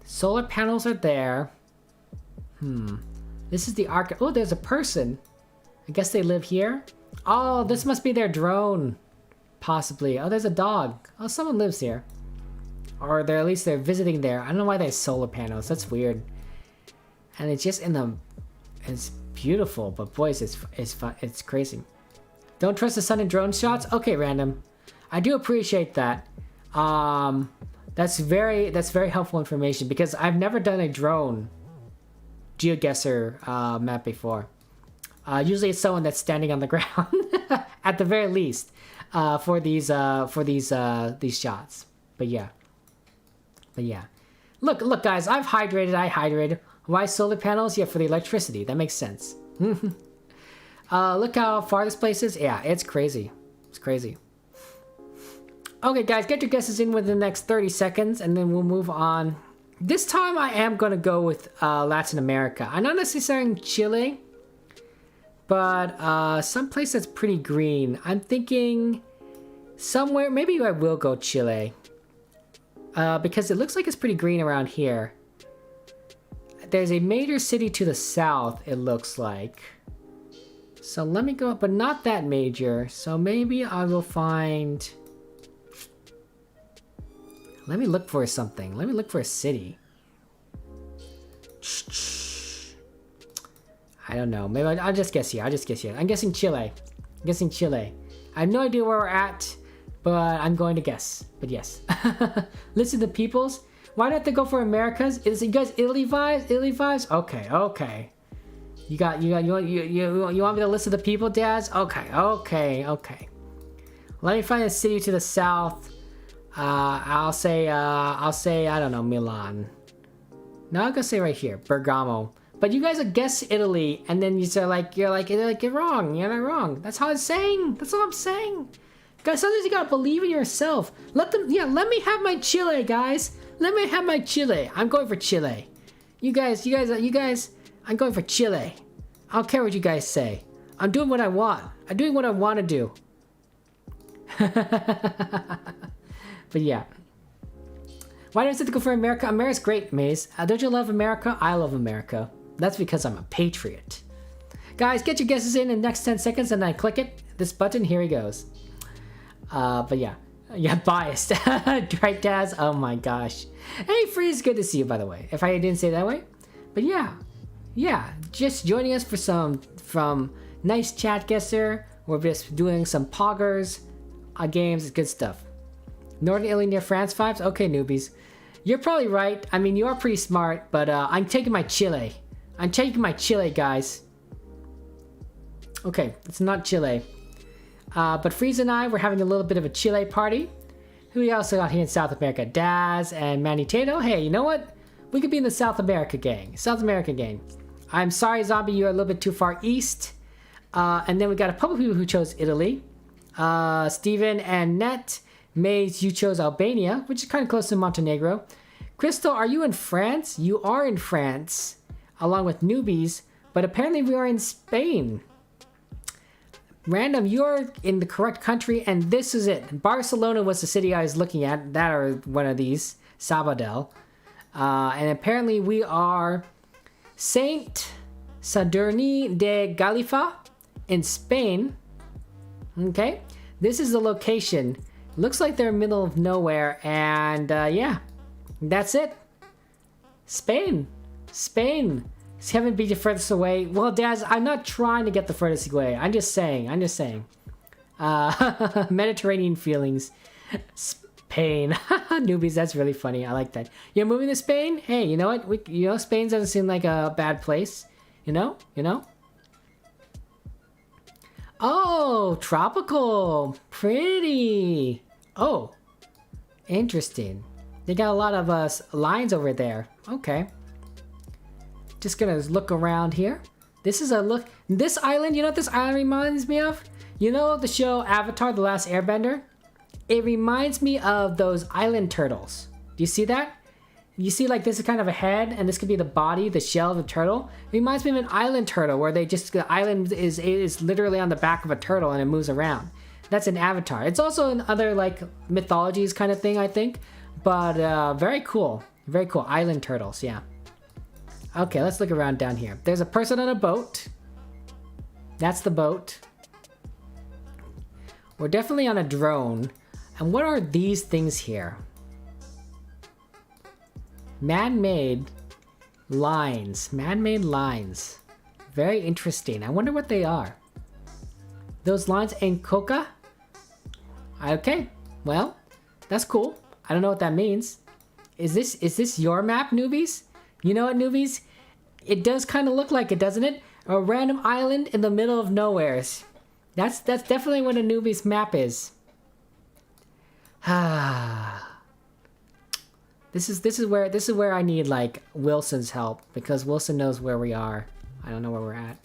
Solar panels are there. This is the arc... Oh, there's a person. I guess they live here. Oh, this must be their drone. Possibly. Oh, there's a dog. Oh, someone lives here. Or at least they're visiting there. I don't know why they have solar panels. That's weird. And it's just in the... It's beautiful, but boys, it's fun. It's crazy. Don't trust the sun in drone shots? Okay, Random. I do appreciate that. That's very helpful information because I've never done a drone GeoGuessr map before. Usually it's someone that's standing on the ground at the very least for these shots. But yeah. Look, guys, I hydrated. Why solar panels? Yeah, for the electricity. That makes sense. Look how far this place is. Yeah, it's crazy. Okay, guys, get your guesses in within the next 30 seconds, and then we'll move on. This time, I am going to go with Latin America. I'm not necessarily Chile, but someplace that's pretty green. I'm thinking somewhere... Maybe I will go Chile. Because it looks like it's pretty green around here. There's a major city to the south, it looks like. So let me go, but not that major. So maybe I will find... Let me look for something. Let me look for a city. I don't know. Maybe I'll just guess here. I'm guessing Chile. I have no idea where we're at, but I'm going to guess. But yes. Listen to peoples. Why don't they go for Americas? Is you guys Italy vibes? Okay. You want me to listen to people, Daz? Okay. Let me find a city to the south. I'll say I don't know, Milan. No, I'm gonna say right here, Bergamo. But you guys guess Italy, and then you're like, you're wrong. You're not wrong. That's how I'm saying. That's all I'm saying. Guys, sometimes you gotta believe in yourself. Let me have my Chile, guys. Let me have my Chile. I'm going for Chile. You guys, I'm going for Chile. I don't care what you guys say. I'm doing what I want. I'm doing what I want to do. But yeah. Why do I have to go for America? America's great, Maze. Don't you love America? I love America. That's because I'm a patriot. Guys, get your guesses in the next 10 seconds and I click it. This button, here he goes. But yeah. Yeah, biased. Right, Daz? Oh my gosh. Hey, Freeze, good to see you, by the way. If I didn't say it that way. But yeah. Yeah, just joining us for from nice Chatguessr. We're just doing some poggers games. It's good stuff. Northern Italy near France vibes? Okay, newbies. You're probably right. I mean, you are pretty smart, but I'm taking my Chile. I'm taking my Chile, guys. Okay, it's not Chile. But Freeze and I, we're having a little bit of a Chile party. Who we also got here in South America? Daz and Manny Tato. Hey, you know what? We could be in the South America gang. South America gang. I'm sorry, Zombie, you're a little bit too far east. And then we got a couple people who chose Italy. Steven and Net. Maze, you chose Albania, which is kind of close to Montenegro. Crystal, are you in France? You are in France, along with newbies, but apparently we are in Spain. Random, you're in the correct country, and this is it. Barcelona was the city I was looking at. That or one of these. Sabadell. And apparently we are Saint Sadurní de Galifa in Spain. Okay, this is the location. Looks like they're in the middle of nowhere, and yeah, that's it. Spain. Spain. Haven't beat you furthest away. Well, Daz, I'm not trying to get the furthest away. I'm just saying. Mediterranean feelings. Spain. Newbies, that's really funny. I like that. You're moving to Spain? Hey, you know what? Spain doesn't seem like a bad place. You know? Oh, tropical. Pretty. Oh, interesting. They got a lot of lines over there. Okay. Just gonna look around here. This is a look. This island, you know what this island reminds me of? You know the show Avatar: The Last Airbender? It reminds me of those island turtles. Do you see that? You see, like, this is kind of a head, and this could be the body, the shell of a turtle. It reminds me of an island turtle, where the island is literally on the back of a turtle, and it moves around. That's an Avatar. It's also in other, like, mythologies kind of thing, I think. But very cool. Very cool. Island turtles, yeah. Okay, let's look around down here. There's a person on a boat. That's the boat. We're definitely on a drone. And what are these things here? Man-made lines. Man-made lines. Very interesting. I wonder what they are. Those lines ain't coca? Okay, well, that's cool. I don't know what that means. Is this your map, newbies? You know what, newbies? It does kind of look like it, doesn't it? A random island in the middle of nowheres. That's definitely what a newbie's map is. This is where I need, like, Wilson's help, because Wilson knows where we are. I don't know where we're at.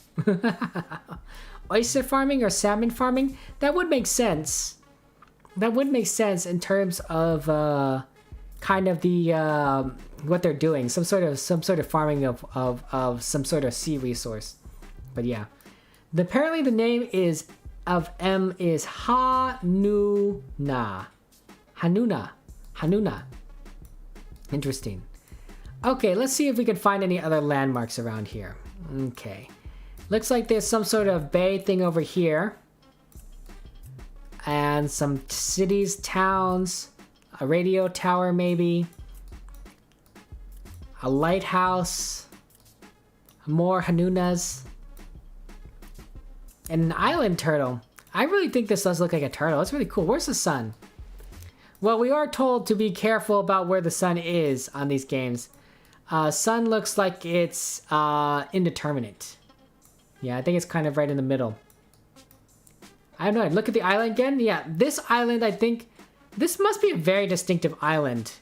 Oyster farming or salmon farming? That would make sense. That would make sense in terms of kind of the what they're doing. Some sort of farming of some sort of sea resource. But yeah. Apparently the name is Hanuna. Hanuna. Interesting. Okay, let's see if we can find any other landmarks around here. Okay. Looks like there's some sort of bay thing over here. And some cities, towns, a radio tower maybe. A lighthouse. More Hanunas. And an island turtle. I really think this does look like a turtle. It's really cool. Where's the sun? Well, we are told to be careful about where the sun is on these games. Sun looks like it's indeterminate. Yeah, I think it's kind of right in the middle. I don't know. Look at the island again. Yeah, this island, I think... This must be a very distinctive island.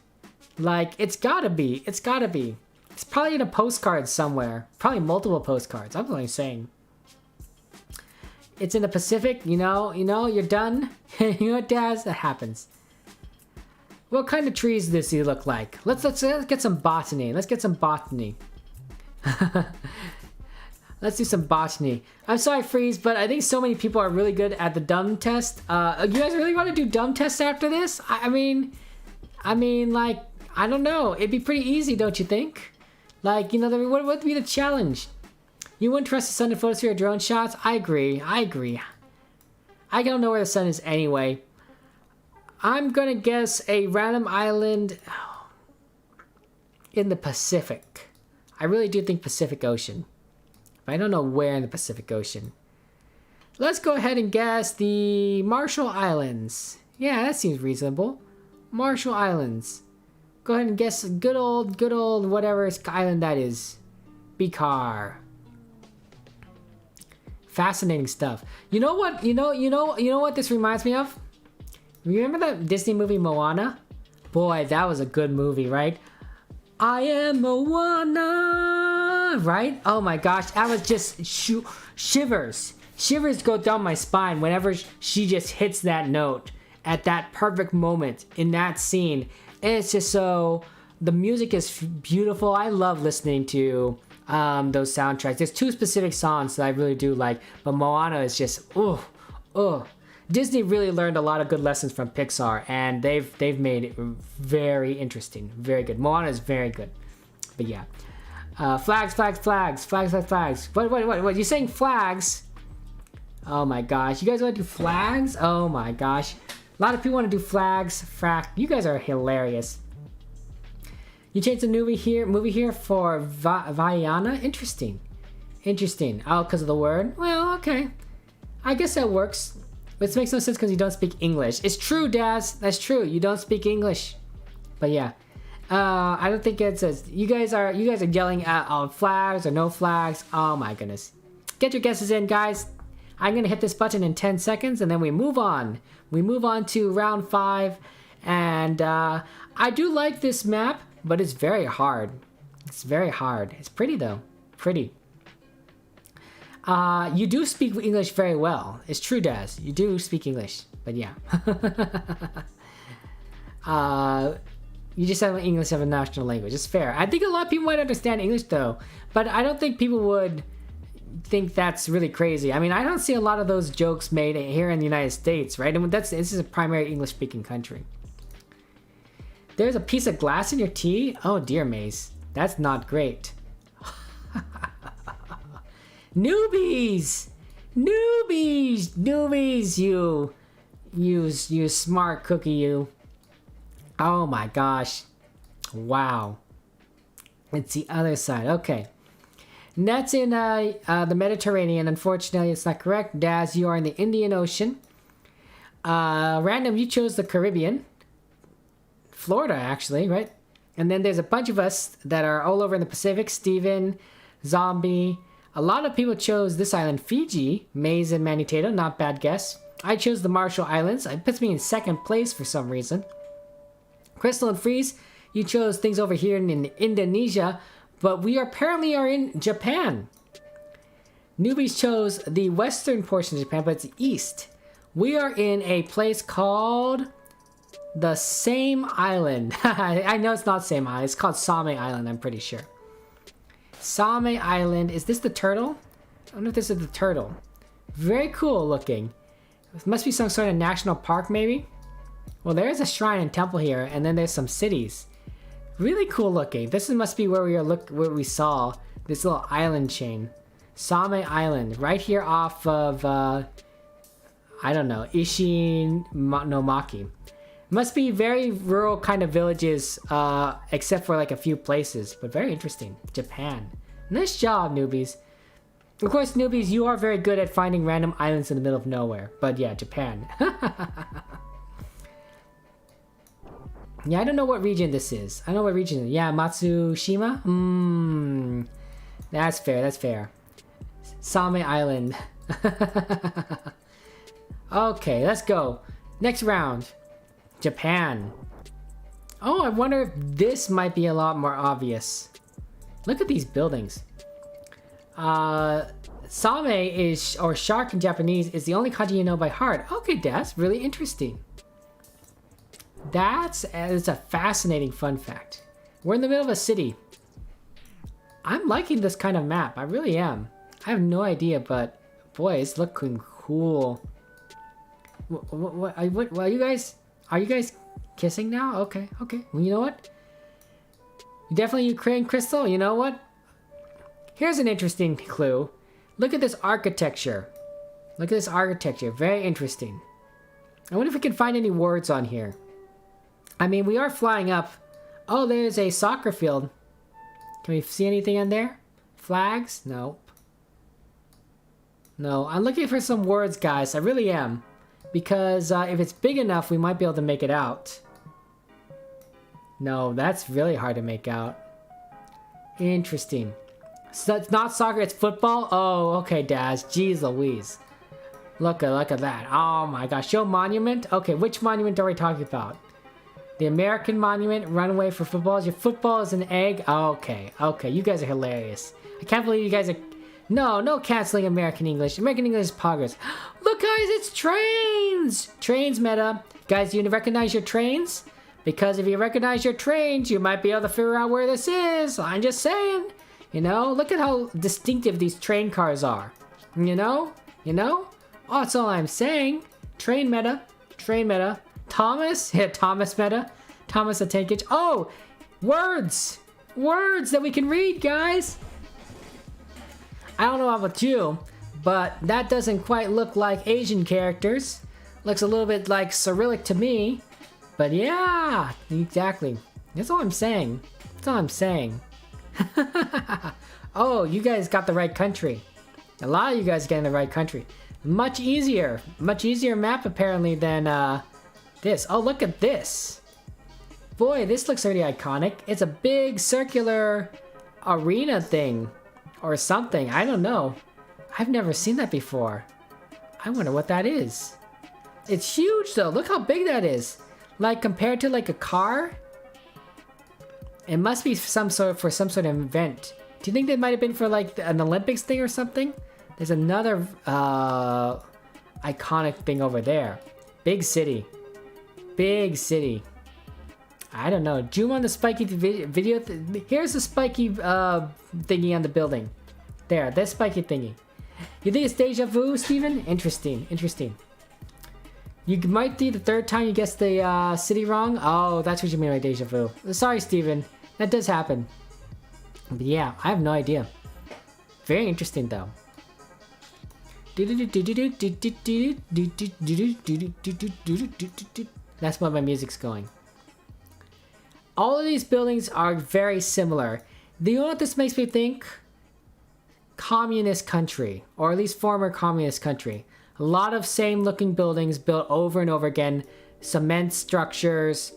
Like, it's gotta be. It's gotta be. It's probably in a postcard somewhere. Probably multiple postcards. I'm only saying. It's in the Pacific, you know, you're done. You know what, Daz? That happens. What kind of trees does he look like? Let's get some botany. Let's get some botany. Let's do some botany. I'm sorry, Freeze, but I think so many people are really good at the dumb test. You guys really want to do dumb tests after this? I mean, like, I don't know. It'd be pretty easy, don't you think? Like, you know, what would be the challenge? You wouldn't trust the sun in photosphere or drone shots? I agree. I don't know where the sun is anyway. I'm gonna guess a random island in the Pacific. I really do think Pacific Ocean. But I don't know where in the Pacific Ocean. Let's go ahead and guess the Marshall Islands. Yeah, that seems reasonable. Marshall Islands. Go ahead and guess good old whatever island that is. Bikar. Fascinating stuff. You know what? You know what this reminds me of? Remember that Disney movie Moana? Boy, that was a good movie, right? I am Moana, right? Oh my gosh, that was just shivers. Shivers go down my spine whenever she just hits that note at that perfect moment in that scene. And it's just so, the music is beautiful. I love listening to those soundtracks. There's two specific songs that I really do like, but Moana is just Disney really learned a lot of good lessons from Pixar, and they've made it very interesting, very good. Moana is very good, but yeah, flags. What? You saying flags? Oh my gosh, you guys want to do flags? Oh my gosh, a lot of people want to do flags. You guys are hilarious. You changed the movie here for Vaiana? Interesting. Oh, because of the word? Well, okay. I guess that works. But it makes no sense because you don't speak English. It's true, Daz. That's true. You don't speak English. But yeah. I don't think it says... You guys are yelling at flags or no flags. Oh my goodness. Get your guesses in, guys. I'm going to hit this button in 10 seconds and then we move on. We move on to round 5. And I do like this map. But it's very hard. It's very hard. It's pretty though. Pretty. You do speak English very well. It's true, Daz. You do speak English. But yeah. You just have English as a national language. It's fair. I think a lot of people might understand English though. But I don't think people would think that's really crazy. I mean, I don't see a lot of those jokes made here in the United States, right? And this is a primary English-speaking country. There's a piece of glass in your tea? Oh dear, Maze. That's not great. Newbies! You smart cookie, you. Oh my gosh. Wow. It's the other side. Okay. That's in the Mediterranean. Unfortunately, it's not correct. Daz, you are in the Indian Ocean. Random, you chose the Caribbean. Florida, actually, right? And then there's a bunch of us that are all over in the Pacific. Steven, Zombie. A lot of people chose this island, Fiji. Maze and Manitato, not bad guess. I chose the Marshall Islands. It puts me in second place for some reason. Crystal and Freeze, you chose things over here in Indonesia, but we apparently are in Japan. Newbies chose the western portion of Japan, but it's east. We are in a place called... the same island. I know it's not same island. It's called Same Island, I'm pretty sure. Same Island. Is this the turtle? I don't know if this is the turtle. Very cool looking. It must be some sort of national park, maybe? Well, there's a shrine and temple here, and then there's some cities. Really cool looking. This must be where we saw this little island chain. Same Island. Right here off of, I don't know, Ishinomaki. Must be very rural kind of villages, except for like a few places, but very interesting. Japan. Nice job, newbies. Of course, newbies, you are very good at finding random islands in the middle of nowhere. But yeah, Japan. Yeah, I don't know what region this is. I don't know what region it is. Yeah, Matsushima? That's fair, that's fair. Same Island. Okay, let's go. Next round. Japan. Oh, I wonder if this might be a lot more obvious. Look at these buildings. Same is, or shark in Japanese, is the only kanji you know by heart. Okay, that's really interesting. It's a fascinating fun fact. We're in the middle of a city. I'm liking this kind of map. I really am. I have no idea, but boy, it's looking cool. What are you guys kissing now? Okay. Well, you know what? Definitely Ukraine, Crystal. You know what? Here's an interesting clue. Look at this architecture. Look at this architecture. Very interesting. I wonder if we can find any words on here. I mean, we are flying up. Oh, there's a soccer field. Can we see anything in there? Flags? Nope. No, I'm looking for some words, guys. I really am. Because if it's big enough, we might be able to make it out. No, that's really hard to make out. Interesting. So it's not soccer, it's football? Oh, okay, Daz. Jeez Louise. Look at that. Oh my gosh. Show monument? Okay, which monument are we talking about? The American monument, runway for footballs. Your football is an egg? Okay. You guys are hilarious. I can't believe you guys are... No canceling American English. American English is progress. Look, guys, it's trains! Trains meta. Guys, do you recognize your trains? Because if you recognize your trains, you might be able to figure out where this is. I'm just saying. You know, look at how distinctive these train cars are. You know? Oh, that's all I'm saying. Train meta. Thomas? Yeah, Thomas meta. Thomas the Tank Hitch. Oh! Words! Words that we can read, guys! I don't know about you, but that doesn't quite look like Asian characters. Looks a little bit like Cyrillic to me. But yeah, exactly. That's all I'm saying. Oh, you guys got the right country. A lot of you guys get in the right country. Much easier map apparently than this. Oh, look at this. Boy, this looks pretty iconic. It's a big circular arena thing or something. I don't know. I've never seen that before. I wonder what that is. It's huge though. Look how big that is. Like compared to like a car. It must be for some sort of event. Do you think that might have been for like an Olympics thing or something? There's another iconic thing over there. Big city. I don't know. Zoom on the spiky video. Here's the spiky thingy on the building. There, this spiky thingy. You think it's deja vu, Steven? Interesting. You might be the third time you guessed the city wrong. Oh, that's what you mean by deja vu. Sorry, Steven. That does happen. But yeah, I have no idea. Very interesting, though. That's why my music's going. All of these buildings are very similar. Do you know what this makes me think? Communist country, or at least former communist country. A lot of same looking buildings built over and over again. Cement structures.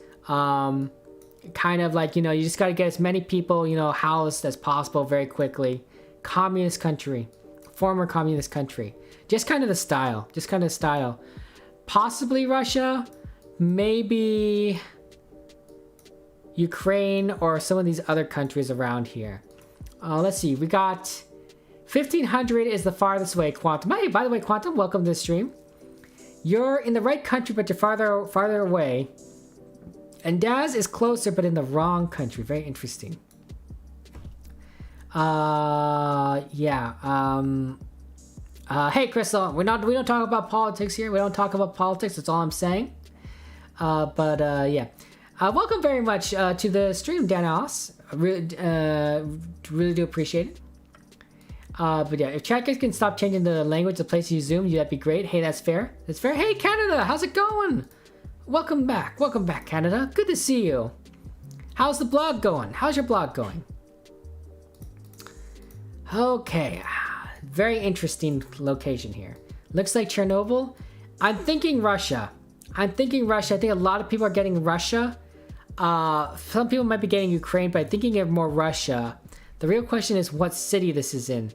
Kind of like, you know, you just got to get as many people, you know, housed as possible very quickly. Communist country. Former communist country. Just kind of the style. Possibly Russia. Maybe Ukraine or some of these other countries around here. Let's see. We got 1500 is the farthest away. Quantum. Hey, by the way, Quantum, welcome to the stream. You're in the right country, but you're farther away. And Daz is closer, but in the wrong country. Very interesting. Hey, Crystal, we don't talk about politics here. We don't talk about politics. That's all I'm saying. Yeah. Welcome very much to the stream, Danos. Really do appreciate it. But yeah, if Chatguessr can stop changing the language, the place you zoom, that'd be great. Hey, that's fair. Hey, Canada, how's it going? Welcome back, Canada. Good to see you. How's the blog going? How's your blog going? Okay, very interesting location here. Looks like Chernobyl. I'm thinking Russia. I think a lot of people are getting Russia. Some people might be getting Ukraine, but I'm thinking of more Russia. The real question is what city this is in.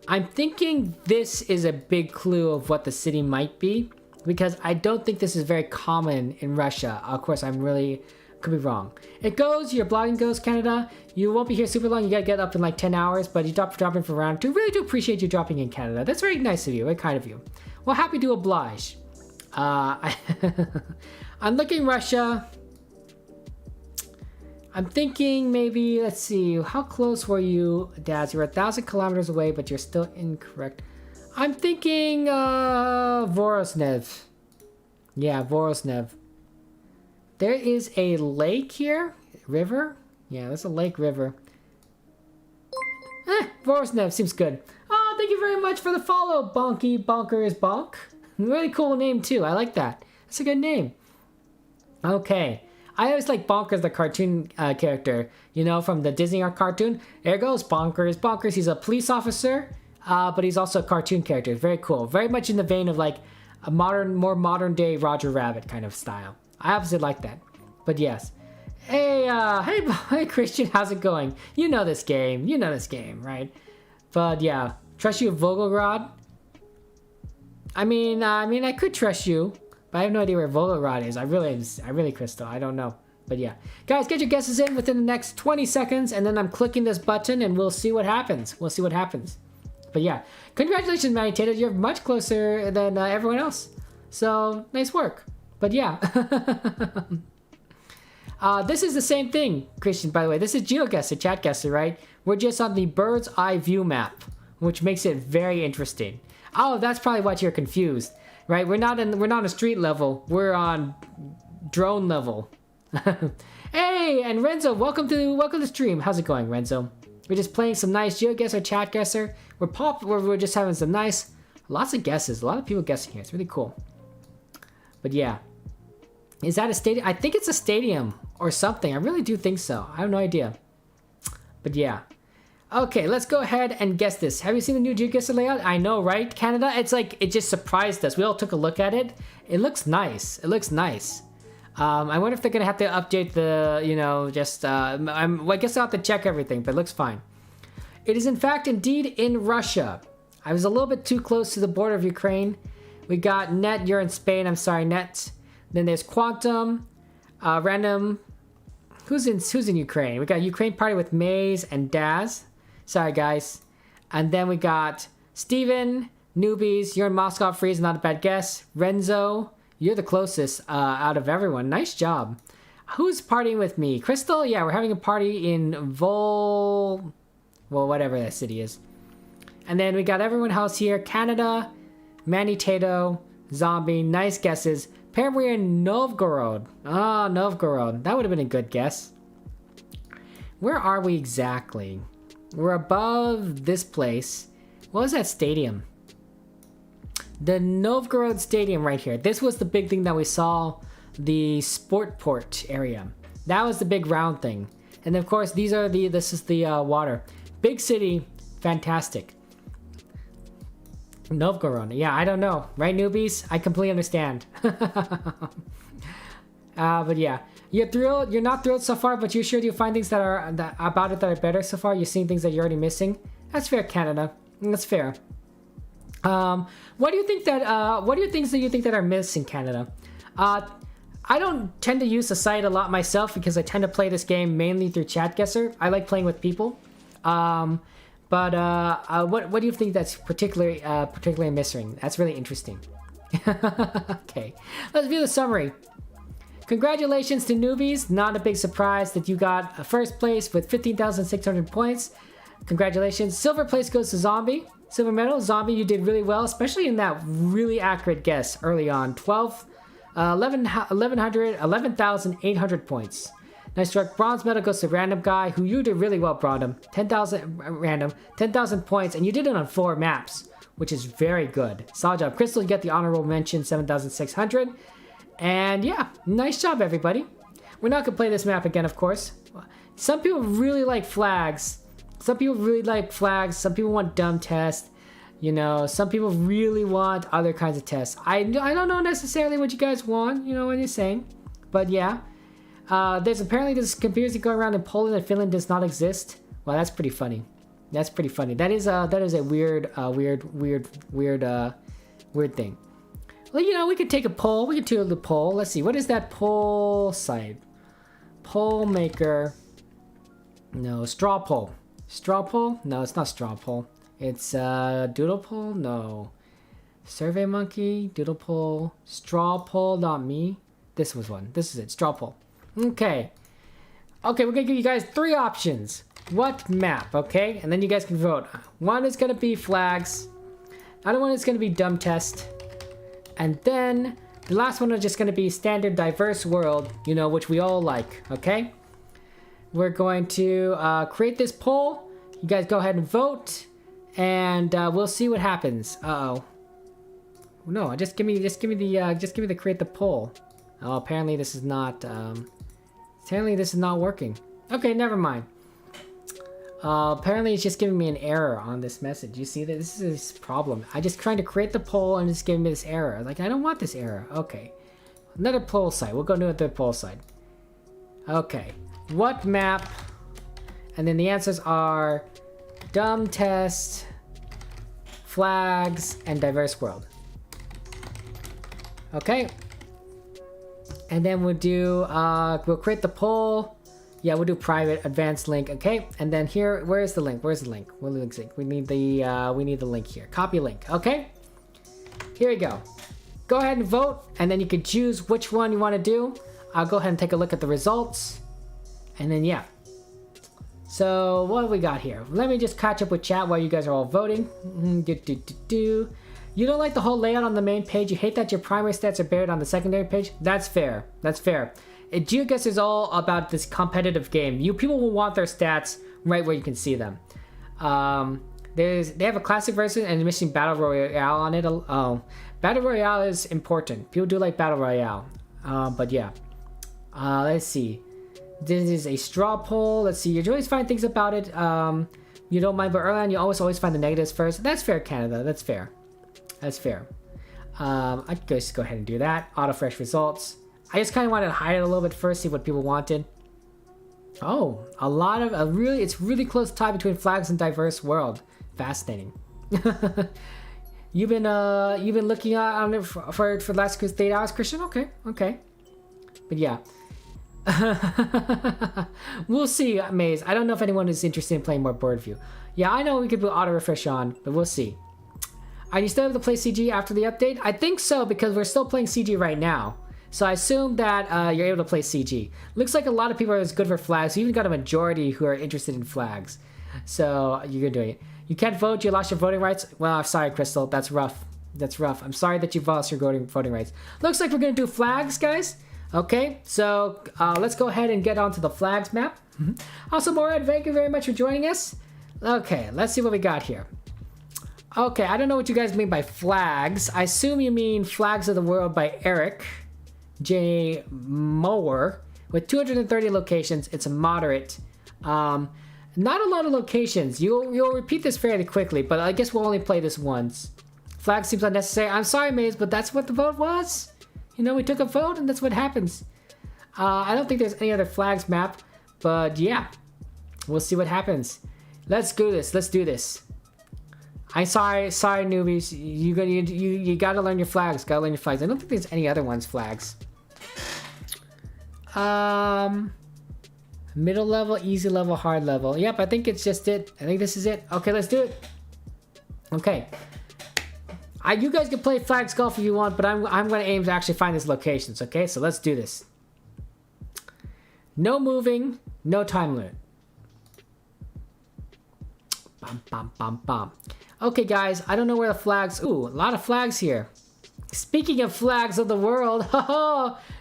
I'm thinking this is a big clue of what the city might be, because I don't think this is very common in Russia. Of course, I'm really Could be wrong. It goes, your blogging goes, Canada. You won't be here super long. You gotta get up in like 10 hours, but you dropping for round 2. Really do appreciate you dropping in, Canada. That's very nice of you, very kind of you. Well, happy to oblige. I'm looking Russia. I'm thinking maybe, let's see, how close were you, Daz? You're 1,000 kilometers away, but you're still incorrect. I'm thinking Vorosnev. Yeah, Vorosnev. There is a lake here? River? Yeah, there's a lake river. Vorosnev seems good. Oh, thank you very much for the follow, Bonky Bonkers Bonk. Really cool name too. I like that. That's a good name. Okay. I always like Bonkers, the cartoon character, you know, from the Disney cartoon. There goes Bonkers. Bonkers, he's a police officer, but he's also a cartoon character. Very cool. Very much in the vein of like a more modern day Roger Rabbit kind of style. I absolutely like that. But yes. Hey, Christian, how's it going? You know this game. You know this game, right? But yeah, trust you, Volgograd. I mean, I could trust you. I have no idea where Volgograd is. I really, Crystal, I don't know. But yeah. Guys, get your guesses in within the next 20 seconds, and then I'm clicking this button, and we'll see what happens. We'll see what happens. But yeah. Congratulations, Manny Tato. You're much closer than everyone else. So, nice work. But yeah. This is the same thing, Christian, by the way. This is GeoGuessr, Chatguessr, right? We're just on the bird's eye view map, which makes it very interesting. Oh, that's probably why you're confused. Right, we're not on a street level. We're on drone level. Hey, and Renzo, welcome to the stream. How's it going, Renzo? We're just playing some nice GeoGuessr, Chatguessr. We're just having some nice, lots of guesses. A lot of people guessing here. It's really cool. But yeah, is that a stadium? I think it's a stadium or something. I really do think so. I have no idea. But yeah. Okay, let's go ahead and guess this. Have you seen the new GeoGuessr layout? I know, right, Canada? It's like, it just surprised us. We all took a look at it. It looks nice. It looks nice. I wonder if they're going to have to update the, you know, just, well, I guess I'll have to check everything, but it looks fine. It is, in fact, indeed in Russia. I was a little bit too close to the border of Ukraine. We got Net, you're in Spain. I'm sorry, Net. Then there's Quantum, Random. Who's in Ukraine? We got Ukraine Party with Maze and Daz. Sorry, guys. And then we got Steven, Newbies, you're in Moscow, Freeze, not a bad guess. Renzo, you're the closest out of everyone. Nice job. Who's partying with me? Crystal? Yeah, we're having a party in well, whatever that city is. And then we got everyone else here. Canada, Manny Tato, Zombie, nice guesses. Apparently we're in Novgorod. Ah, Novgorod. That would have been a good guess. Where are we exactly? We're above this place. What was that stadium? The Novgorod Stadium right here. This was the big thing that we saw. The sport port area. That was the big round thing. And of course, this is the water. Big city. Fantastic. Novgorod. Yeah, I don't know. Right, newbies? I completely understand. But yeah. You're thrilled. You're not thrilled so far, but you're sure you'll find things about it that are better so far. You're seeing things that you're already missing. That's fair, Canada. That's fair. What do you think that? What are your things that you think that are missing, Canada? I don't tend to use the site a lot myself because I tend to play this game mainly through Chatguessr. I like playing with people. What do you think that's particularly missing? That's really interesting. Okay, let's view the summary. Congratulations to newbies. Not a big surprise that you got a first place with 15,600 points. Congratulations. Silver place goes to Zombie. Silver medal, Zombie, you did really well, especially in that really accurate guess early on. 11,800 points. Nice work. Bronze medal goes to Random Guy, who you did really well, Random. 10,000 random, 10,000 points, and you did it on 4 maps, which is very good. Solid job. Crystal, you get the honorable mention, 7,600. And yeah, nice job, everybody. We're not gonna play this map again, of course. Some people really like flags. Some people want dumb tests. You know, some people really want other kinds of tests. I don't know necessarily what you guys want, you know what you're saying. But yeah. There's apparently this conspiracy going around in Poland that Finland does not exist. Well, that's pretty funny. That's pretty funny. That is a weird thing. Well, you know, we could take a poll. We could do the poll. Let's see. What is that poll site? Pole maker. No, straw pole. Straw pole? No, it's not straw pole. It's doodle pole? No. Survey monkey, doodle pole, straw pole, not me. This was one. This is it, straw pole. Okay. Okay, we're gonna give you guys 3 options. What map, okay? And then you guys can vote. One is gonna be flags. The other one is gonna be dumb test. And then the last one is just gonna be standard diverse world, you know, which we all like, okay? We're going to create this poll. You guys go ahead and vote, and we'll see what happens. Uh-oh. No, just give me the create the poll. Oh, apparently this is not working. Okay, never mind. Apparently it's just giving me an error on this message. You see that this is a problem. I just trying to create the poll and it's giving me this error. Like, I don't want this error. Okay. Another poll site. We'll go to the poll site. Okay. What map? And then the answers are dumb test, flags, and diverse world. Okay. And then we'll do, we'll create the poll. Yeah, we'll do private, advanced link, okay? And then here, where's the link? Where's the link? We need the link here. Copy link, okay? Here we go. Go ahead and vote, and then you can choose which one you want to do. I'll go ahead and take a look at the results. And then, yeah. So, what have we got here? Let me just catch up with chat while you guys are all voting. You don't like the whole layout on the main page. You hate that your primary stats are buried on the secondary page. That's fair. That's fair. GeoGuessr is all about this competitive game. People will want their stats right where you can see them. They have a classic version and missing battle royale on it. Oh, battle royale is important. People do like battle royale. But yeah. Let's see. This is a straw poll. Let's see. You always find things about it. You don't mind, but early on you always find the negatives first. That's fair, Canada. That's fair. That's fair. I could just go ahead and do that. Auto fresh results. I just kind of wanted to hide it a little bit first, see what people wanted. Oh, it's really close tie between flags and diverse world. Fascinating. You've been looking on it for the last 8 hours, Christian? Okay. But yeah. We'll see, Maze. I don't know if anyone is interested in playing more board view. Yeah, I know we could put auto refresh on, but we'll see. Are you still able to play CG after the update? I think so, because we're still playing CG right now. So I assume that you're able to play CG. Looks like a lot of people are as good for flags. We even got a majority who are interested in flags. So you're doing it. You can't vote. You lost your voting rights. Well, I'm sorry, Crystal. That's rough. That's rough. I'm sorry that you've lost your voting rights. Looks like we're going to do flags, guys. Okay, so let's go ahead and get onto the flags map. Also, Morad, thank you very much for joining us. Okay, let's see what we got here. Okay, I don't know what you guys mean by flags. I assume you mean Flags of the World by Eric J. Mower. With 230 locations, it's a moderate. Not a lot of locations. You'll repeat this fairly quickly, but I guess we'll only play this once. Flag seems unnecessary. I'm sorry, Maze, but that's what the vote was. You know, we took a vote, and that's what happens. I don't think there's any other flags map, but yeah. We'll see what happens. Let's do this. Let's do this. I'm sorry, newbies. You gotta learn your flags. Gotta learn your flags. I don't think there's any other ones flags. Middle level, easy level, hard level. Yep, I think it's just it. I think this is it. Okay, let's do it. Okay. You guys can play flags golf if you want, but I'm going to aim to actually find these locations. Okay, so let's do this. No moving, no time limit. Bum, bum, bum, bum. Okay, guys, I don't know where the flags... Ooh, a lot of flags here. Speaking of flags of the world,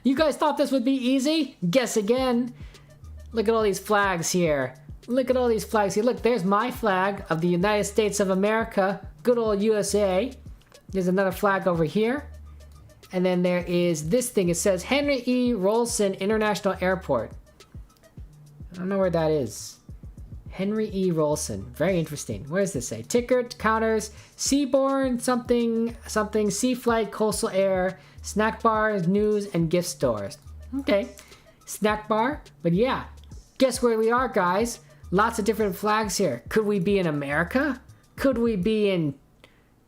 you guys thought this would be easy? Guess again. Look at all these flags here. Look at all these flags here. Look, there's my flag of the United States of America. Good old USA. There's another flag over here. And then there is this thing. It says Henry E. Rolson International Airport. I don't know where that is. Henry E. Rolson. Very interesting. Where does this say? Ticket, counters, Seaborne, something, Sea Flight, Coastal Air, snack bars, news, and gift stores. Okay. Snack bar. But yeah. Guess where we are, guys? Lots of different flags here. Could we be in America? Could we be in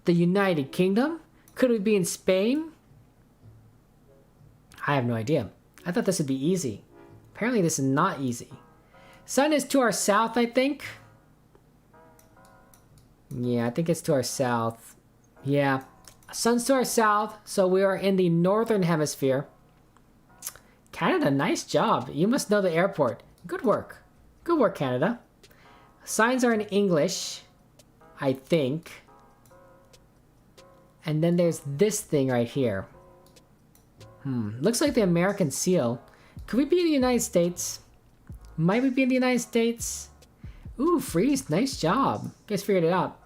the United Kingdom? Could we be in Spain? I have no idea. I thought this would be easy. Apparently this is not easy. Sun is to our south, I think. Yeah, I think it's to our south. Yeah. Sun's to our south, so we are in the northern hemisphere. Canada, nice job. You must know the airport. Good work. Good work, Canada. Signs are in English, I think. And then there's this thing right here. Looks like the American seal. Could we be in the United States? Might we be in the United States? Ooh, freeze. Nice job. You guys figured it out.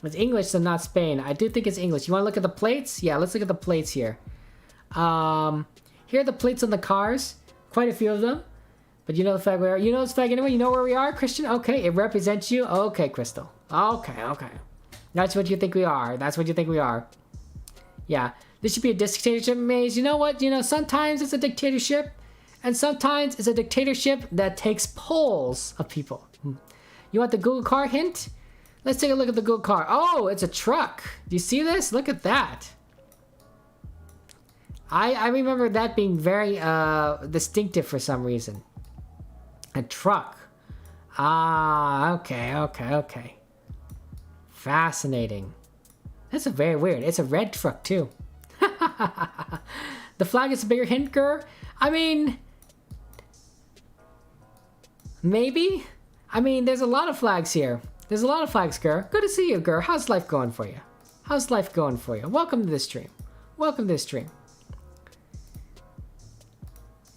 It's English, so not Spain. I do think it's English. You want to look at the plates? Yeah, let's look at the plates here. Here are the plates on the cars. Quite a few of them. But you know the flag we are. You know this flag anyway? You know where we are, Christian? Okay, it represents you. Okay, Crystal. Okay, okay. That's what you think we are. That's what you think we are. Yeah. This should be a dictatorship maze. You know what? You know, sometimes it's a dictatorship. And sometimes it's a dictatorship that takes polls of people. You want the Google car hint? Let's take a look at the Google car. Oh, it's a truck. Do you see this? Look at that. I remember that being very distinctive for some reason. A truck. Ah, okay, okay, okay. Fascinating. That's a very weird. It's a red truck too. The flag is a bigger hint, Gur. I mean, maybe. I mean, there's a lot of flags here. There's a lot of flags, Gur. Good to see you, Gur. How's life going for you? How's life going for you? Welcome to this stream. Welcome to this stream.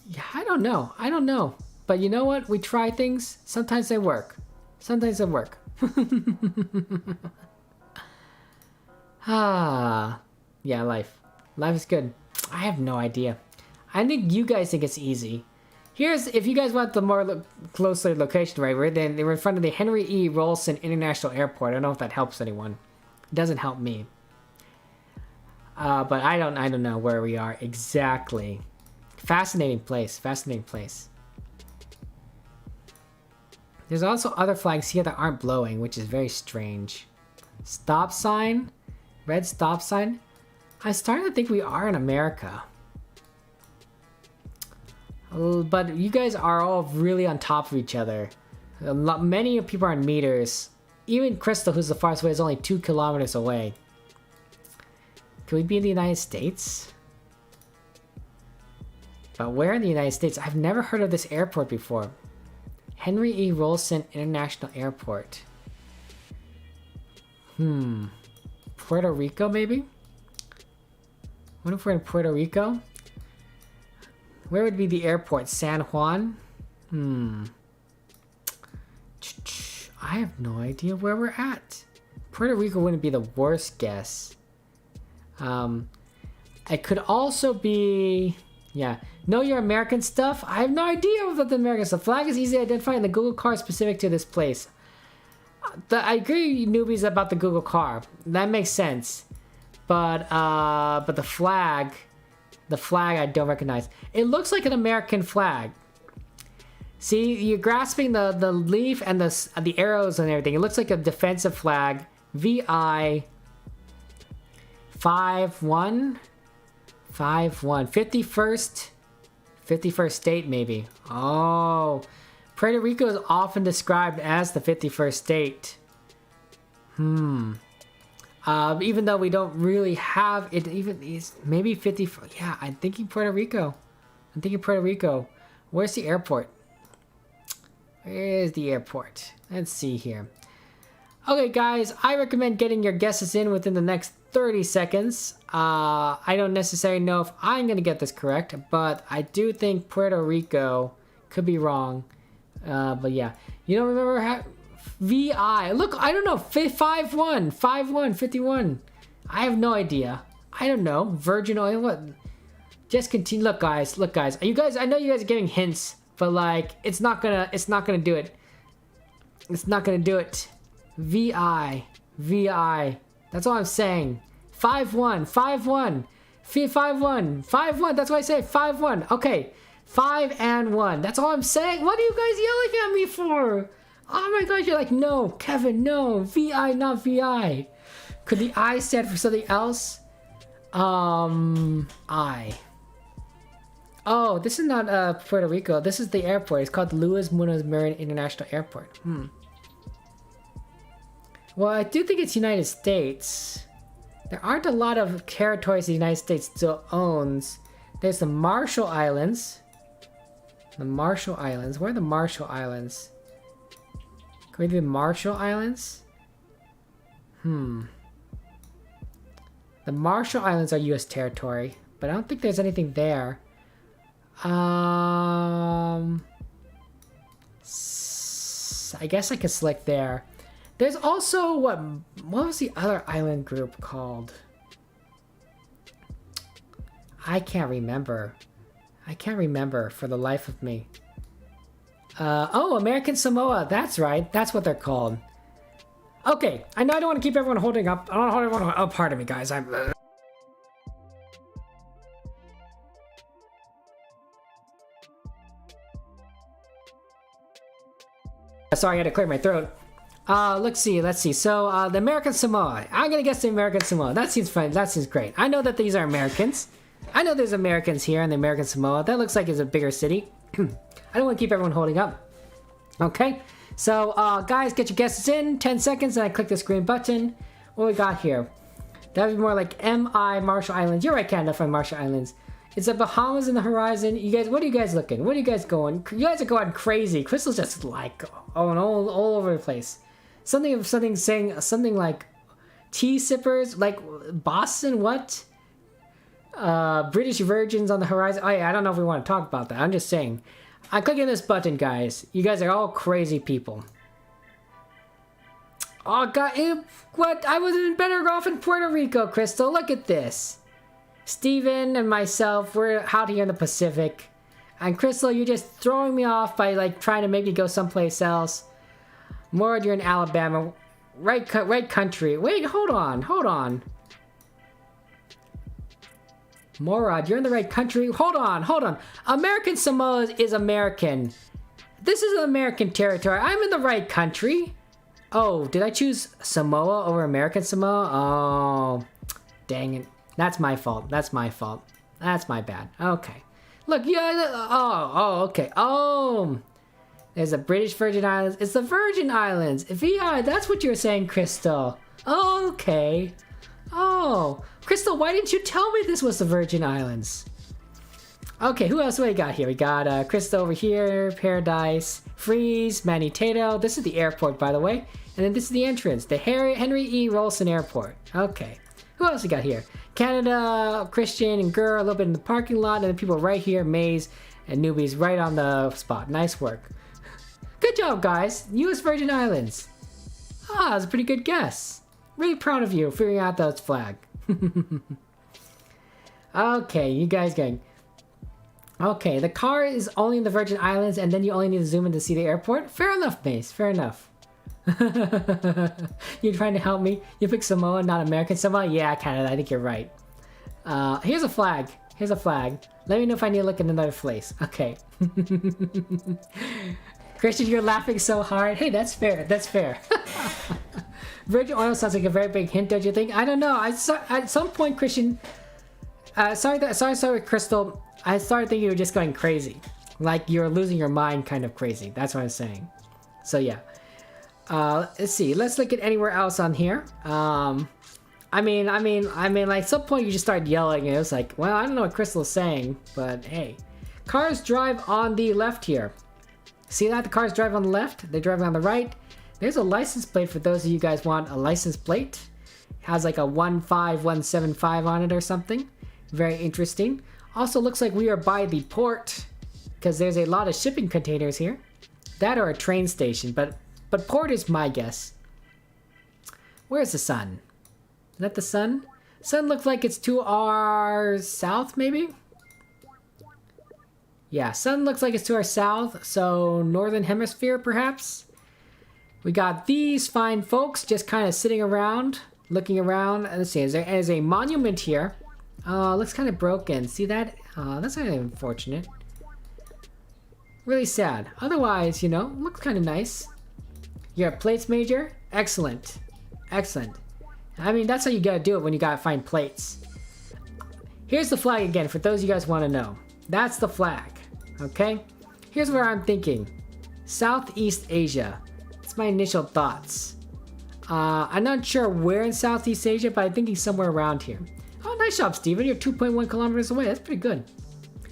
Yeah, I don't know. I don't know. But you know what? We try things. Sometimes they work. Sometimes they work. Ah. Yeah, life. Life is good. I have no idea. I think you guys think it's easy. Here's, if you guys want the more closer location, right? We're in front of the Henry E. Rolson International Airport. I don't know if that helps anyone. It doesn't help me. But I don't know where we are exactly. Fascinating place. Fascinating place. There's also other flags here that aren't blowing, which is very strange. Stop sign. Red stop sign. I'm starting to think we are in America. But you guys are all really on top of each other. Many people are in meters. Even Crystal, who's the farthest away, is only 2 kilometers away. Can we be in the United States? But where in the United States? I've never heard of this airport before. Henry E. Rolson International Airport. Puerto Rico, maybe? What if we're in Puerto Rico? Where would be the airport? San Juan? I have no idea where we're at. Puerto Rico wouldn't be the worst guess. It could also be... Yeah. Know your American stuff? I have no idea about the American stuff. Flag is easy to identify and the Google car is specific to this place. I agree, newbies, about the Google car. That makes sense. But the flag I don't recognize. It looks like an American flag. See, you're grasping the leaf and the arrows and everything. It looks like a defensive flag. VI 51 51st state maybe. Oh, Puerto Rico is often described as the 51st state. Even though we don't really have it, maybe 50. Yeah, I'm thinking Puerto Rico. Where's the airport? Where's the airport? Let's see here. Okay, guys, I recommend getting your guesses in within the next 30 seconds. I don't necessarily know if I'm going to get this correct, but I do think Puerto Rico could be wrong. But yeah, you don't remember how... VI. Look, I don't know. 51. 51. I have no idea. I don't know. Virgin oil. What? Just continue. Look, guys. You guys. I know you guys are giving hints, but like, it's not gonna do it. It's not gonna do it. VI. That's all I'm saying. 51. 51. 51. That's why I say 51. Okay. 5 and 1. That's all I'm saying. What are you guys yelling at me for? Oh my gosh, you're like, no, Kevin, no, VI, not VI. Could the I stand for something else? I Oh, this is not Puerto Rico. This is the airport. It's called Luis Munoz Marin International Airport. Well, I do think it's United States. There aren't a lot of territories the United States still owns. There's the Marshall Islands. The Marshall Islands. Where are the Marshall Islands? Can we do the Marshall Islands? The Marshall Islands are U.S. territory, but I don't think there's anything there. I guess I could select there. There's also what was the other island group called? I can't remember. I can't remember for the life of me. Oh, American Samoa. That's right. That's what they're called. Okay, I know I don't want to keep everyone holding up. I don't want to hold everyone up. Pardon me, guys. Sorry, I had to clear my throat. Let's see. So, the American Samoa. I'm gonna guess the American Samoa. That seems fun. That seems great. I know that these are Americans. I know there's Americans here in the American Samoa. That looks like it's a bigger city. I don't want to keep everyone holding up. Okay. So, guys, get your guesses in. 10 seconds, and I click this green button. What we got here? That would be more like MI Marshall Islands. You're right, Canada, from Marshall Islands. It's the Bahamas in the horizon. You guys, what are you guys looking? What are you guys going? You guys are going crazy. Crystal's just like all over the place. Something saying something like tea sippers, like Boston. What? British Virgins on the horizon. Oh, yeah, I don't know if we want to talk about that. I'm just saying. I'm clicking this button, guys. You guys are all crazy people. Oh God! What? I was even better off in Puerto Rico, Crystal. Look at this. Steven and myself, we're out here in the Pacific. And Crystal, you're just throwing me off by like trying to make me go someplace else. Morad, you're in Alabama. Right country. Wait, hold on. Morad, you're in the right country. Hold on. American Samoa is American. This is an American territory. I'm in the right country. Oh, did I choose Samoa over American Samoa? Oh, dang it. That's my fault. That's my bad. Okay. Look, yeah, okay. Oh, there's the British Virgin Islands. It's the Virgin Islands. VI, that's what you're saying, Crystal. Oh, okay. Oh, Crystal, why didn't you tell me this was the Virgin Islands? Okay, who else do we got here? We got Crystal over here, Paradise, Freeze, Manny-Tato. This is the airport, by the way. And then this is the entrance, the Henry E. Rolson Airport. Okay. Who else we got here? Canada, Christian, and Gurr, a little bit in the parking lot, and then people right here, Maze and Newbies, right on the spot. Nice work. Good job, guys. U.S. Virgin Islands. Ah, that's a pretty good guess. Really proud of you figuring out that flag. Okay, you guys going. Okay, the car is only in the Virgin Islands, and then you only need to zoom in to see the airport? Fair enough, Maze. Fair enough. You're trying to help me? You picked Samoa, not American Samoa? Yeah, Canada, I think you're right. Here's a flag. Let me know if I need to look in another place. Okay. Christian, you're laughing so hard. Hey, that's fair. Virgin oil sounds like a very big hint, don't you think? I don't know. At some point, Christian... sorry, Crystal. I started thinking you were just going crazy. Like you're losing your mind kind of crazy. That's what I'm saying. So, yeah. Let's see. Let's look at anywhere else on here. I mean, like, some point you just started yelling, and it was like, well, I don't know what Crystal's saying, but hey. Cars drive on the left here. See that? The cars drive on the left. They're driving on the right. There's a license plate for those of you guys want a license plate. It has like a 15175 on it or something. Very interesting. Also looks like we are by the port, because there's a lot of shipping containers here. That or a train station, but port is my guess. Where's the sun? Is that the sun? Sun looks like it's to our south, maybe? Yeah, sun looks like it's to our south, so northern hemisphere, perhaps? We got these fine folks just kind of sitting around, looking around. Let's see, there's a monument here. Looks kind of broken. See that? That's kind of unfortunate. Really sad. Otherwise, you know, looks kind of nice. You got plates, Major? Excellent. I mean, that's how you gotta do it when you gotta find plates. Here's the flag again, for those of you guys want to know. That's the flag. Okay? Here's where I'm thinking. Southeast Asia. That's my initial thoughts. I'm not sure where in Southeast Asia, but I'm thinking somewhere around here. Oh, nice job, Steven. You're 2.1 kilometers away. That's pretty good.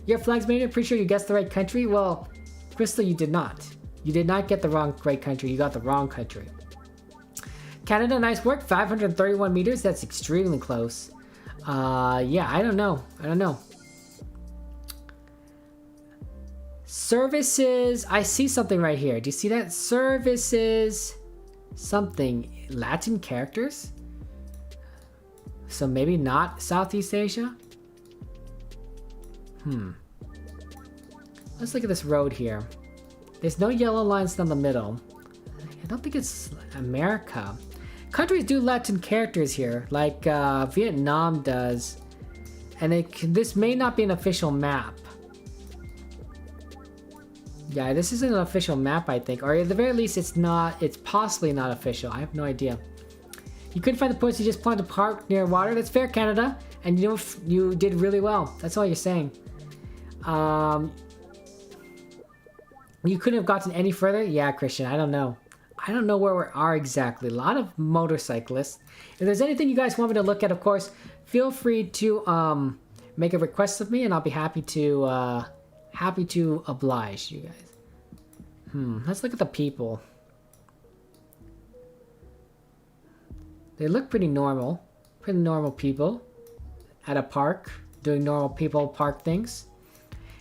Your flag's made it. Pretty sure you guessed the right country. Well, Crystal, you did not. You did not get the right country. You got the wrong country. Canada, nice work. 531 meters. That's extremely close. Yeah, I don't know. Services. I see something right here. Do you see that? Services. Something. Latin characters? So maybe not Southeast Asia? Let's look at this road here. There's no yellow lines down the middle. I don't think it's America. Countries do Latin characters here, like Vietnam does. And this may not be an official map. Yeah, this isn't an official map, I think. Or at the very least, it's possibly not official. I have no idea. You couldn't find the points, you just planted a park near water. That's fair, Canada. And you know, you did really well. That's all you're saying. You couldn't have gotten any further? Yeah, Christian, I don't know. I don't know where we are exactly. A lot of motorcyclists. If there's anything you guys want me to look at, of course, feel free to make a request of me, and I'll be happy to oblige you guys. Let's look at the people. They look pretty normal. Pretty normal people at a park doing normal people park things.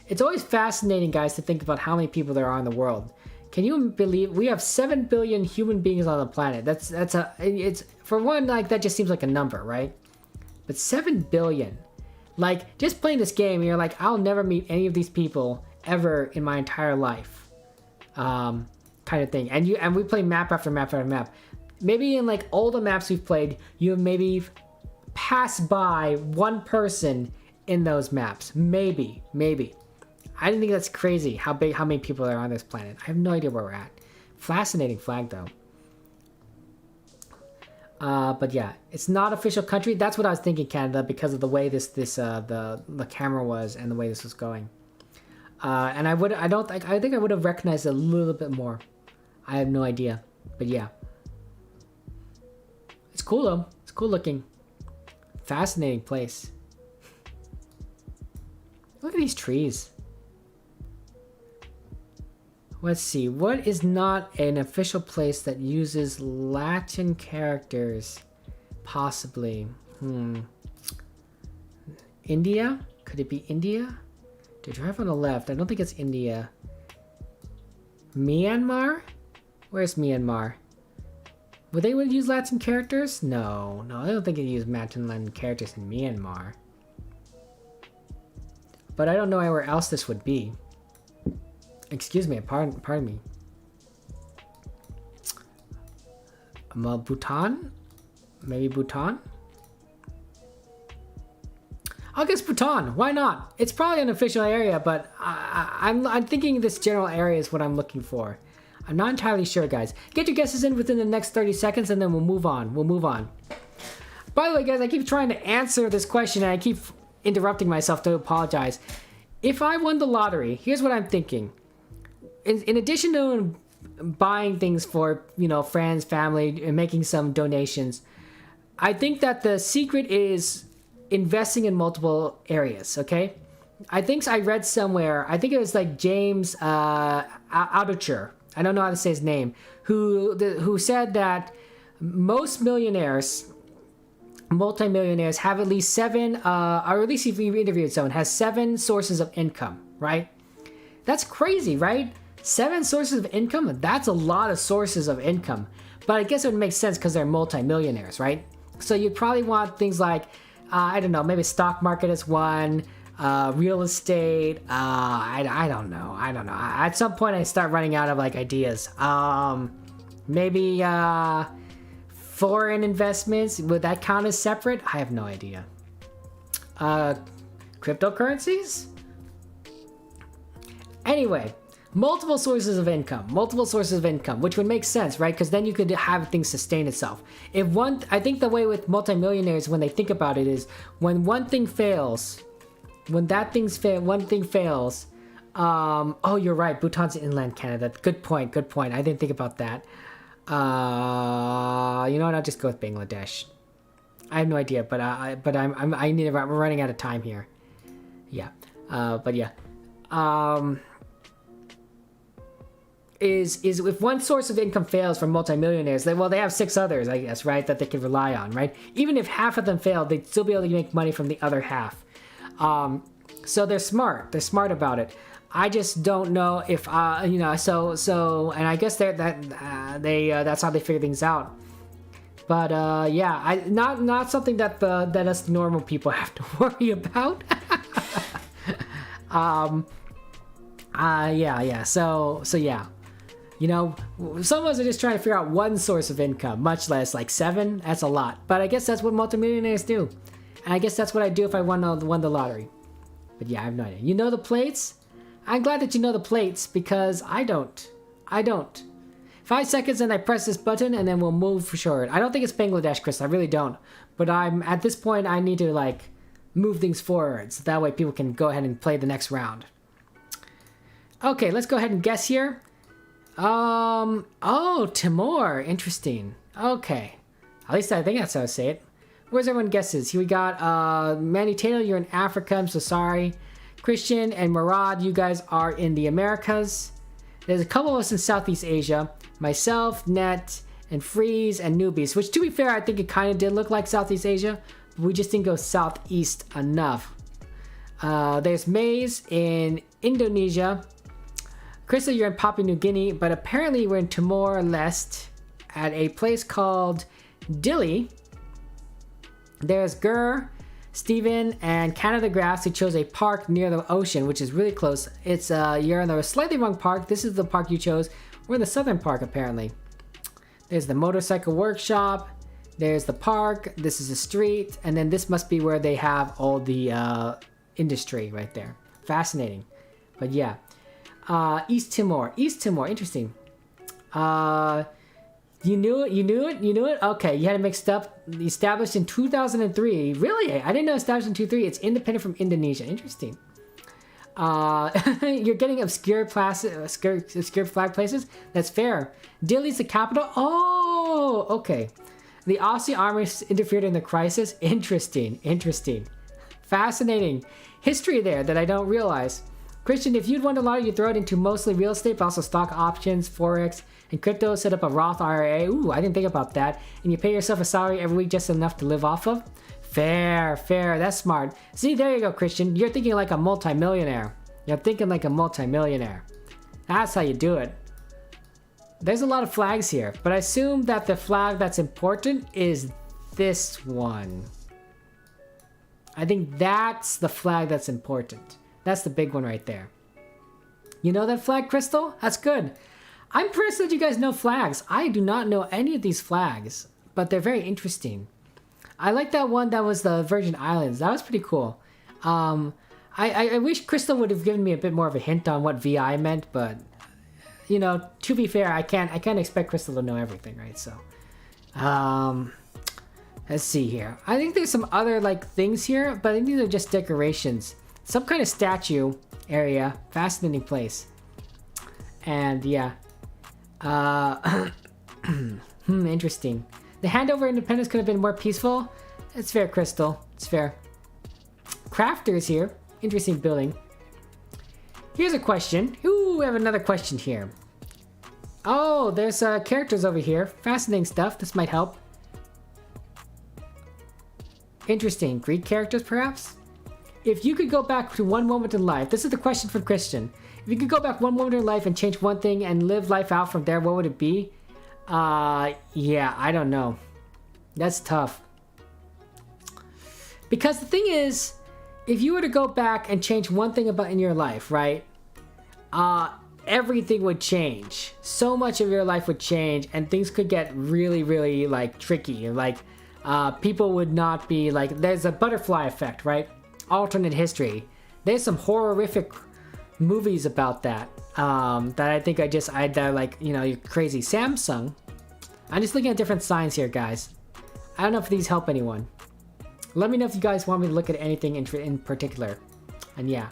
It's always fascinating, guys, to think about how many people there are in the world. Can you believe we have 7 billion human beings on the planet? It's for one, like, that just seems like a number, right? But 7 billion. Like, just playing this game, you're like, I'll never meet any of these people ever in my entire life. Kind of thing. And we play map after map after map. Maybe in like all the maps we've played, you maybe pass by one person in those maps. Maybe. I think that's crazy how many people are on this planet. I have no idea where we're at. Fascinating flag though. But yeah, it's not official country. That's what I was thinking, Canada, because of the way the camera was and the way this was going. And I think I would have recognized it a little bit more. I have no idea, but yeah. It's cool though. It's cool looking. Fascinating place. Look at these trees. Let's see. What is not an official place that uses Latin characters? Possibly. India? Could it be India? To drive on the left. I don't think it's India. Myanmar? Where's Myanmar? Would they use Latin characters? No, I don't think they use Latin characters in Myanmar. But I don't know where else this would be. Excuse me, pardon me. Bhutan? Maybe Bhutan? I'll guess Bhutan. Why not? It's probably an official area, but I'm thinking this general area is what I'm looking for. I'm not entirely sure, guys. Get your guesses in within the next 30 seconds, and then we'll move on. By the way, guys, I keep trying to answer this question, and I keep interrupting myself to apologize. If I won the lottery, here's what I'm thinking. In addition to buying things for, friends, family, and making some donations, I think that the secret is investing in multiple areas, okay? I think I read somewhere, I think it was like James Altucher, I don't know how to say his name, who said that most multimillionaires have at least 7, or at least if you interviewed someone, has 7 sources of income, right? That's crazy, right? 7 sources of income? That's a lot of sources of income. But I guess it would make sense because they're multimillionaires, right? So you'd probably want things like, I don't know, maybe stock market is one, real estate, I don't know. At some point I start running out of like ideas. Maybe foreign investments, would that count as separate? I have no idea. Cryptocurrencies? Anyway, multiple sources of income, which would make sense, right? Because then you could have things sustain itself. I think the way with multimillionaires, when they think about it, is when one thing fails, when that one thing fails. Oh, you're right. Bhutan's in inland Canada. Good point. Good point. I didn't think about that. You know what? I'll just go with Bangladesh. I have no idea, but I'm running out of time here. Yeah. But yeah. Is if one source of income fails for multimillionaires, then well, they have 6 others, I guess, right, that they can rely on, right? Even if half of them failed, they'd still be able to make money from the other half. So they're smart. They're smart about it. I just don't know if you know. So, and I guess that's how they figure things out. But yeah, not something that us normal people have to worry about. Yeah. So yeah. You know, some of us are just trying to figure out one source of income, much less like 7. That's a lot. But I guess that's what multimillionaires do. And I guess that's what I'd do if I won the lottery. But yeah, I have no idea. You know the plates? I'm glad that you know the plates because I don't. 5 seconds and I press this button and then we'll move for sure. I don't think it's Bangladesh, Chris. I really don't. But at this point, I need to like move things forward. So that way people can go ahead and play the next round. Okay, let's go ahead and guess here. Oh, Timor. Interesting. Okay. At least I think that's how I say it. Where's everyone guesses? Here we got, Manny Taylor, you're in Africa. I'm so sorry. Christian and Murad, you guys are in the Americas. There's a couple of us in Southeast Asia. Myself, Net, and Freeze, and Newbies. Which, to be fair, I think it kind of did look like Southeast Asia. But we just didn't go southeast enough. There's Maze in Indonesia. Crystal, you're in Papua New Guinea, but apparently we're in Timor-Leste at a place called Dili. There's Gur, Steven, and Canada Grass who chose a park near the ocean, which is really close. It's you're in the slightly wrong park. This is the park you chose. We're in the southern park apparently. There's the motorcycle workshop. There's the park. This is a street, and then this must be where they have all the industry right there. Fascinating, but yeah. East Timor, interesting. You knew it? Okay, you had it mixed up. Established in 2003. Really? I didn't know established in 2003. It's independent from Indonesia. Interesting. You're getting obscure flag places? That's fair. Dili's the capital? Oh, okay. The Aussie army interfered in the crisis? Interesting. Fascinating. History there that I don't realize. Christian, if you'd won a lottery, you'd throw it into mostly real estate, but also stock options, Forex, and crypto, set up a Roth IRA. Ooh, I didn't think about that. And you pay yourself a salary every week just enough to live off of? Fair. That's smart. See, there you go, Christian. You're thinking like a multimillionaire. That's how you do it. There's a lot of flags here, but I assume that the flag that's important is this one. I think that's the flag that's important. That's the big one right there. You know that flag, Crystal? That's good. I'm impressed that you guys know flags. I do not know any of these flags, but they're very interesting. I like that one that was the Virgin Islands. That was pretty cool. I wish Crystal would have given me a bit more of a hint on what VI meant, but you know, to be fair, I can't expect Crystal to know everything, right? So, let's see here. I think there's some other like things here, but I think these are just decorations. Some kind of statue area. Fascinating place. And yeah. Interesting. The handover independence could have been more peaceful. It's fair, Crystal. It's fair. Crafters here. Interesting building. Here's a question. Ooh, we have another question here. Oh, there's characters over here. Fascinating stuff. This might help. Interesting. Greek characters, perhaps? If you could go back to one moment in life, this is the question from Christian. If you could go back one moment in life and change one thing and live life out from there, what would it be? Yeah, I don't know. That's tough. Because the thing is, if you were to go back and change one thing about in your life, right? Everything would change. So much of your life would change, and things could get really, really like tricky. Like, people would not be like. There's a butterfly effect, right? Alternate history. There's some horrific movies about that. That I think I like, you know, you're crazy. Samsung. I'm just looking at different signs here, guys. I don't know if these help anyone. Let me know if you guys want me to look at anything in particular. And yeah.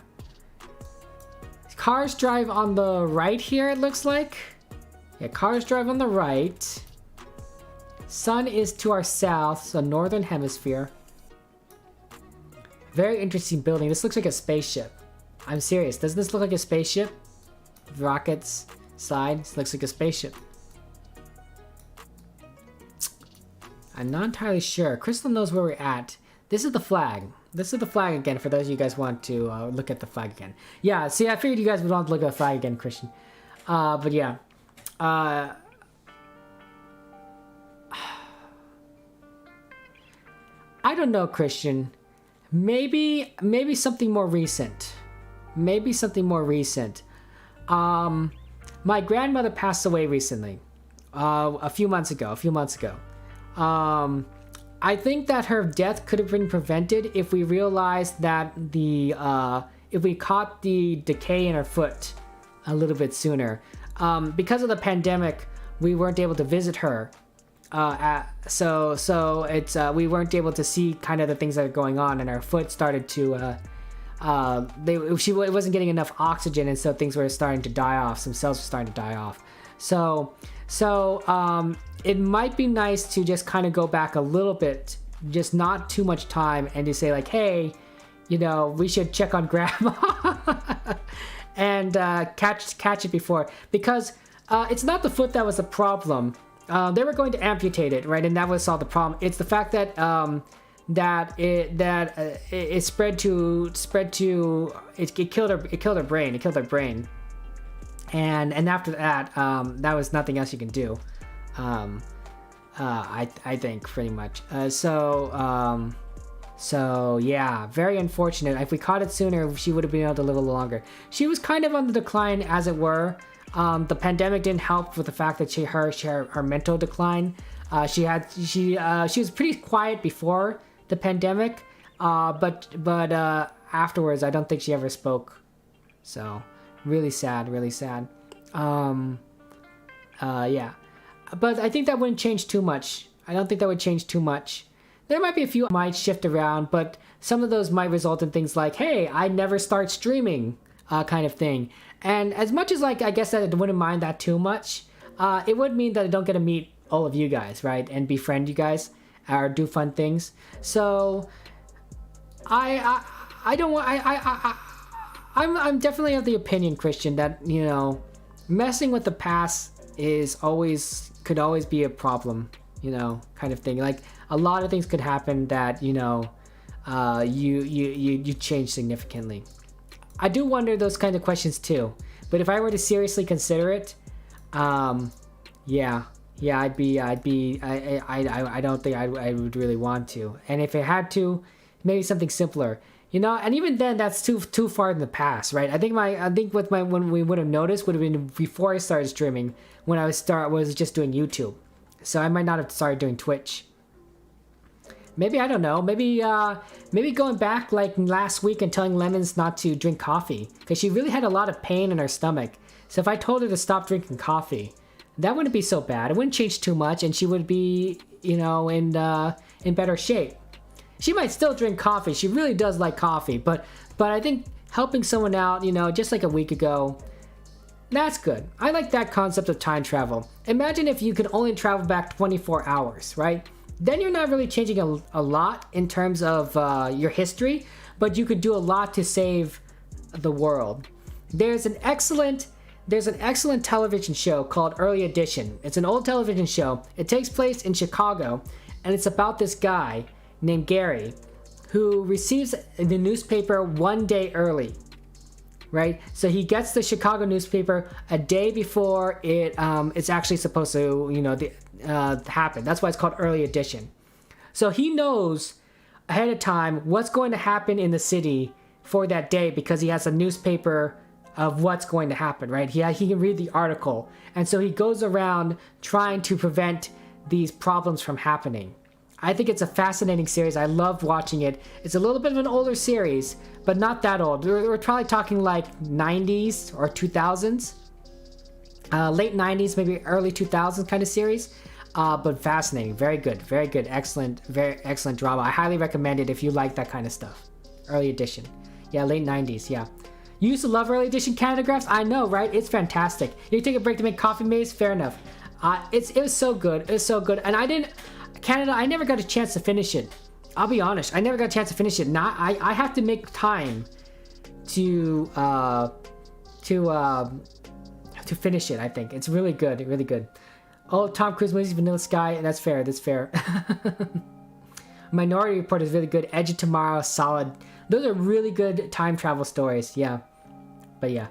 Cars drive on the right here, it looks like. Yeah, cars drive on the right. Sun is to our south, so northern hemisphere. Very interesting building. This looks like a spaceship. I'm serious. Doesn't this look like a spaceship? Rockets, side. This looks like a spaceship. I'm not entirely sure. Crystal knows where we're at. This is the flag. This is the flag again for those of you guys want to look at the flag again. Yeah, see, I figured you guys would want to look at the flag again, Christian. But yeah. I don't know, Christian. Maybe something more recent. Maybe something more recent. My grandmother passed away recently. A few months ago. I think that her death could have been prevented if we realized that if we caught the decay in her foot a little bit sooner. Because of the pandemic, we weren't able to visit her. So it's we weren't able to see kind of the things that are going on, and her foot started to she wasn't getting enough oxygen, and so things were starting to die off. Some cells were starting to die off. So it might be nice to just kind of go back a little bit, just not too much time, and to say like, hey, you know, we should check on grandma and catch it before, because it's not the foot that was the problem. They were going to amputate it, right? And that was all the problem. It's the fact that it spread to it killed her brain. And after that, that was nothing else you can do. I think pretty much. So yeah, very unfortunate. If we caught it sooner, she would have been able to live a little longer. She was kind of on the decline, as it were. The pandemic didn't help with the fact that her mental decline. She was pretty quiet before the pandemic, but afterwards, I don't think she ever spoke. So really sad. Yeah, but I think that wouldn't change too much. I don't think that would change too much. There might be a few might shift around, but some of those might result in things like, hey, I never start streaming, kind of thing. And as much as, like, I guess that I wouldn't mind that too much, it would mean that I don't get to meet all of you guys, right? And befriend you guys or do fun things. So I'm definitely of the opinion, Christian, that, you know, messing with the past could always be a problem, you know, kind of thing. Like, a lot of things could happen that, you know, you change significantly. I do wonder those kinds of questions too. But if I were to seriously consider it, yeah, I don't think I would really want to. And if I had to, maybe something simpler, you know. And even then, that's too far in the past, right? I think when we would have noticed would have been before I started streaming, when I was just doing YouTube. So I might not have started doing Twitch. Maybe, I don't know, maybe going back like last week and telling Lemons not to drink coffee, because she really had a lot of pain in her stomach. So if I told her to stop drinking coffee, that wouldn't be so bad. It wouldn't change too much, and she would be, you know, in better shape. She might still drink coffee. She really does like coffee, but I think helping someone out, you know, just like a week ago, that's good. I like that concept of time travel. Imagine if you could only travel back 24 hours, right? Then you're not really changing a lot in terms of your history, but you could do a lot to save the world. There's an excellent television show called Early Edition. It's an old television show. It takes place in Chicago, and it's about this guy named Gary who receives the newspaper one day early, right? So he gets the Chicago newspaper a day before it's actually supposed to, you know, happen. That's why it's called Early Edition. So he knows ahead of time what's going to happen in the city for that day, because he has a newspaper of what's going to happen, right? He can read the article, and so he goes around trying to prevent these problems from happening. I think it's a fascinating series. I love watching it. It's a little bit of an older series, but not that old. We're probably talking like 90s or 2000s. Late 90s, maybe early 2000s kind of series. But fascinating. Very good. Very good. Excellent. Very excellent drama. I highly recommend it if you like that kind of stuff. Early Edition. Yeah, late 90s, yeah. You used to love early edition Canada graphs? I know, right? It's fantastic. You take a break to make coffee maze? Fair enough. It was so good. It was so good. And I never got a chance to finish it. I'll be honest. I never got a chance to finish it. I have to make time to finish it, I think. It's really good. Really good. Oh, Tom Cruise movies, Vanilla Sky. That's fair. That's fair. Minority Report is really good. Edge of Tomorrow, solid. Those are really good time travel stories. Yeah. But yeah.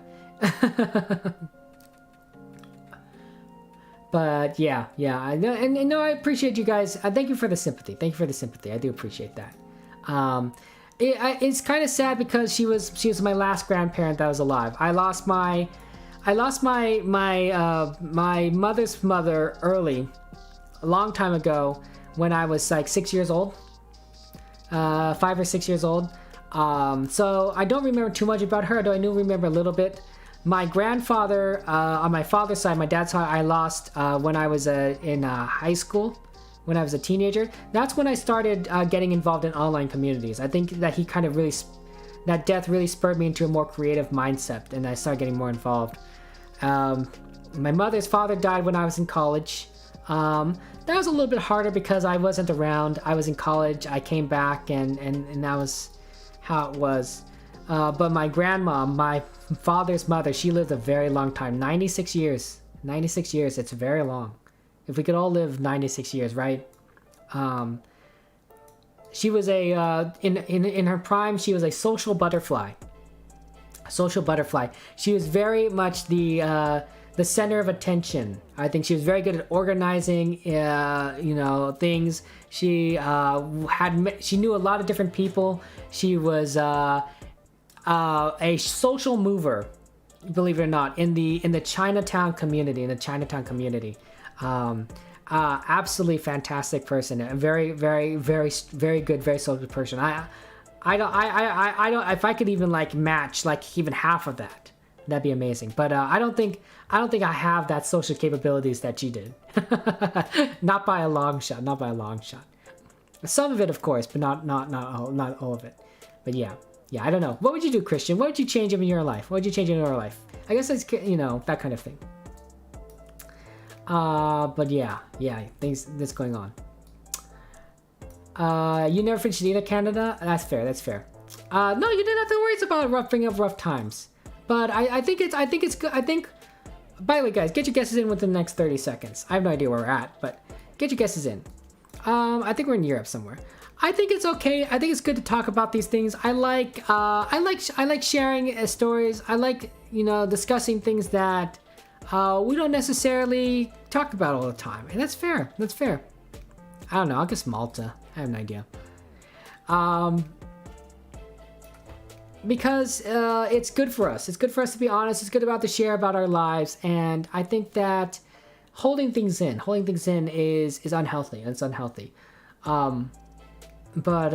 But yeah. I know, and I appreciate you guys. Thank you for the sympathy. Thank you for the sympathy. I do appreciate that. It's kind of sad because she was my last grandparent that was alive. I lost my mother's mother early, a long time ago, when I was like 6 years old, 5 or 6 years old. So I don't remember too much about her, though I do remember a little bit. My grandfather, on my father's side, my dad's side, I lost when I was in high school, when I was a teenager. That's when I started getting involved in online communities. I think that that death really spurred me into a more creative mindset, and I started getting more involved. My mother's father died when I was in college. That was a little bit harder because I wasn't around. I was in college. I came back, and that was how it was. But my grandma, my father's mother, she lived a very long time. 96 years. 96 years. It's very long. If we could all live 96 years, right? She was in her prime, she was a social butterfly. She was very much the center of attention. I think she was very good at organizing, things. She knew a lot of different people. She was a social mover, believe it or not, in the Chinatown community. Absolutely fantastic person. A very, very, very, very good, very social person. I don't. If I could even match even half of that, that'd be amazing. But I don't think I have that social capabilities that she did. Not by a long shot. Some of it, of course, but not all of it. But yeah. I don't know. What would you do, Christian? What would you change in your life? What would you change in your life? I guess it's that kind of thing. But yeah, things that's going on. You never finished Nina Canada? That's fair. No, you didn't have to worry about bringing up rough times. But I think it's good. By the way, guys, get your guesses in within the next 30 seconds. I have no idea where we're at, but get your guesses in. I think we're in Europe somewhere. I think it's okay. I think it's good to talk about these things. I like sharing stories. I like discussing things that we don't necessarily talk about all the time, and that's fair. I don't know. I guess Malta. I have no idea. Because it's good for us. It's good for us to be honest. It's good to share about our lives, and I think that holding things in is unhealthy. It's unhealthy. But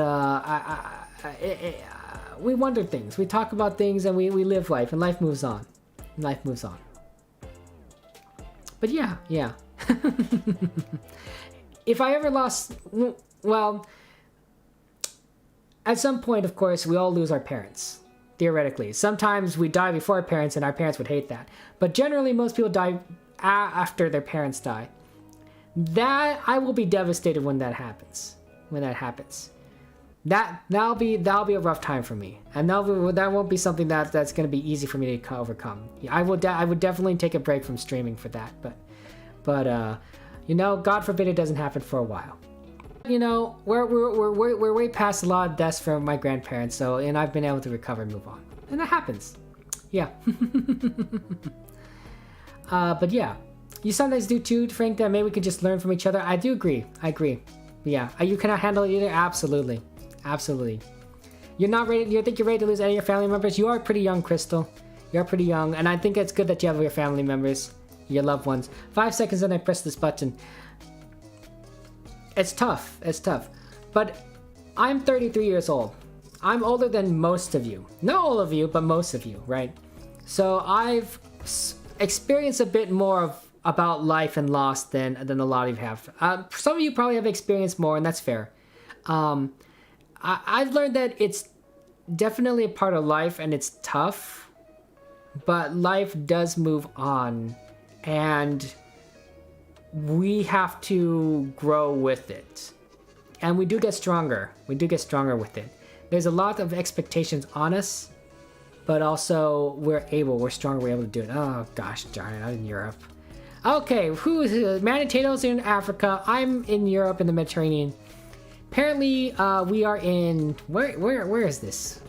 we wonder things. We talk about things, and we live life, and life moves on. But yeah. If I ever lost, well, at some point, of course, we all lose our parents, theoretically. Sometimes we die before our parents, and our parents would hate that. But generally, most people die after their parents die. That I will be devastated when that happens. That'll be a rough time for me, and that won't be something that's going to be easy for me to overcome. I would definitely take a break from streaming for that, but God forbid it doesn't happen for a while. We're way past a lot of deaths from my grandparents, and I've been able to recover and move on, and that happens. Yeah. But yeah, you sometimes do too, Frank. That maybe we could just learn from each other. I do agree. Yeah, you cannot handle it either. Absolutely. You're not ready. You think you're ready to lose any of your family members? You are pretty young, Crystal. You're pretty young, and I think it's good that you have your family members, your loved ones. 5 seconds, and I press this button. It's tough. But I'm 33 years old. I'm older than most of you. Not all of you, but most of you, right? So I've experienced a bit more about life and loss than a lot of you have. Some of you probably have experienced more, and that's fair. I've learned that definitely a part of life, and it's tough, but life does move on, and we have to grow with it. And we do get stronger. We do get stronger with it. There's a lot of expectations on us, but also we're stronger, we're able to do it. Oh gosh darn it, I'm in Europe. Okay, Manitato's in Africa. I'm in Europe in the Mediterranean. Apparently, we are in where is this?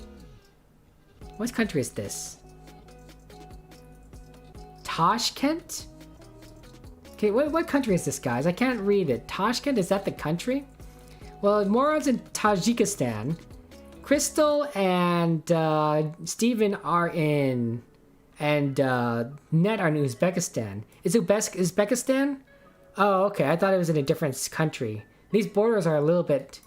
What country is this? Tashkent? Okay, what country is this, guys? I can't read it. Tashkent, is that the country? Well, Moron's in Tajikistan. Crystal and Steven are in, and Net are in Uzbekistan. Is Uzbekistan? Oh, okay. I thought it was in a different country. These borders are a little bit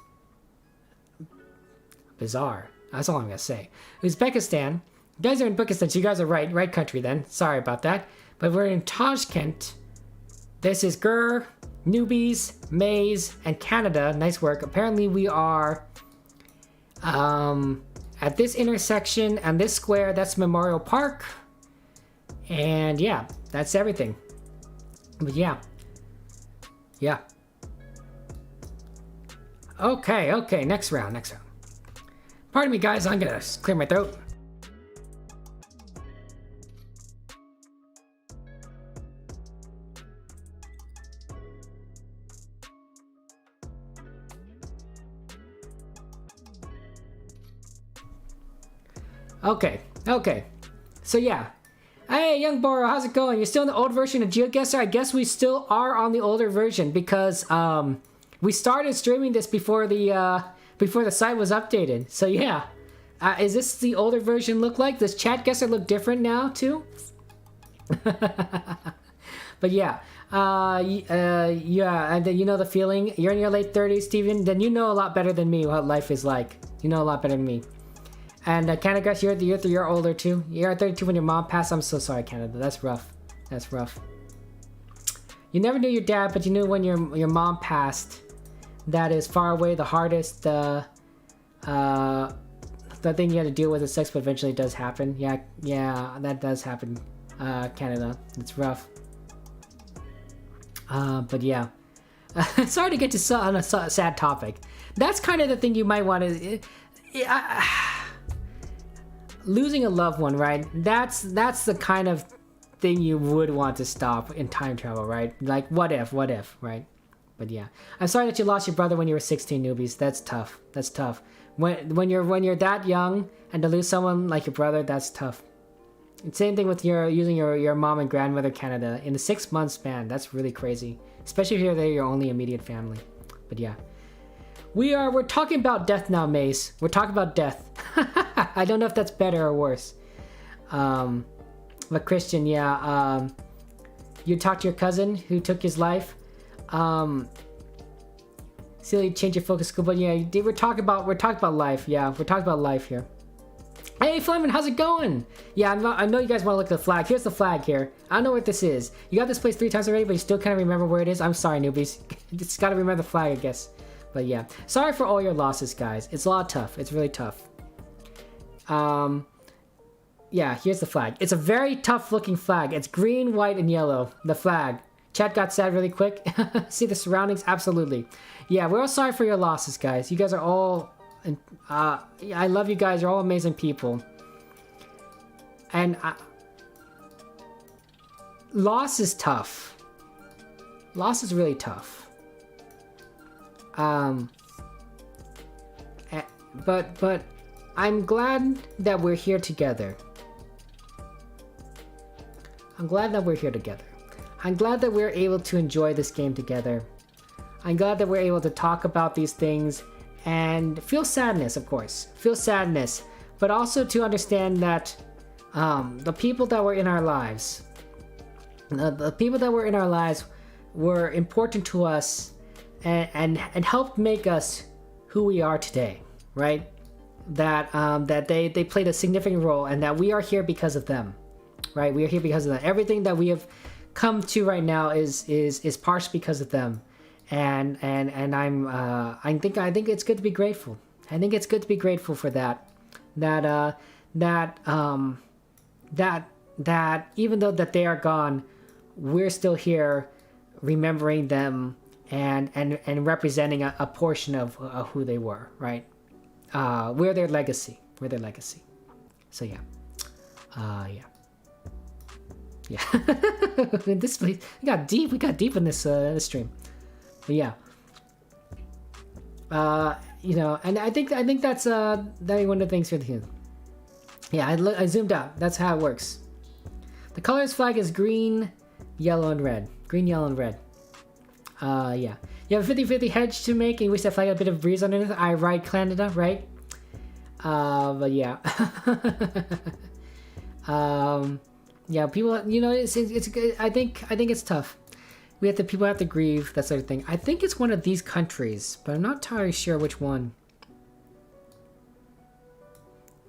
bizarre. That's all I'm gonna say. Uzbekistan. You guys are in Uzbekistan, so you guys are right country then. Sorry about that. But we're in Tashkent. This is Gur, Newbies, Maze, and Canada. Nice work. Apparently we are at this intersection and this square. That's Memorial Park. And yeah, that's everything. But yeah. Okay, next round. Pardon me, guys, I'm gonna clear my throat. Okay. So yeah. Hey, Young Boro, how's it going? You're still in the old version of GeoGuessr? I guess we still are on the older version because we started streaming this before the site was updated. So yeah. Is this the older version look like? Does Chatguessr look different now too? But yeah. Yeah, and you know the feeling. You're in your late 30s, Steven. Then you know a lot better than me what life is like. You know a lot better than me. And Canada, you're older too. You're 32 when your mom passed. I'm so sorry, Canada. That's rough. You never knew your dad, but you knew when your mom passed. That is far away, the hardest. The thing you had to deal with is sex, but eventually it does happen. Yeah, that does happen. Canada, it's rough. But yeah. Sorry to get to on a sad topic. That's kind of the thing you might want to. Losing a loved one, right? That's the kind of thing you would want to stop in time travel, right? Like, what if, right? But yeah, I'm sorry that you lost your brother when you were 16, Newbies. That's tough. When you're that young and to lose someone like your brother, that's tough. Same thing with using your mom and grandmother, Canada, in the 6 month span. That's really crazy, especially if they're your only immediate family. But yeah. We're talking about death now, Mace. We're talking about death. I don't know if that's better or worse. But Christian, yeah. You talked to your cousin who took his life. Silly, change your focus, but yeah, we're talking about life. Yeah, we're talking about life here. Hey, Fleming, how's it going? Yeah, I know you guys want to look at the flag. Here's the flag here. I don't know what this is. You got this place 3 times already, but you still can't remember where it is. I'm sorry, Newbies. You just gotta remember the flag, I guess. But yeah, sorry for all your losses, guys. It's a lot tough. It's really tough. Yeah, here's the flag. It's a very tough looking flag. It's green, white, and yellow. The flag. Chat got sad really quick. See the surroundings? Absolutely. Yeah, we're all sorry for your losses, guys. You guys are all... I love you guys. You're all amazing people. And... loss is tough. Loss is really tough. But I'm glad that we're here together. I'm glad that we're able to enjoy this game together. I'm glad that we're able to talk about these things and feel sadness, of course. Feel sadness, but also to understand that the people that were in our lives, were important to us and helped make us who we are today, right? That they played a significant role and that we are here because of them, right? We are here because of them. Everything that we have come to right now is partially because of them, and I think it's good to be grateful. I think it's good to be grateful for that that that even though that they are gone, we're still here remembering them and representing a portion of who they were, right? We're their legacy. We're their legacy. So yeah. Yeah. This place, we got deep in this stream. But yeah. You know, and I think that's that one of the things for the yeah, I zoomed out. That's how it works. The colors flag is green, yellow, and red. Green, yellow, and red. Yeah. You have a 50-50 hedge to make, and you wish that flag a bit of breeze underneath. I ride Canada, right? But yeah. Yeah, people, you know, it's I think it's tough. People have to grieve, that sort of thing. I think it's one of these countries, but I'm not entirely sure which one.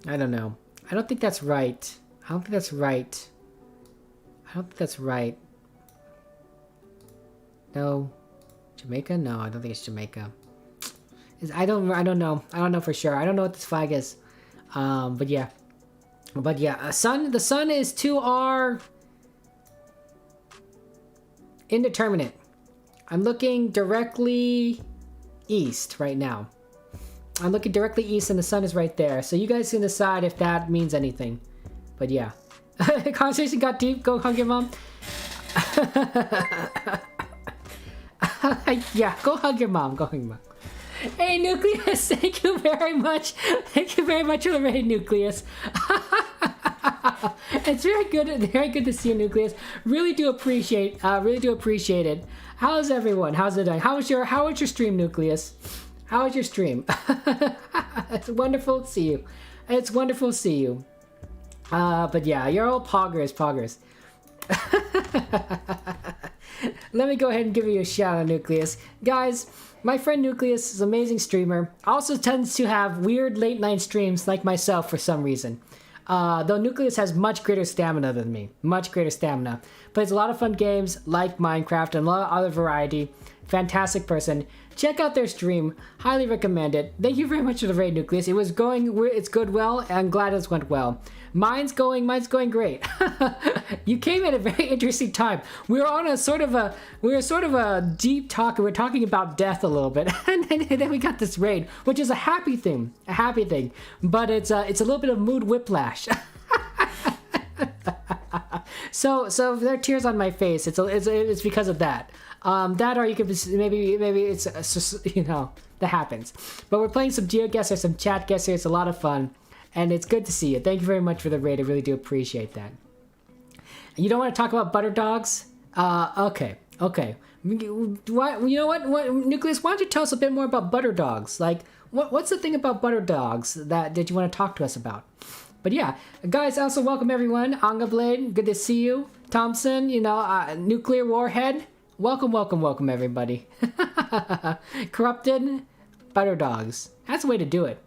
I don't know. I don't think that's right. I don't think that's right. No. Jamaica? No, I don't think it's Jamaica. I don't know. I don't know for sure. I don't know what this flag is. But yeah. The sun is to our indeterminate. I'm looking directly east right now. I'm looking directly east and the sun is right there. So you guys can decide if that means anything. But yeah. Conversation got deep. Go hug your mom. Yeah, go hug your mom. Go hug your mom. Hey, Nucleus, thank you very much. Thank you very much for the raid, Nucleus. It's very good to see you, Nucleus. Really do appreciate it. How's everyone? How's it doing? How was your stream, Nucleus? How was your stream? It's wonderful to see you. It's wonderful to see you. But yeah, you're all poggers. Let me go ahead and give you a shout out, Nucleus. Guys, my friend Nucleus is an amazing streamer. Also tends to have weird late night streams like myself for some reason. Though Nucleus has much greater stamina than me. Much greater stamina. Plays a lot of fun games like Minecraft and a lot of other variety. Fantastic person. Check out their stream. Highly recommend it. Thank you very much for the raid, Nucleus. It's good well. I'm glad it went well. Mine's going great. You came at a very interesting time. We were on a sort of a deep talk. We're talking about death a little bit, and then we got this raid, which is a happy thing. But it's a little bit of mood whiplash. So if there are tears on my face, it's because of that. That, or you could maybe it's just, you know, that happens. But we're playing some GeoGuessr, some Chatguessr. It's a lot of fun. And it's good to see you. Thank you very much for the raid. I really do appreciate that. You don't want to talk about butter dogs? Okay. You know what, Nucleus, why don't you tell us a bit more about butter dogs? Like, what's the thing about butter dogs that you want to talk to us about? But yeah, guys, also welcome everyone. Anga Blade, good to see you. Thompson, you know, Nuclear Warhead. Welcome everybody. Corrupted butter dogs. That's the way to do it.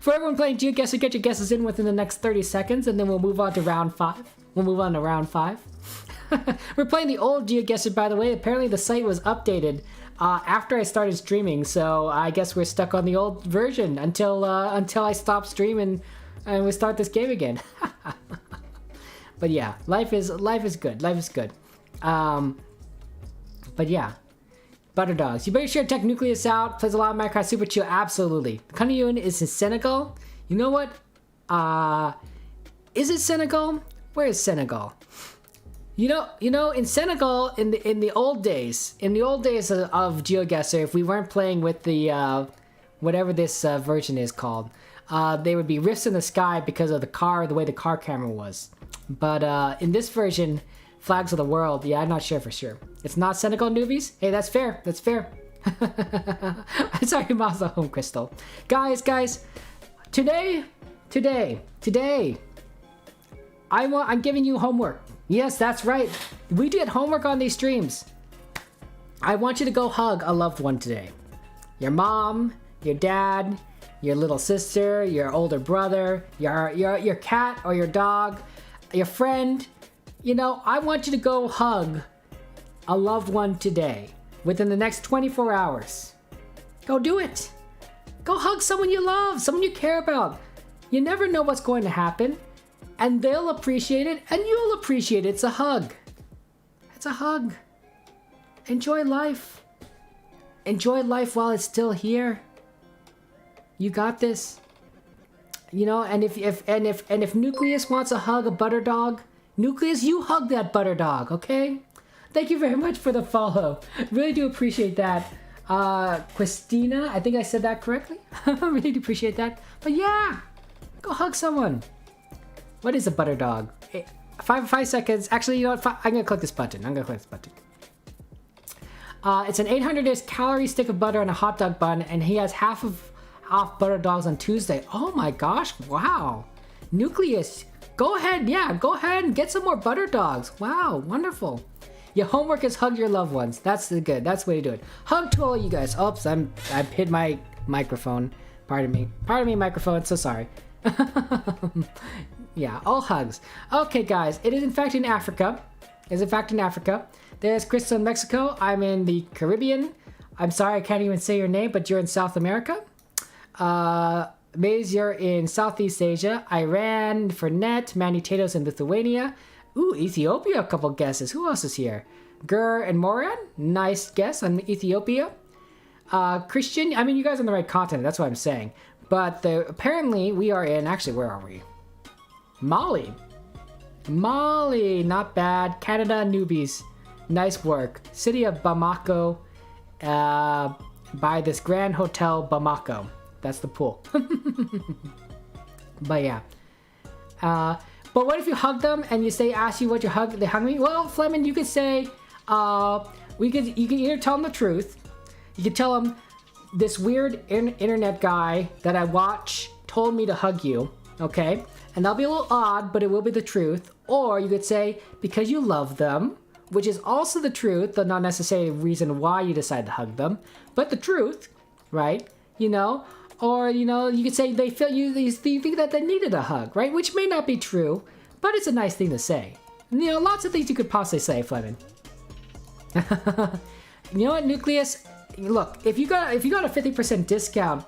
For everyone playing GeoGuessr, get your guesses in within the next 30 seconds, and then we'll move on to round 5. We're playing the old GeoGuessr, by the way. Apparently the site was updated after I started streaming, so I guess we're stuck on the old version until I stop streaming and we start this game again. But yeah, life is good. But yeah. Butter dogs. You better sure to check Nucleus out. Plays a lot of Minecraft Super Chill. Absolutely. Kaniyun is in Senegal. You know what? Is it Senegal? Where is Senegal? You know, in Senegal, in the old days of GeoGuessr, if we weren't playing with the whatever this version is called, there would be rifts in the sky because of the way the car camera was. But in this version, flags of the world, yeah, I'm not sure for sure. It's not Senegal, newbies? Hey, that's fair. Sorry, Mazda Home Crystal. Guys, today, I'm giving you homework. Yes, that's right. We did homework on these streams. I want you to go hug a loved one today. Your mom, your dad, your little sister, your older brother, your cat or your dog, your friend. You know, I want you to go hug a loved one today within the next 24 hours. Go do it. Go hug someone you love, someone you care about. You never know what's going to happen. And they'll appreciate it, and you'll appreciate it. It's a hug. It's a hug. Enjoy life. Enjoy life while it's still here. You got this. You know, and if Nucleus wants a hug, a butter dog, Nucleus, you hug that butter dog, okay? Thank you very much for the follow. Really do appreciate that. Christina, I think I said that correctly. Really do appreciate that. But yeah, go hug someone. What is a butter dog? 5 seconds. Actually, you know what? I'm gonna click this button. It's an 800-ish calorie stick of butter on a hot dog bun, and he has half off butter dogs on Tuesday. Oh my gosh! Wow, Nucleus, go ahead. Yeah, go ahead and get some more butter dogs. Wow, wonderful. Your homework is hug your loved ones. That's good. That's the way to do it. Hug to all you guys. Oops, I've hit my microphone. Pardon me, microphone. So sorry. Yeah, all hugs. Okay, guys, it is in fact in Africa. There's Crystal in Mexico. I'm in the Caribbean. I'm sorry, I can't even say your name, but you're in South America. Maze, you're in Southeast Asia. Iran, Fernet, Manny Tatos in Lithuania. Ooh, Ethiopia, a couple guesses. Who else is here? Gur and Moran, nice guess on Ethiopia. Christian, I mean, you guys are on the right continent, that's what I'm saying. But apparently we are in, actually, where are we? Mali, not bad. Canada, newbies, nice work. City of Bamako, by this Grand Hotel Bamako. That's the pool. But yeah. But what if you hug them and ask you what you hug, they hug me? Well, Fleming, you could say, you can either tell them the truth. You could tell them, this weird internet guy that I watch told me to hug you, okay? And that'll be a little odd, but it will be the truth. Or you could say, because you love them, which is also the truth, though not necessarily a reason why you decide to hug them, but the truth, right? You know? Or, you know, you could say they think that they needed a hug, right? Which may not be true, but it's a nice thing to say. And, you know, lots of things you could possibly say, Fleming. You know what, Nucleus? Look, if you got a 50% discount,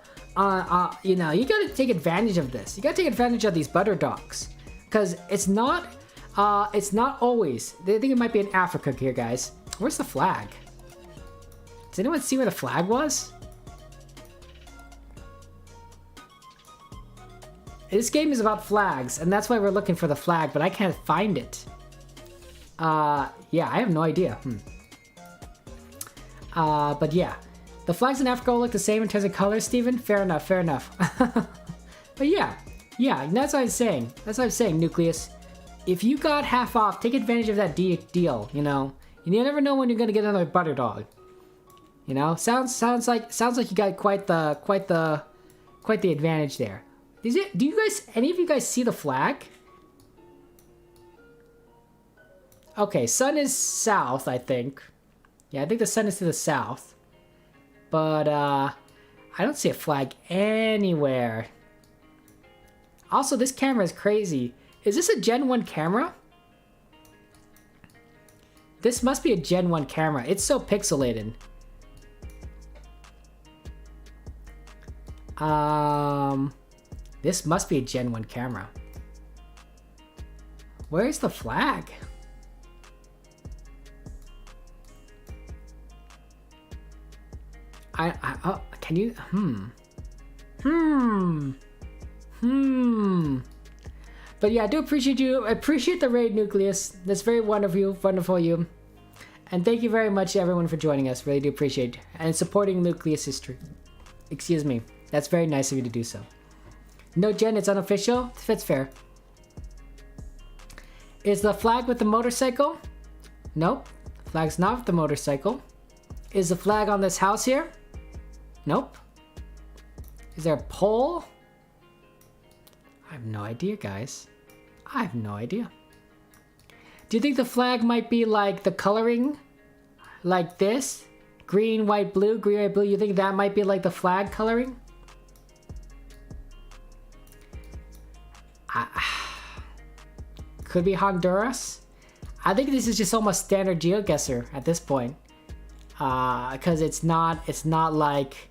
you know, you gotta take advantage of this. You gotta take advantage of these butter dogs, because it's not always. They think it might be in Africa here, guys. Where's the flag? Does anyone see where the flag was? This game is about flags, and that's why we're looking for the flag, but I can't find it. Yeah, I have no idea. But yeah, the flags in Africa all look the same in terms of color, Steven. Fair enough. But yeah, that's what I'm saying. Nucleus. If you got half off, take advantage of that deal. You know, you never know when you're gonna get another butter dog. You know, sounds like you got quite the advantage there. Do any of you guys see the flag? Okay, sun is south, I think. Yeah, I think the sun is to the south. But, I don't see a flag anywhere. Also, this camera is crazy. Is this a Gen 1 camera? This must be a Gen 1 camera. It's so pixelated. This must be a Gen 1 camera. Where's the flag? Can you? But yeah, I do appreciate you. I appreciate the raid, Nucleus. That's very wonderful you. And thank you very much, everyone, for joining us. Really do appreciate and supporting Nucleus history. Excuse me. That's very nice of you to do so. No, Jen, it's unofficial. That's fair. Is the flag with the motorcycle? Nope. Flag's not with the motorcycle. Is the flag on this house here? Nope. Is there a pole? I have no idea, guys. I have no idea. Do you think the flag might be like the coloring? Like this? Green, white, blue, green, white, blue. You think that might be like the flag coloring? Could be Honduras. I think this is just almost standard GeoGuessr at this point. Because it's not like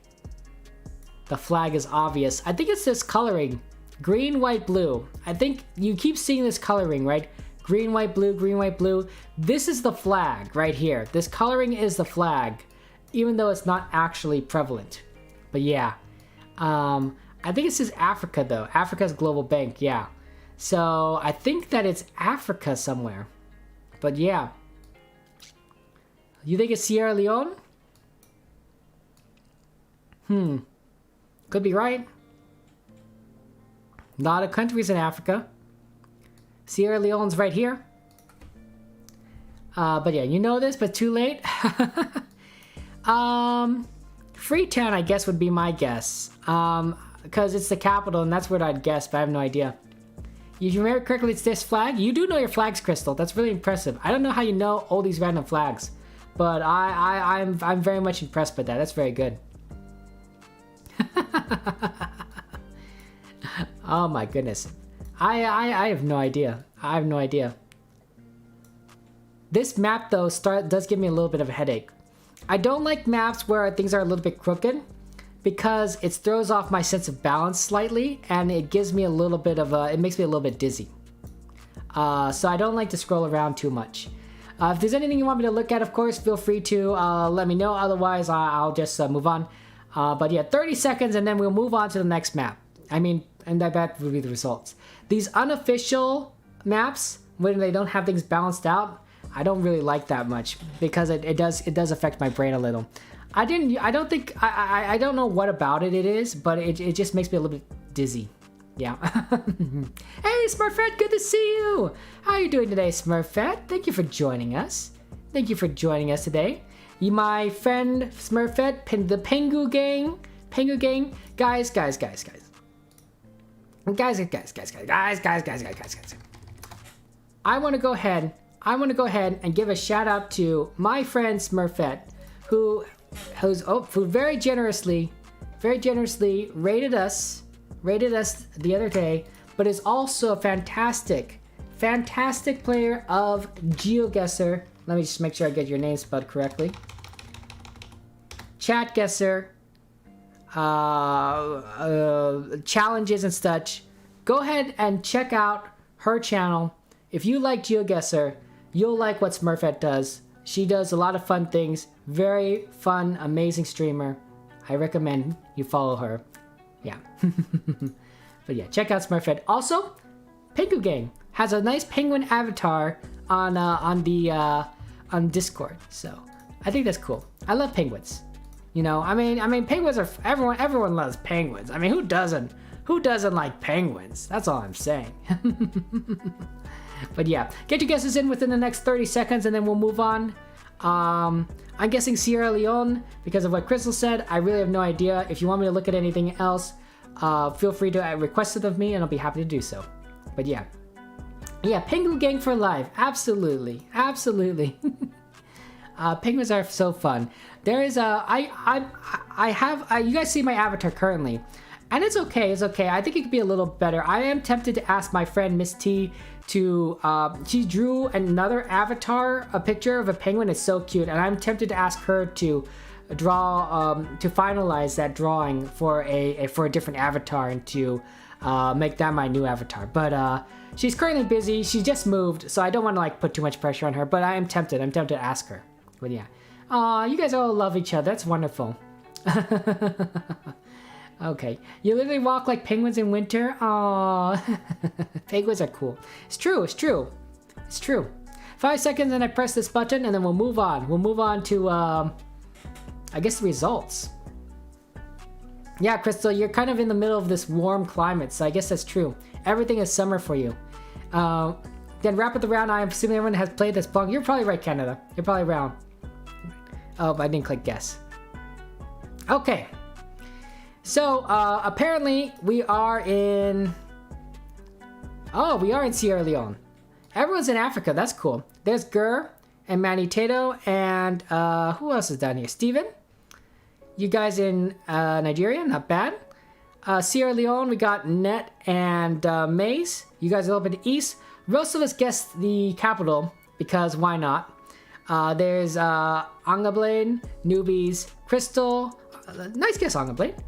the flag is obvious. I think it's this coloring. Green, white, blue. I think you keep seeing this coloring, right? Green, white, blue, green, white, blue. This is the flag right here. This coloring is the flag, even though it's not actually prevalent. But yeah. I think it says Africa though. Africa's global bank, yeah. So I think that it's Africa somewhere. But yeah. You think it's Sierra Leone? Could be right. A lot of countries in Africa. Sierra Leone's right here. But yeah, you know this, but too late. Freetown, I guess, would be my guess. Because it's the capital, and that's what I'd guess, but I have no idea. If you remember correctly, it's this flag. You do know your flags, Crystal. That's really impressive. I don't know how you know all these random flags, but I'm very much impressed by that. That's very good. Oh my goodness. I have no idea. I have no idea. This map though does give me a little bit of a headache. I don't like maps where things are a little bit crooked because it throws off my sense of balance slightly and it gives me a little bit of it makes me a little bit dizzy. So I don't like to scroll around too much. If there's anything you want me to look at, of course, feel free to let me know. Otherwise, I'll just move on. But yeah, 30 seconds and then we'll move on to the next map. I mean, and that will be the results. These unofficial maps, when they don't have things balanced out, I don't really like that much because it does affect my brain a little. I don't know what about it is, but it just makes me a little bit dizzy. Yeah. Hey Smurfette, good to see you. How are you doing today, Smurfette? Thank you for joining us. Thank you for joining us today. You, my friend Smurfette, the Pengu gang, guys. I want to go ahead and give a shout out to my friend Smurfette, who very generously rated us the other day, but is also a fantastic player of GeoGuessr. Let me just make sure I get your name spelled correctly. Chatguessr, challenges and such. Go ahead and check out her channel. If you like GeoGuessr, you'll like what Smurfette does. She does a lot of fun things. Very fun, amazing streamer. I recommend you follow her. Yeah. But yeah, check out Smurfette. Also, Pengu Gang has a nice penguin avatar on Discord. So I think that's cool. I love penguins. You know, I mean, penguins are everyone loves penguins. I mean, who doesn't like penguins? That's all I'm saying. But yeah, get your guesses in within the next 30 seconds and then we'll move on. I'm guessing Sierra Leone because of what Crystal said. I really have no idea. If you want me to look at anything else, feel free to request it of me and I'll be happy to do so. But yeah. Yeah, Pengu Gang for life. Absolutely. Penguins are so fun. There is you guys see my avatar currently. And it's okay. I think it could be a little better. I am tempted to ask my friend Miss T to, she drew another avatar, a picture of a penguin. It's so cute. And I'm tempted to ask her to draw, to finalize that drawing for a different avatar and to make that my new avatar. But she's currently busy. She just moved. So I don't want to like put too much pressure on her. But I am tempted. I'm tempted to ask her. But yeah. You guys all love each other. That's wonderful. Okay, you literally walk like penguins in winter. Aww. Penguins are cool. It's true. 5 seconds and I press this button and then we'll move on. We'll move on to, I guess the results. Yeah, Crystal, you're kind of in the middle of this warm climate, so I guess that's true. Everything is summer for you. Then wrap up the round. I'm assuming everyone has played this long. You're probably right, Canada. You're probably round. Oh, I didn't click guess. Okay. So, apparently, we are in Sierra Leone. Everyone's in Africa, that's cool. There's Gur and Manny Tato and, who else is down here? Steven? You guys in, Nigeria, not bad. Sierra Leone, we got Net and, Maze. You guys are a little bit east. Most of us guessed the capital, because why not? There's, Angablade, Newbies, Crystal. Nice guess, Angablade.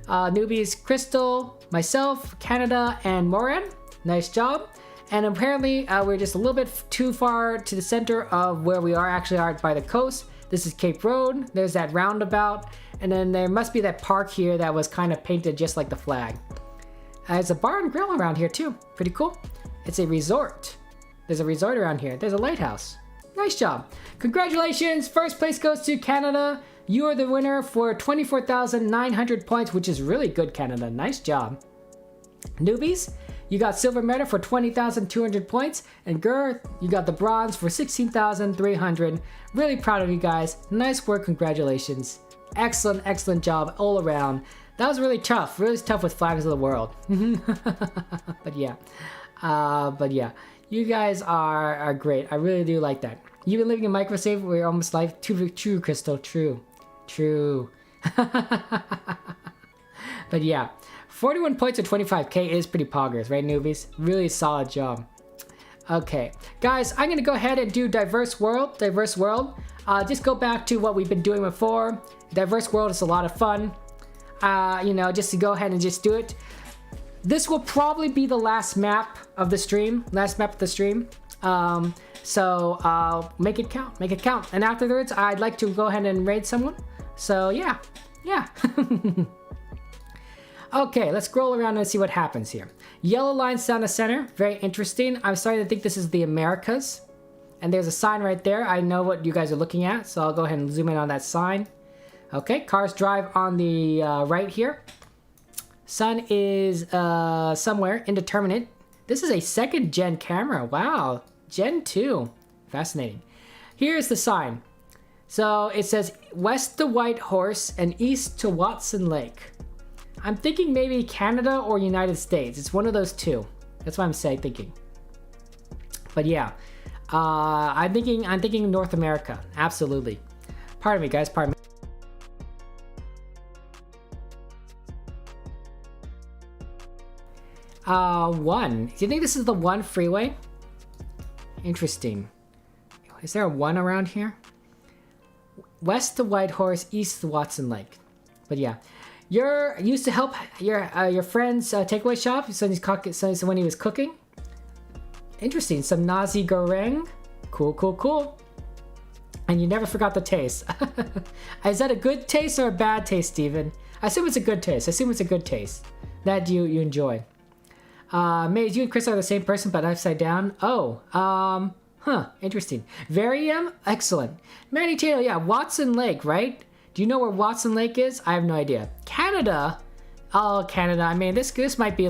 Newbies, Crystal, myself, Canada, and Moran. Nice job. And apparently we're just a little bit too far to the center of where we actually are by the coast. This is Cape Road. There's that roundabout. And then there must be that park here that was kind of painted just like the flag. There's a bar and grill around here too. Pretty cool. It's a resort. There's a resort around here. There's a lighthouse. Nice job. Congratulations. First place goes to Canada. You are the winner for 24,900 points, which is really good, Canada. Nice job. Newbies, you got silver medal for 20,200 points. And Gur, you got the bronze for 16,300. Really proud of you guys. Nice work. Congratulations. Excellent, excellent job all around. That was really tough. Really tough with Flags of the World. But yeah. You guys are great. I really do like that. You've been living in microsave. We're almost like true, Crystal. True. But yeah, 41 points or 25k is pretty poggers, right, newbies? Really solid job. Okay, guys, I'm gonna go ahead and do diverse world. Just go back to what we've been doing before. Diverse world is a lot of fun. Just to go ahead and just do it. This will probably be the last map of the stream. So make it count. And afterwards, I'd like to go ahead and raid someone. So yeah. Okay, let's scroll around and see what happens here. Yellow lines down the center, very interesting. I'm starting to think this is the Americas. And there's a sign right there. I know what you guys are looking at, so I'll go ahead and zoom in on that sign. Okay, cars drive on the right here. Sun is somewhere, indeterminate. This is a 2nd gen camera. Wow, Gen 2. Fascinating. Here's the sign. So it says west to White Horse and east to Watson Lake. I'm thinking maybe Canada or United States. It's one of those two. That's what I'm thinking. But yeah, I'm thinking North America. Absolutely. Pardon me, guys. Pardon me. One. Do you think this is the 1 freeway? Interesting. Is there a 1 around here? West to Whitehorse, east to Watson Lake. But yeah, you're used to help your friend's takeaway shop so when he was cooking. Interesting. Some nasi goreng. Cool. And you never forgot the taste. Is that a good taste or a bad taste, Steven? I assume it's a good taste. That you enjoy. Maze, you and Chris are the same person, but upside down. Interesting. Varium, excellent. Manny Taylor, yeah, Watson Lake, right? Do you know where Watson Lake is? I have no idea. Canada? Oh, Canada. I mean, this might be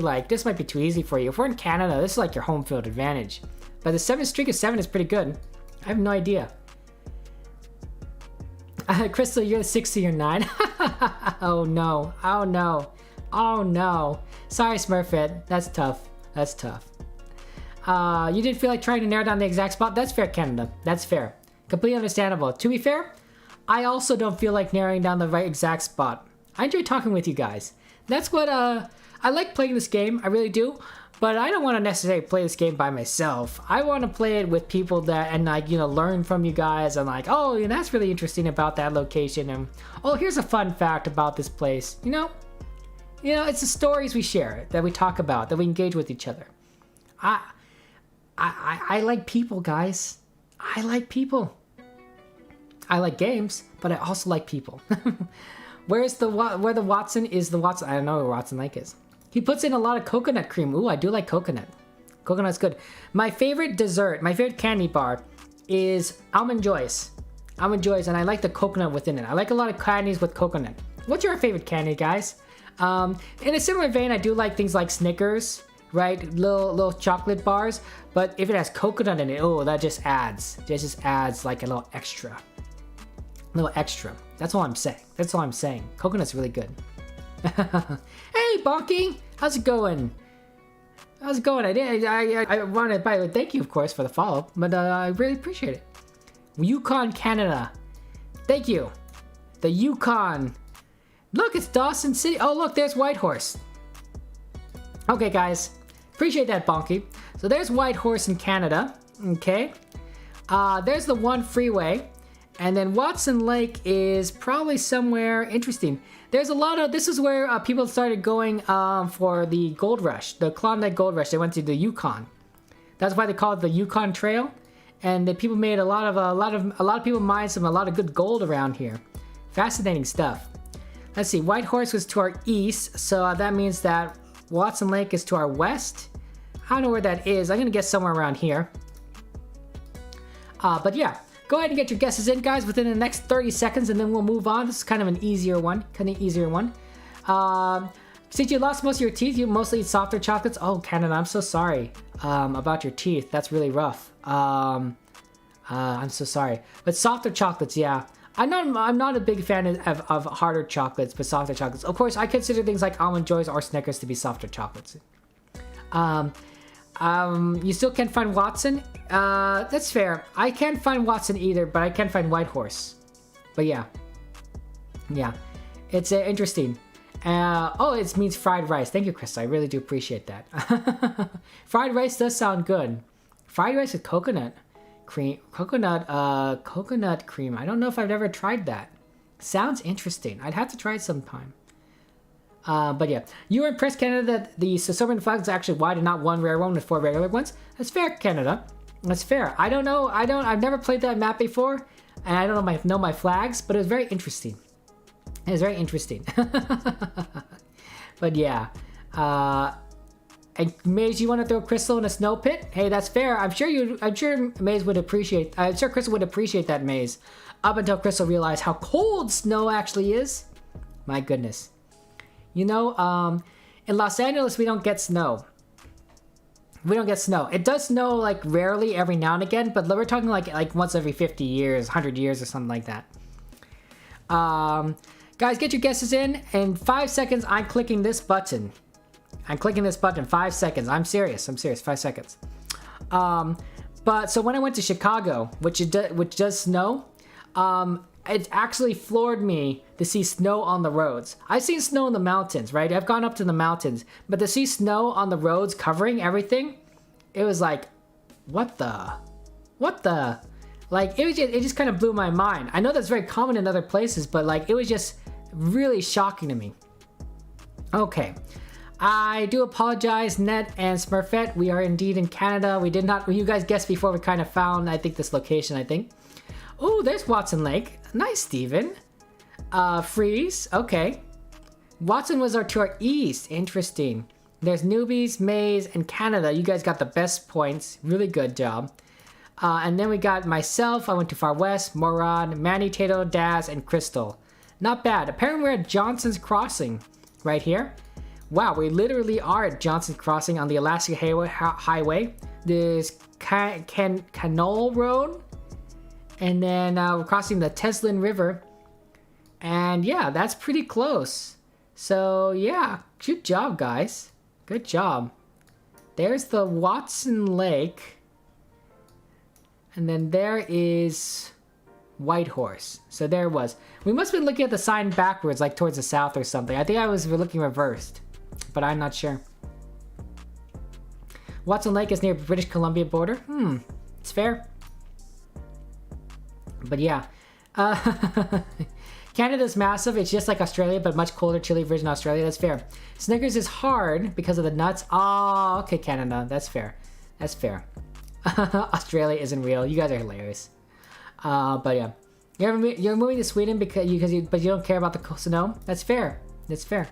too easy for you. If we're in Canada, this is like your home field advantage. But the 7 streak of 7 is pretty good. I have no idea. Crystal, you're the 60 or 9. Oh no. Sorry, Smurfette. That's tough. You didn't feel like trying to narrow down the exact spot? That's fair, Canada. That's fair. Completely understandable. To be fair, I also don't feel like narrowing down the right exact spot. I enjoy talking with you guys. That's what, I like playing this game. I really do. But I don't want to necessarily play this game by myself. I want to play it with people learn from you guys. And oh, that's really interesting about that location. And, oh, here's a fun fact about this place. It's the stories we share, that we talk about, that we engage with each other. I like people, guys. I like people. I like games, but I also like people. Where the Watson is the Watson? I don't know where Watson Lake is. He puts in a lot of coconut cream. Ooh, I do like coconut. Coconut's good. My favorite dessert, my favorite candy bar is Almond Joys. Almond Joys, and I like the coconut within it. I like a lot of candies with coconut. What's your favorite candy, guys? In a similar vein, I do like things like Snickers, right? Little chocolate bars. But if it has coconut in it, oh, that just adds like a little extra. That's all I'm saying. Coconut's really good. Hey, Bonky, how's it going? I wanted to thank you, of course, for the follow, but I really appreciate it. Yukon, Canada. Thank you. The Yukon. Look, it's Dawson City. Oh, look, there's Whitehorse. Okay, guys. Appreciate that, Bonky. So there's Whitehorse in Canada. Okay. There's the 1 freeway. And then Watson Lake is probably somewhere interesting. There's a lot of, this is where people started going for the gold rush, the Klondike gold rush. They went to the Yukon. That's why they call it the Yukon Trail. And the people made a lot of people mined a lot of good gold around here. Fascinating stuff. Let's see, Whitehorse was to our east, so that means that Watson Lake is to our west. I don't know where that is. I'm gonna guess somewhere around here. But yeah, go ahead and get your guesses in, guys, within the next 30 seconds, and then we'll move on. This is kind of an easier one. Since you lost most of your teeth, you mostly eat softer chocolates. Oh, Canada, I'm so sorry about your teeth. That's really rough. I'm so sorry. But softer chocolates, yeah. I'm not a big fan of harder chocolates, but softer chocolates. Of course, I consider things like Almond Joys or Snickers to be softer chocolates. You still can't find Watson? That's fair. I can't find Watson either, but I can find Whitehorse. But yeah. Yeah. It's interesting. Oh, it means fried rice. Thank you, Chris. I really do appreciate that. Fried rice does sound good. Fried rice with coconut cream. Coconut cream. I don't know if I've ever tried that. Sounds interesting. I'd have to try it sometime. But yeah, you were impressed, Canada, that the Soberman flag is actually wide and not one rare one with 4 regular ones. That's fair, Canada. That's fair. I don't know. I've never played that map before, and I don't know my flags, but it was very interesting. It was very interesting. But yeah. And Maze, you want to throw Crystal in a snow pit? Hey, that's fair. I'm sure Maze would appreciate. I'm sure Crystal would appreciate that, Maze. Up until Crystal realized how cold snow actually is. My goodness. You know, in Los Angeles, we don't get snow. We don't get snow. It does snow, like, rarely every now and again, but we're talking, like once every 50 years, 100 years, or something like that. Guys, get your guesses in. In 5 seconds, I'm clicking this button. 5 seconds. I'm serious. 5 seconds. But, so when I went to Chicago, which does snow, it actually floored me to see snow on the roads. I've seen snow in the mountains, right? I've gone up to the mountains, but to see snow on the roads covering everything, it was like, what the? Like, it just kind of blew my mind. I know that's very common in other places, but like, it was just really shocking to me. Okay. I do apologize, Net and Smurfette. We are indeed in Canada. We did not, you guys guessed before we kind of found, I think, this location, I think. Oh, there's Watson Lake. Nice, Steven. Freeze. Okay. Watson was to our east. Interesting. There's Newbies, Maze, and Canada. You guys got the best points. Really good job. And then we got myself. I went to Far West, Moron, Manny, Tato, Daz, and Crystal. Not bad. Apparently we're at Johnson's Crossing right here. Wow, we literally are at Johnson's Crossing on the Alaska Highway. There's Canole Road. And then we're crossing the Teslin River. And yeah, that's pretty close. So yeah, good job, guys. Good job. There's the Watson Lake. And then there is Whitehorse. So there it was. We must have been looking at the sign backwards, like towards the south or something. I think I was looking reversed, but I'm not sure. Watson Lake is near British Columbia border. It's fair. But yeah, Canada's massive. It's just like Australia, but much colder, chilly version of Australia. That's fair. Snickers is hard because of the nuts. Oh, okay, Canada. That's fair. That's fair. Australia isn't real. You guys are hilarious. But yeah, you're moving to Sweden but you don't care about the snow. That's fair. That's fair.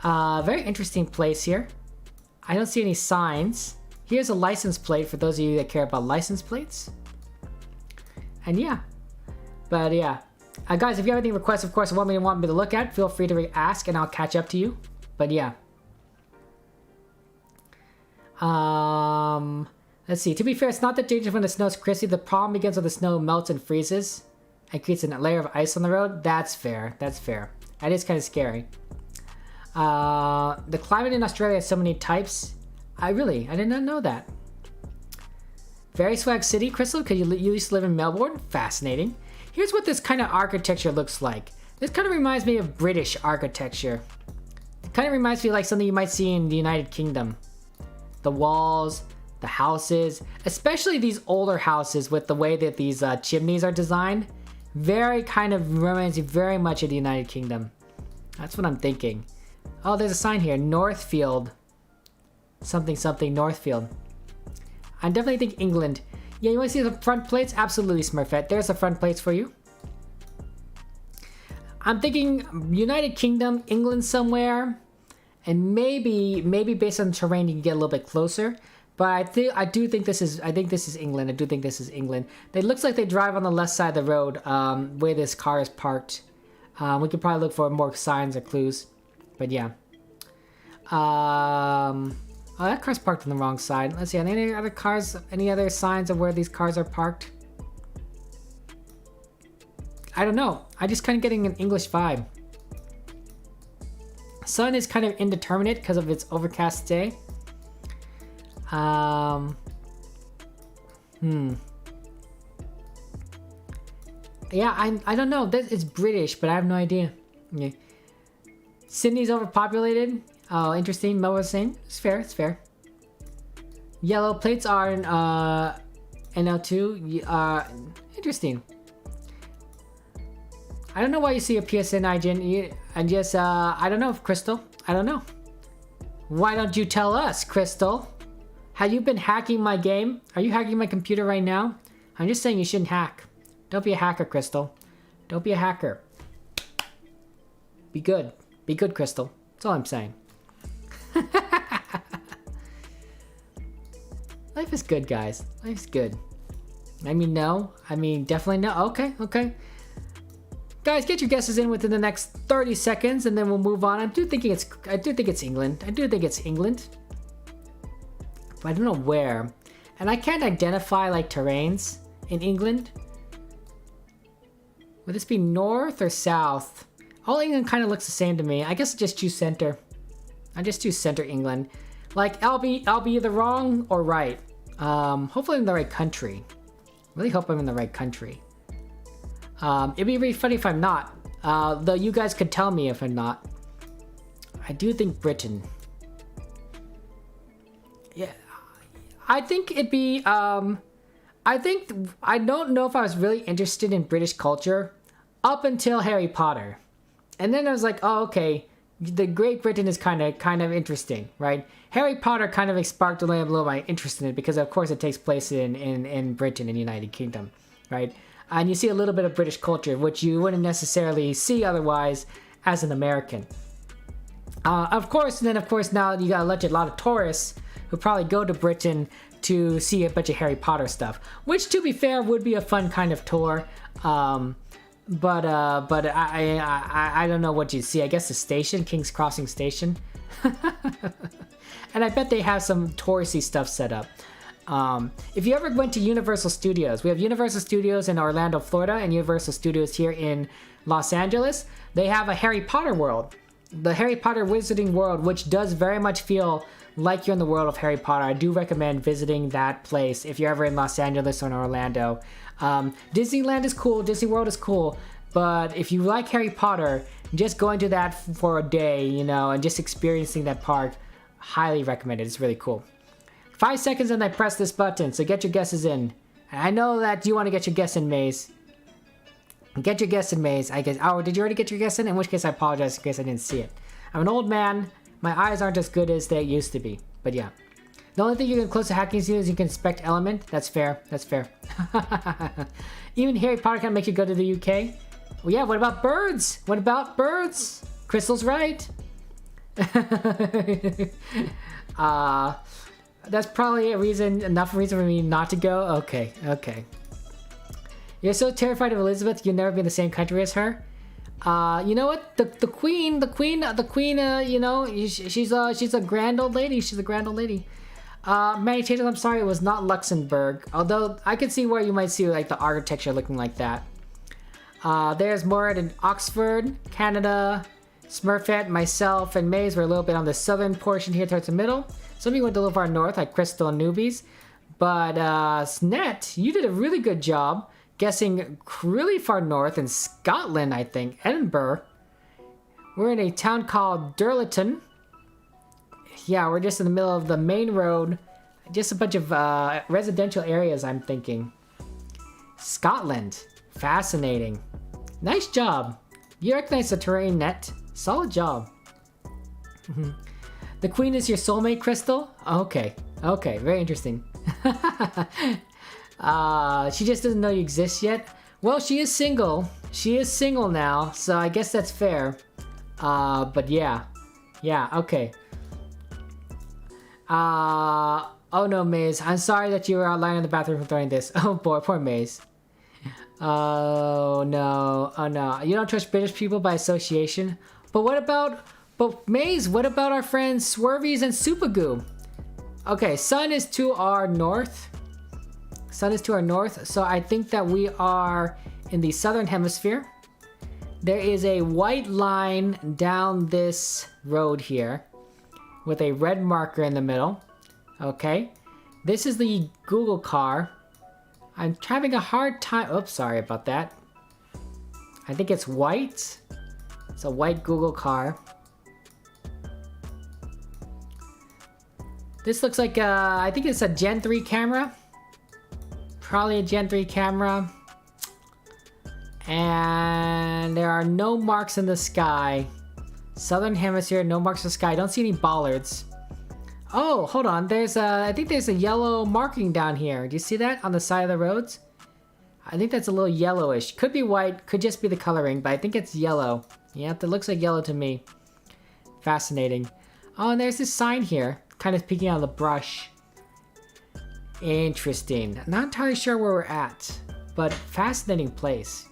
Very interesting place here. I don't see any signs. Here's a license plate for those of you that care about license plates. And yeah, but yeah, guys, if you have any requests, of course, want me to look at, feel free to ask, and I'll catch up to you. But yeah, let's see. To be fair, it's not that dangerous when the snow's crispy. The problem begins when the snow melts and freezes and creates a layer of ice on the road. That's fair. That's fair. That is kind of scary. The climate in Australia has so many types. I did not know that. Very swag city, Crystal, because you used to live in Melbourne. Fascinating. Here's what this kind of architecture looks like. This kind of reminds me of British architecture. It kind of reminds me of like something you might see in the United Kingdom. The walls, The houses, especially these older houses with the way that these chimneys are designed, very kind of reminds you very much of the United Kingdom. That's what I'm thinking. Oh, there's a sign here, Northfield. Something, something, Northfield. I definitely think England. Yeah, you want to see the front plates? Absolutely, Smurfette. There's the front plates for you. I'm thinking United Kingdom, England somewhere. And maybe based on the terrain, you can get a little bit closer. But I do think this is England. I do think this is England. It looks like they drive on the left side of the road, where this car is parked. We could probably look for more signs or clues. But yeah. Oh, that car's parked on the wrong side. Let's see, any other cars, any other signs of where these cars are parked? I don't know. I'm just kind of getting an English vibe. Sun is kind of indeterminate because of its overcast day. Yeah, I don't know. It's British, but I have no idea. Yeah. Sydney's overpopulated. Oh, interesting. Mo was saying. It's fair. It's fair. Yellow plates are in NL2. Interesting. I don't know why you see a PSN IGN. And yes, I don't know, Crystal. I don't know. Why don't you tell us, Crystal? Have you been hacking my game? Are you hacking my computer right now? I'm just saying you shouldn't hack. Don't be a hacker, Crystal. Don't be a hacker. Be good. Be good, Crystal. That's all I'm saying. Life is good, guys. Life's good. I mean, no. I mean, definitely no. Okay, okay. Guys, get your guesses in within the next 30 seconds, and then we'll move on. I do think it's England. I do think it's England. But I don't know where. And I can't identify, like, terrains in England. Would this be north or south? All England kind of looks the same to me. I guess I just choose center. I just choose center England. Like, I'll be either wrong or right. Hopefully I'm in the right country. Really hope I'm in the right country. It'd be really funny if I'm not. Though you guys could tell me if I'm not. I do think Britain. Yeah. I think it'd be, I don't know if I was really interested in British culture up until Harry Potter. And then I was like, oh, okay, the Great Britain is kind of interesting, right? Harry Potter kind of sparked a little my interest in it because, of course, it takes place in Britain, in the United Kingdom, right? And you see a little bit of British culture, which you wouldn't necessarily see otherwise as an American. Of course, now you got a lot of tourists who probably go to Britain to see a bunch of Harry Potter stuff, which, to be fair, would be a fun kind of tour. But I don't know what you see. I guess the station, King's Crossing Station. And I bet they have some touristy stuff set up. If you ever went to Universal Studios, we have Universal Studios in Orlando, Florida, and Universal Studios here in Los Angeles. They have a Harry Potter world, the Harry Potter Wizarding World, which does very much feel like you're in the world of Harry Potter. I do recommend visiting that place if you're ever in Los Angeles or in Orlando. Disneyland is cool, Disney World is cool, but if you like Harry Potter, just going to that for a day, you know, and just experiencing that park, highly recommend it. It's really cool. 5 seconds and I press this button, so get your guesses in. I know that you want to get your guess in, Maze. Get your guess in, Maze. I guess. Oh, did you already get your guess in? In which case, I apologize in case I didn't see it. I'm an old man. My eyes aren't as good as they used to be. But yeah. The only thing you can close to hacking is you can inspect element. That's fair. That's fair. Even Harry Potter can make you go to the UK. Well, yeah, what about birds? What about birds? Crystal's right. That's probably enough reason for me not to go. Okay, okay. You're so terrified of Elizabeth, you'll never be in the same country as her. You know what? The queen, you know, she's a grand old lady. She's a grand old lady. Manny Tatum, I'm sorry, it was not Luxembourg. Although I can see where you might see like the architecture looking like that. There's more in Oxford, Canada. Smurfette, myself, and Maze were a little bit on the southern portion here towards the middle. Some of you went a little far north, like Crystal and Newbies. But Snet, you did a really good job guessing really far north in Scotland, I think. Edinburgh. We're in a town called Durleton. Yeah, we're just in the middle of the main road Just a bunch of residential areas, I'm thinking. Scotland. Fascinating. Nice job. You recognize the terrain net. Solid job. The queen is your soulmate, Crystal? Okay. Okay, very interesting. She just doesn't know you exist yet. Well, she is single. She is single now, so I guess that's fair. But yeah. Yeah, okay. Oh no, Maze. I'm sorry that you were out lying in the bathroom throwing this. Oh boy, poor Maze. Oh no. Oh no. You don't trust British people by association? But what about... But Maze, what about our friends Swervies and Supergoo? Okay, sun is to our north. Sun is to our north, so I think that we are in the southern hemisphere. There is a white line down this road here with a red marker in the middle. Okay, this is the Google car. I'm having a hard time. Oops, sorry about that. I think it's white. It's a white Google car. This looks like I think it's a Gen 3 camera. Probably a Gen 3 camera. And there are no marks in the sky. Southern hemisphere, no marks in the sky. I don't see any bollards. Oh, hold on. There's I think there's a yellow marking down here. Do you see that on the side of the roads? I think that's a little yellowish. Could be white, could just be the coloring, but I think it's yellow. Yeah, that looks like yellow to me. Fascinating. Oh, and there's this sign here, kind of peeking out of the brush. Interesting. Not entirely sure where we're at, but fascinating place.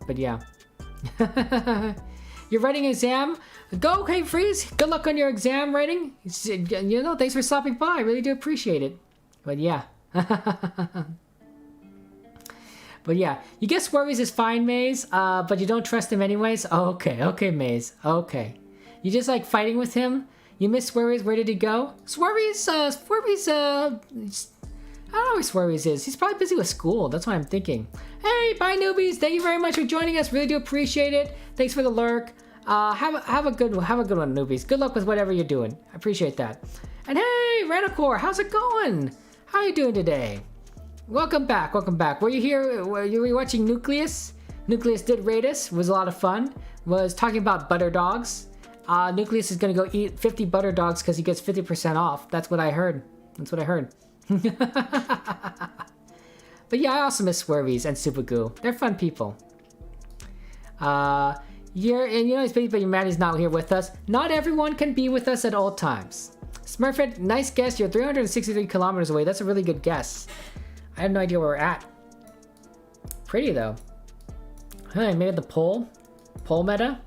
But yeah. You're writing an exam? Go, Hey Freeze! Good luck on your exam writing. You know, thanks for stopping by. I really do appreciate it. But yeah. But yeah, you guess Swervies is fine, Maze, but you don't trust him anyways? Oh, okay, okay, Maze, okay. You just like fighting with him? You miss Swervies, where did he go? Swervies, I don't know where Swervies is. He's probably busy with school, that's what I'm thinking. Hey, bye newbies, thank you very much for joining us, really do appreciate it. Thanks for the lurk. Have a good one, newbies. Good luck with whatever you're doing. I appreciate that. And hey, Renicore, how's it going? How are you doing today? Welcome back, welcome back. Were you here? Were you watching Nucleus? Nucleus did rate us. It was a lot of fun. Was talking about butter dogs. Nucleus is gonna go eat 50 butter dogs because he gets 50% off. That's what I heard. That's what I heard. But yeah, I also miss Swervies and Supergoo. They're fun people. And you know, it's busy, but Maddie's not here with us. Not everyone can be with us at all times. Smurfette, nice guess. You're 363 kilometers away. That's a really good guess. I have no idea where we're at. Pretty though. I made the poll meta.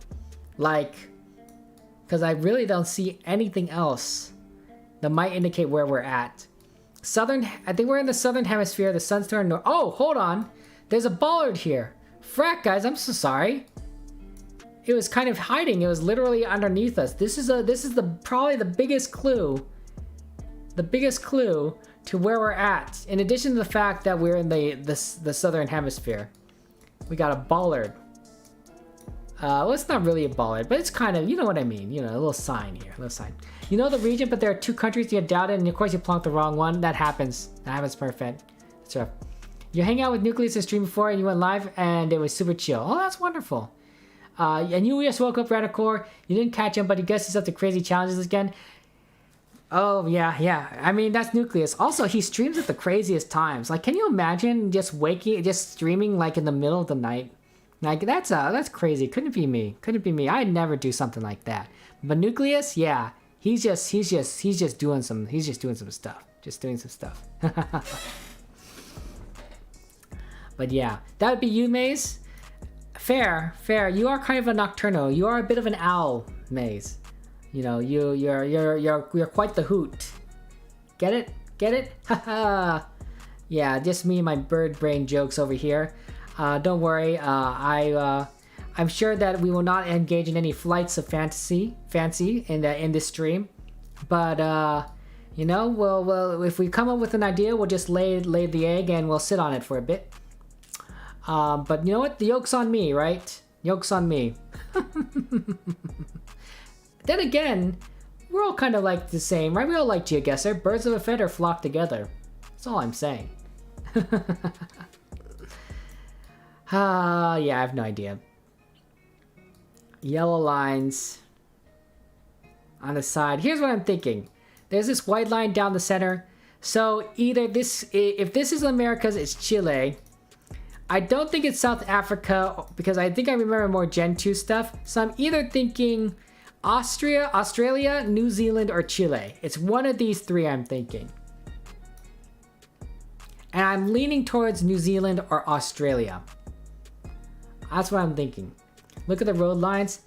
Like, because I really don't see anything else that might indicate where we're at. I think we're in the southern hemisphere. The sun's to our north. Oh, hold on. There's a bollard here. Frack, guys, I'm so sorry. It was kind of hiding. It was literally underneath us. This is probably the biggest clue. The biggest clue to where we're at. In addition to the fact that we're in the southern hemisphere. We got a bollard. Well, it's not really a bollard, but it's kind of, you know what I mean. You know, a little sign here, a little sign. You know the region, but there are two countries you doubt it, and of course you plunked the wrong one. That happens. That happens perfect. That's rough. You hang out with Nucleus and stream before, and you went live, and it was super chill. Oh, that's wonderful. And you just woke up Radicore. You didn't catch him, but he guesses up to crazy challenges again. Oh, yeah. I mean, that's Nucleus. Also, he streams at the craziest times. Like, can you imagine just streaming, like, in the middle of the night? Like, that's crazy. Couldn't be me. I'd never do something like that. But Nucleus, yeah. He's just doing some stuff. Just doing some stuff. But yeah, that would be you, Maze. Fair. You are kind of a nocturnal. You are a bit of an owl, Maze. You know, you're quite the hoot. Get it? Haha. Yeah, just me and my bird brain jokes over here. Don't worry. I'm sure that we will not engage in any flights of fancy in this stream. But you know, we'll if we come up with an idea, we'll just lay the egg and we'll sit on it for a bit. But you know what? The yoke's on me, right? Yoke's on me. Then again, we're all kind of like the same, right? We all like GeoGuessr. Birds of a feather flock together. That's all I'm saying. Yeah, I have no idea. Yellow lines on the side. Here's what I'm thinking. There's this white line down the center. So either this, if this is Americas, it's Chile. I don't think it's South Africa because I think I remember more Gen 2 stuff. So I'm either thinking Australia, New Zealand, or Chile. It's one of these three I'm thinking. And I'm leaning towards New Zealand or Australia. That's what I'm thinking. Look at the road lines.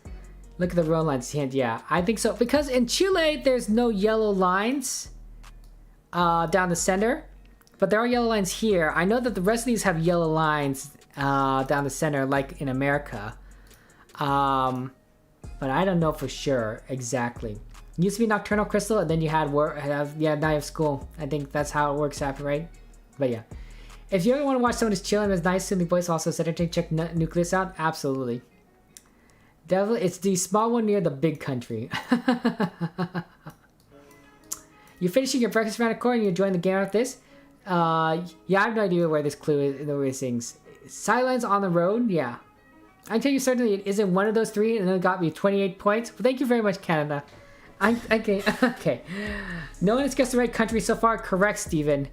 Look at the road lines. Yeah, I think so. Because in Chile, there's no yellow lines down the center. But there are yellow lines here. I know that the rest of these have yellow lines down the center, like in America. But I don't know for sure exactly. It used to be Nocturnal Crystal, and then you had Night of School. I think that's how it works after, right? But yeah. If you ever want to watch someone who's chilling with nice soothing voice, also said check Nucleus out. Absolutely. Definitely, it's the small one near the big country. You're finishing your breakfast around the corner and you're enjoying the game with this? Yeah, I have no idea where this clue is, the way things. Silence on the road? Yeah. I can tell you certainly it isn't one of those three, and it got me 28 points. Well, thank you very much, Canada. Okay. No one has guessed the right country so far. Correct, Steven.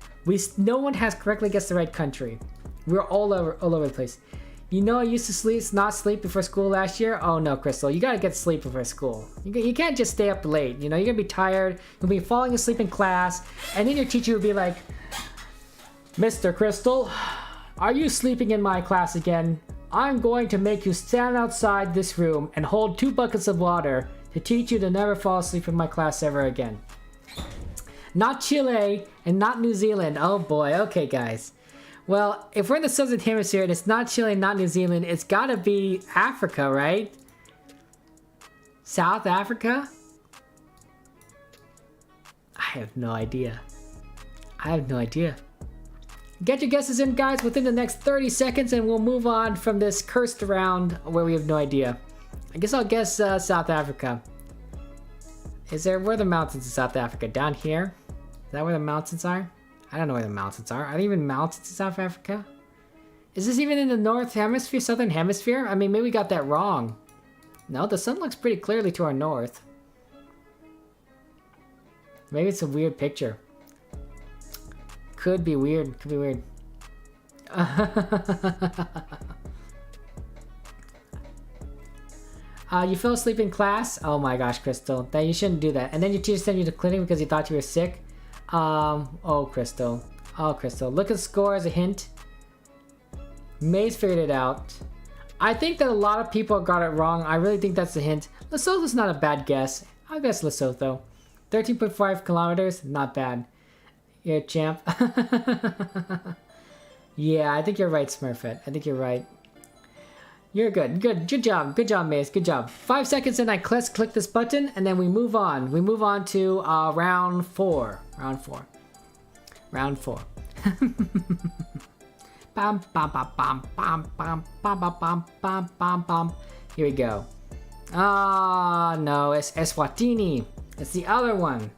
No one has correctly guessed the right country. We're all over the place. You know, I used to not sleep before school last year. Oh no, Crystal, you gotta get sleep before school. You can't just stay up late. You know, you're gonna be tired. You'll be falling asleep in class, and then your teacher will be like, "Mr. Crystal, are you sleeping in my class again? I'm going to make you stand outside this room and hold 2 buckets of water to teach you to never fall asleep in my class ever again." Not Chile and not New Zealand. Oh boy. Okay, guys. Well, if we're in the Southern Hemisphere and it's not Chile, not New Zealand, it's gotta be Africa, right? South Africa? I have no idea. Get your guesses in, guys, within the next 30 seconds, and we'll move on from this cursed round where we have no idea. I guess I'll guess South Africa. Where are the mountains in South Africa? Down here? Is that where the mountains are? I don't know where the mountains are. Are there even mountains in South Africa? Is this even in the North Hemisphere, Southern Hemisphere? I mean, maybe we got that wrong. No, the sun looks pretty clearly to our north. Maybe it's a weird picture. Could be weird. You fell asleep in class? Oh my gosh, Crystal. You shouldn't do that. And then your teacher sent you to clinic because he thought you were sick? Oh, Crystal. Look at the score as a hint. Maze figured it out. I think that a lot of people got it wrong. I really think that's a hint. Lesotho's not a bad guess. I'll guess Lesotho. 13.5 kilometers? Not bad. You're a champ. Yeah, I think you're right, Smurfette. I think you're right. You're good. Good job, Maze. Good job. 5 seconds and I click this button and then we move on. We move on to round 4. Round 4. Bam, bam, bam, bam, bam, bam, bam, bam, bam, bam, bam. Here we go. No, it's Eswatini. It's the other one.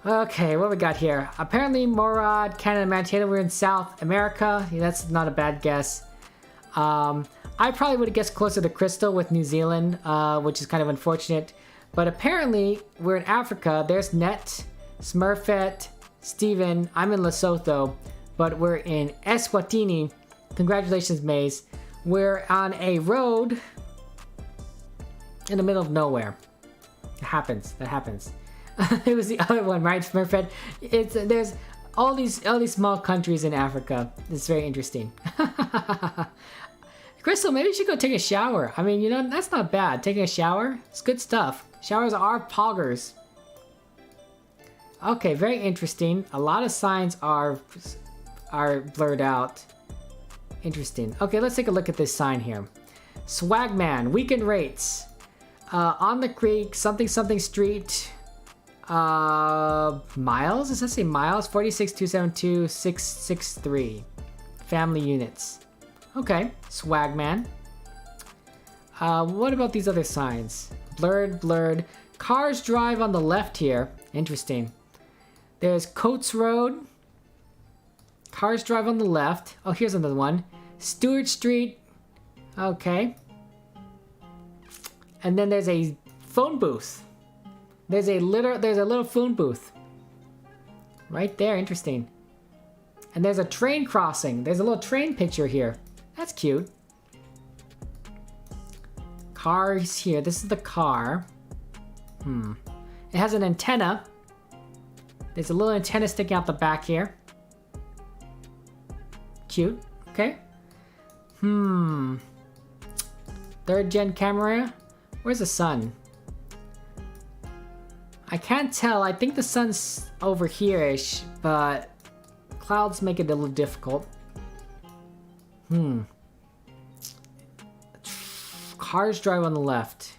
Okay, what we got here? Apparently, Morad, Canada, Montana, we're in South America. Yeah, that's not a bad guess. I probably would have guessed closer to Crystal with New Zealand, which is kind of unfortunate. But apparently, we're in Africa. There's Net, Smurfette, Steven. I'm in Lesotho, but we're in Eswatini. Congratulations, Maze. We're on a road in the middle of nowhere. That happens. It was the other one, right, Smurfette? There's all these small countries in Africa. It's very interesting. Crystal, maybe you should go take a shower. I mean, you know, that's not bad. Taking a shower, it's good stuff. Showers are poggers. Okay, very interesting. A lot of signs are blurred out. Interesting. Okay, let's take a look at this sign here. Swagman, weekend rates. On the creek, something street. Miles? Does that say miles? 46,272, 663. Family units. Okay, Swagman. What about these other signs? Blurred, blurred. Cars drive on the left here. Interesting. There's Coates Road. Cars drive on the left. Oh, here's another one. Stewart Street. Okay. And then there's a phone booth. There's a little phone booth. Right there, interesting. And there's a train crossing. There's a little train picture here. That's cute. Cars here. This is the car. It has an antenna. There's a little antenna sticking out the back here. Cute. Okay. Third gen camera. Where's the sun? I can't tell. I think the sun's over here-ish, but clouds make it a little difficult. Cars drive on the left.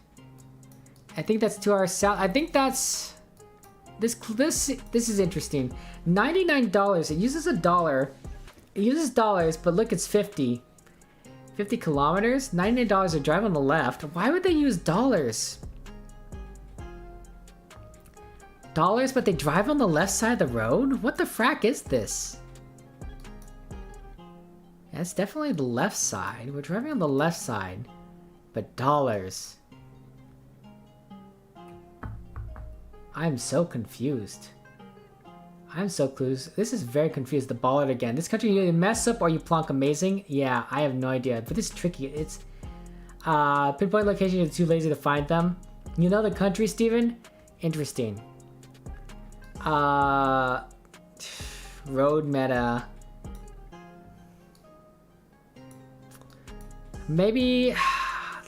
I think that's to our south. I think that's this is interesting. $99. It uses a dollar. It uses dollars, but look, it's 50 kilometers. $99 to drive on the left. Why would they use dollars? Dollars, but they drive on the left side of the road? What the frack is this? That's definitely the left side. We're driving on the left side, but dollars. I'm so confused. I'm so confused. This is very confused. The ballad again. This country, you either mess up or you plonk amazing. Yeah, I have no idea. But it's tricky. It's pinpoint location. You're too lazy to find them. You know the country, Steven? Interesting. Road meta. Maybe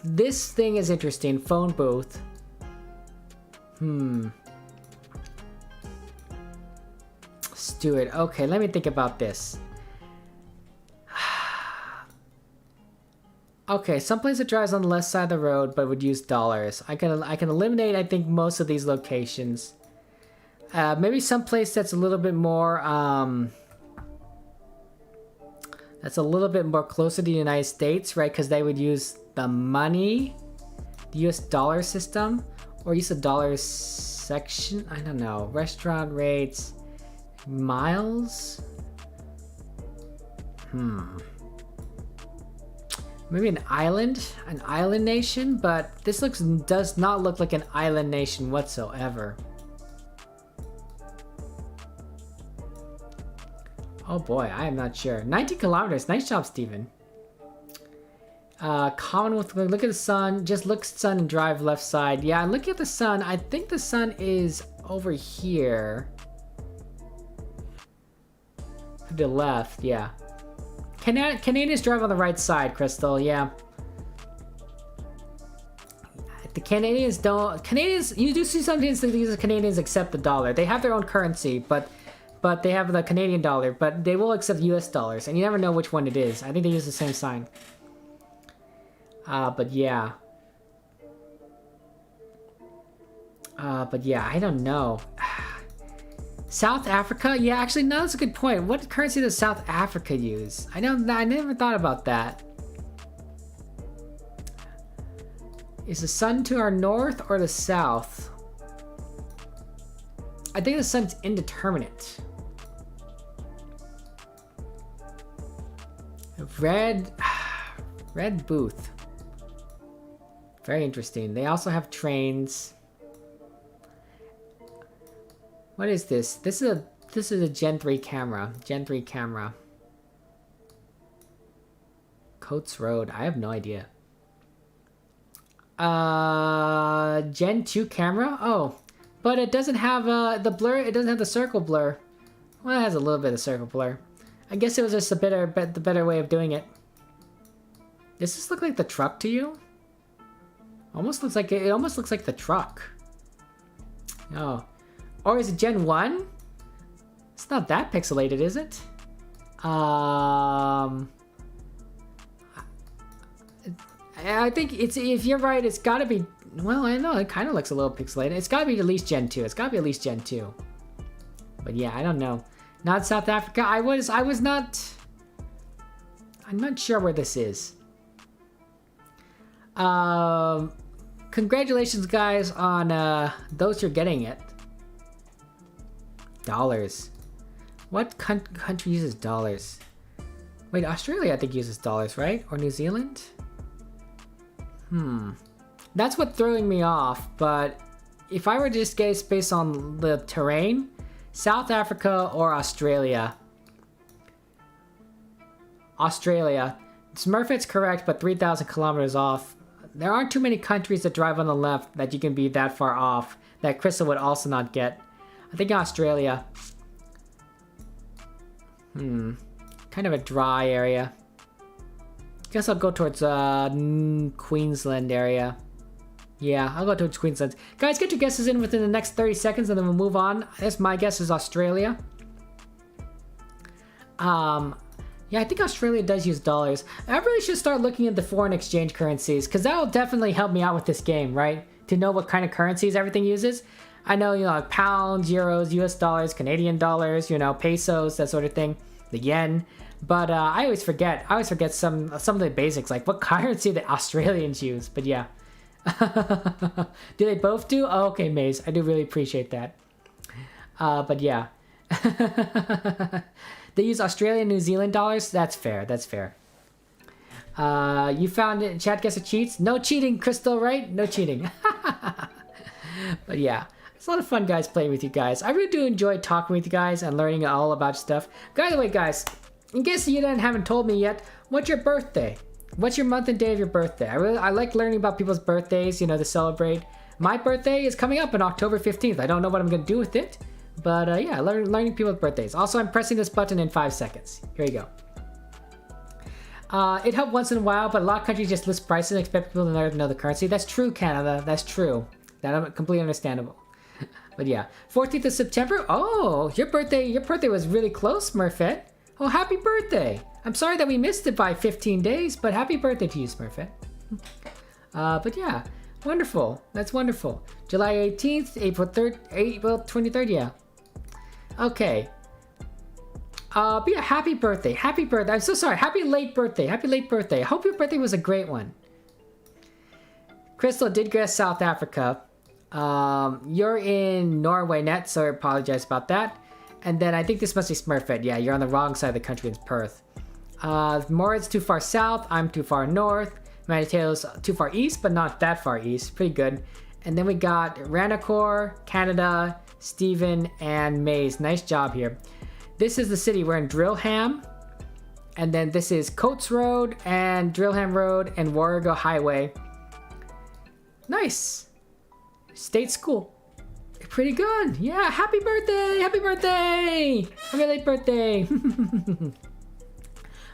this thing is interesting. Phone booth. Stewart. Okay, let me think about this. Okay, someplace that drives on the left side of the road but would use dollars. I can eliminate, I think, most of these locations. Maybe someplace that's a little bit more closer to the United States, right? Because they would use the money, the US dollar system, or use the dollar section. I don't know. Restaurant rates, miles. Maybe an island nation, but this does not look like an island nation whatsoever. Oh boy, I am not sure. 90 kilometers. Nice job, Steven. Commonwealth, look at the sun. Just look at the sun and drive left side. Yeah, look at the sun. I think the sun is over here. To the left, yeah. Canadians drive on the right side, Crystal, yeah. The Canadians don't... you do see some instances that Canadians accept the dollar. They have their own currency, but they have the Canadian dollar, but they will accept US dollars, and you never know which one it is. I think they use the same sign. But yeah, I don't know. South Africa? Yeah, actually, no, that's a good point. What currency does South Africa use? I never thought about that. Is the sun to our north or the south? I think the sun's indeterminate. Red booth. Very interesting. They also have trains. What is this? This is a Gen 3 camera. Gen 3 camera. Coates Road. I have no idea. Gen 2 camera? Oh. But it doesn't have the blur. It doesn't have the circle blur. Well, it has a little bit of circle blur. I guess it was just the better way of doing it. Does this look like the truck to you? It almost looks like the truck. Oh. Or is it Gen 1? It's not that pixelated, is it? I think if you're right, it's gotta be, well, I know, it kind of looks a little pixelated. It's gotta be at least Gen 2. It's gotta be at least Gen 2. But yeah, I don't know. Not South Africa. I'm not sure where this is. Congratulations, guys, on those you're getting it. Dollars. What country uses dollars? Wait, Australia I think uses dollars, right? Or New Zealand? That's what's throwing me off, but if I were to just guess based on the terrain, South Africa or Australia. Australia. Smurfet's correct, but 3,000 kilometers off. There aren't too many countries that drive on the left that you can be that far off that Crystal would also not get. I think Australia. Kind of a dry area. Guess I'll go towards Queensland area. Yeah, I'll go towards Queensland. Guys, get your guesses in within the next 30 seconds and then we'll move on. I guess my guess is Australia. Yeah, I think Australia does use dollars. I really should start looking at the foreign exchange currencies because that will definitely help me out with this game, right? To know what kind of currencies everything uses. I know, like pounds, euros, US dollars, Canadian dollars, pesos, that sort of thing. The yen. But I always forget. Some of the basics, like what currency the Australians use. But yeah. Do they both do? Oh, okay, Maze. I do really appreciate that. But yeah. They use Australian, New Zealand dollars. That's fair. That's fair. You found it. Chatguessr cheats. No cheating, Crystal. Right? No cheating. But yeah, it's a lot of fun, guys, playing with you guys. I really do enjoy talking with you guys and learning all about stuff. By the way, guys, in case you haven't told me yet, what's your birthday? What's your month and day of your birthday? I like learning about people's birthdays, to celebrate. My birthday is coming up on October 15th. I don't know what I'm going to do with it. But yeah, learning people's birthdays. Also, I'm pressing this button in 5 seconds. Here you go. It helped once in a while, but a lot of countries just list prices and expect people to know the currency. That's true, Canada. That's true. That's completely understandable. But yeah, 14th of September. Oh, your birthday was really close, Smurfette. Oh, happy birthday. I'm sorry that we missed it by 15 days, but happy birthday to you, Smurfette. But yeah, wonderful. That's wonderful. July 18th, April 23rd, yeah. Okay. But yeah, happy birthday. Happy birthday. I'm so sorry. Happy late birthday. Happy late birthday. I hope your birthday was a great one. Crystal did guess South Africa. You're in Norway net, so I apologize about that. And then I think this must be Smurfette. Yeah, you're on the wrong side of the country. It's Perth. Moritz too far south. I'm too far north. Manitoba's too far east, but not that far east. Pretty good. And then we got Ranacor, Canada, Steven, and Maze. Nice job here. This is the city. We're in Drillham. And then this is Coates Road and Drillham Road and Warrego Highway. Nice. State school. Pretty good. Yeah, happy birthday. Happy birthday. Happy late birthday.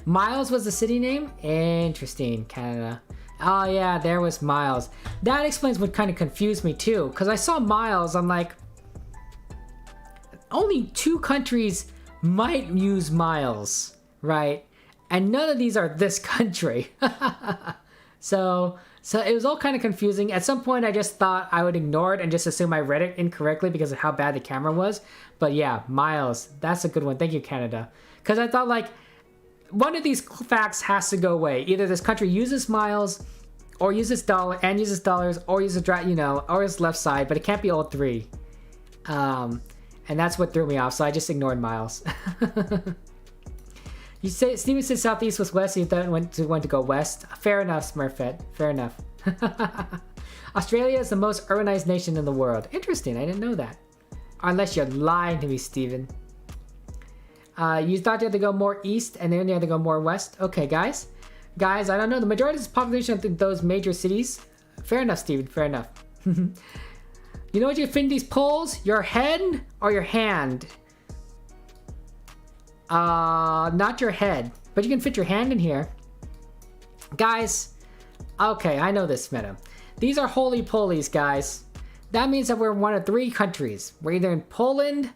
Miles was the city name? Interesting, Canada. Oh yeah, there was Miles. That explains what kind of confused me too. Because I saw Miles, I'm like, only 2 countries might use Miles, right? And none of these are this country. So it was all kind of confusing. At some point, I just thought I would ignore it and just assume I read it incorrectly because of how bad the camera was. But yeah, Miles, that's a good one. Thank you, Canada. Because I thought like, one of these facts has to go away. Either this country uses miles, or uses dollars, or uses or its left side, but it can't be all 3. And that's what threw me off. So I just ignored miles. You say Steven said southeast was west, so you thought it went to go west. Fair enough, Smurfette. Fair enough. Australia is the most urbanized nation in the world. Interesting. I didn't know that. Unless you're lying to me, Steven. You thought you had to go more east and then you had to go more west? Okay, guys. Guys, I don't know. The majority of the population of those major cities. Fair enough, Steven. Fair enough. You know what you fit in these polls? Your head or your hand? Not your head. But you can fit your hand in here. Guys. Okay, I know this meta. These are holy polies, guys. That means that we're one of 3 countries. We're either in Poland,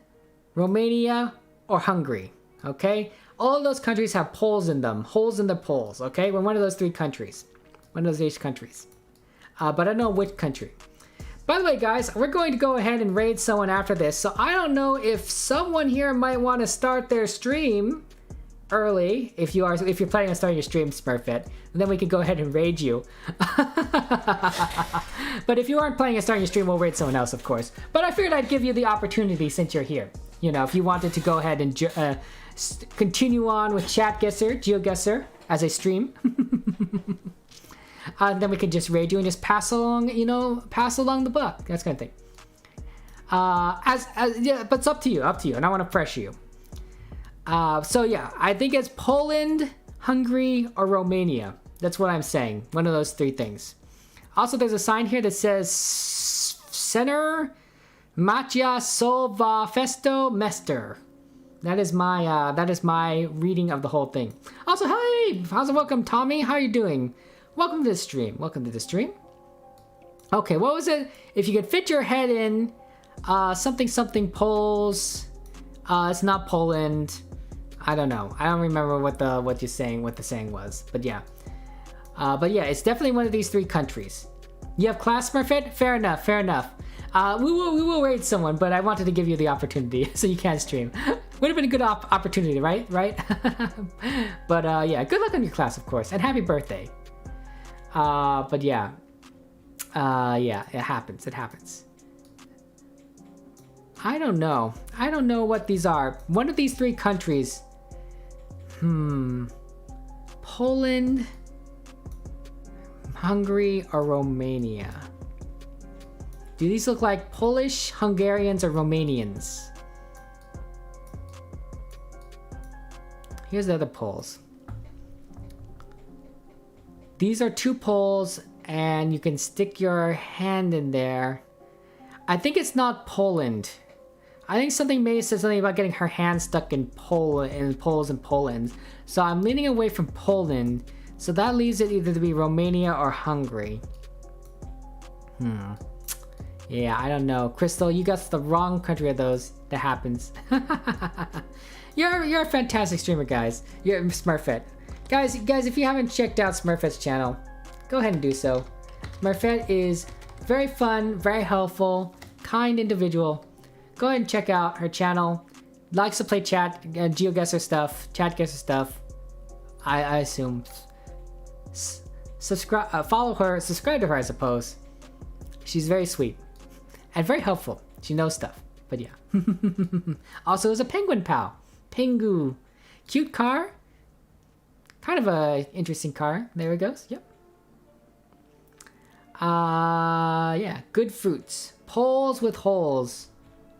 Romania, or Hungary, okay? All of those countries have poles in them, holes in the poles, okay? We're one of those 3 countries. One of those 8 countries. But I don't know which country. By the way, guys, we're going to go ahead and raid someone after this, so I don't know if someone here might want to start their stream early, if you're planning on starting your stream, Smurfette, and then we can go ahead and raid you. But if you aren't planning on starting your stream, we'll raid someone else, of course. But I figured I'd give you the opportunity since you're here. You know, if you wanted to go ahead and continue on with Chatguessr, GeoGuessr, as a stream. Then we could just raid you and just pass along, you know, pass along the buck. That's kind of thing. Yeah, but it's up to you, and I want to pressure you. So yeah, I think it's Poland, Hungary, or Romania. That's what I'm saying. One of those three things. Also, there's a sign here that says Center Macia Solva Festo Mester. That is my reading of the whole thing. Also, hey, how's it? Welcome, Tommy. How are you doing? Welcome to the stream. Welcome to the stream. Okay, what was it? If you could fit your head in, something Poles. It's not Poland. I don't know. I don't remember what the saying was. But yeah. It's definitely one of these three countries. You have class, Smurfette? Fair enough. We will raid someone, but I wanted to give you the opportunity so you can stream. Would have been a good opportunity, right? But yeah, good luck on your class, of course, and happy birthday. But yeah, it happens. I don't know what these are. One of these three countries. Poland, Hungary, or Romania. Do these look like Polish, Hungarians, or Romanians? Here's the other polls. These are two polls, and you can stick your hand in there. I think it's not Poland. I think May said something about getting her hand stuck in Poles and Poland. So I'm leaning away from Poland. So that leaves it either to be Romania or Hungary. Yeah, I don't know. Crystal, you got the wrong country of those. That happens. You're a fantastic streamer, guys. You're Smurfette. Guys, if you haven't checked out Smurfette's channel, go ahead and do so. Smurfette is very fun, very helpful, kind individual. Go ahead and check out her channel. Likes to play GeoGuessr stuff, Chatguessr stuff. I assume. Subscribe, follow her, subscribe to her, I suppose. She's very sweet and very helpful. She knows stuff. But yeah. Also, there's a penguin pal. Pingu. Cute car. Kind of a interesting car. There it goes. Yep. Yeah. Good fruits. Poles with holes.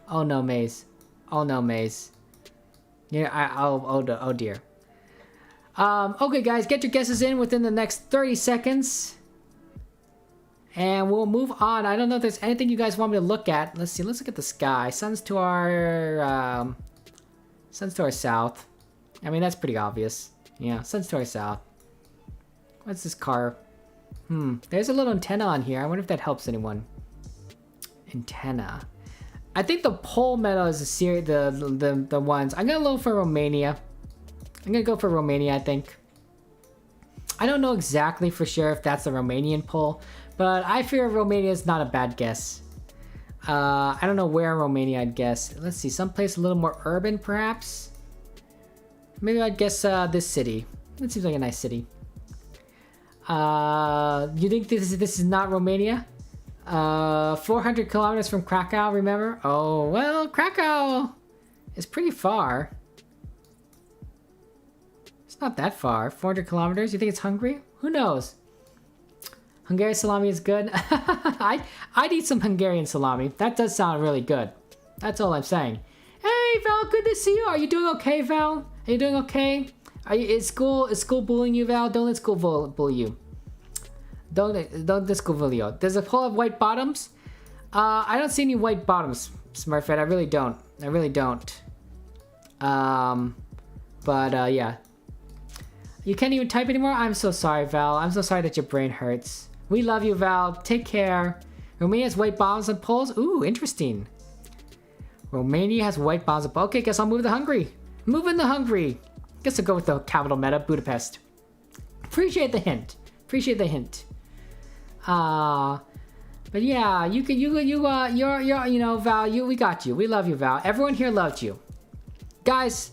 Oh no, Maze. Yeah, oh dear. Okay, guys, get your guesses in within the next 30 seconds. And we'll move on. I don't know if there's anything you guys want me to look at. Let's see. Let's look at the sky. Sun's to our south. I mean, that's pretty obvious. Yeah, sun's to our south. What's this car? There's a little antenna on here. I wonder if that helps anyone. Antenna. I think the pole metal is the ones. I'm gonna go for Romania. I think. I don't know exactly for sure if that's the Romanian pole, but I fear Romania is not a bad guess. I don't know where in Romania I'd guess. Let's see, someplace a little more urban, perhaps. Maybe I'd guess this city. That seems like a nice city. You think this is not Romania? 400 kilometers from Krakow, remember? Oh, well, Krakow is pretty far. It's not that far. 400 kilometers? You think it's Hungary? Who knows? Hungarian salami is good. I'd eat some Hungarian salami. That does sound really good. That's all I'm saying. Hey, Val, good to see you. Are you doing okay, Val? Are you doing okay? Is school bullying you, Val? Don't let school bully you. Don't let school bully you. There's a pole of white bottoms. I don't see any white bottoms, Smurfette. I really don't. Yeah. You can't even type anymore? I'm so sorry, Val. I'm so sorry that your brain hurts. We love you, Val. Take care. Romania has white bombs and poles? Ooh, interesting. Romania has white bombs and poles. Okay, guess I'll move to Hungary. Moving to Hungary. Guess I'll go with the capital meta, Budapest. Appreciate the hint. But yeah, you're Val, we got you. We love you, Val. Everyone here loved you. Guys,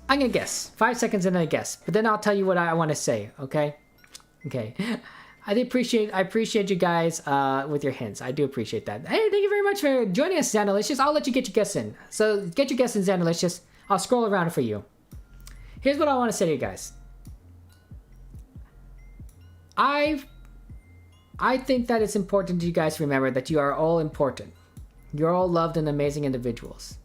I'm gonna guess. 5 seconds and then I guess. But then I'll tell you what I want to say, okay? Okay. I appreciate you guys with your hints. I do appreciate that. Hey, thank you very much for joining us, Xanalicious. I'll let you get your guess in. So get your guess in, Xanalicious. I'll scroll around for you. Here's what I want to say to you guys. I think that it's important to you guys to remember that you are all important. You're all loved and amazing individuals.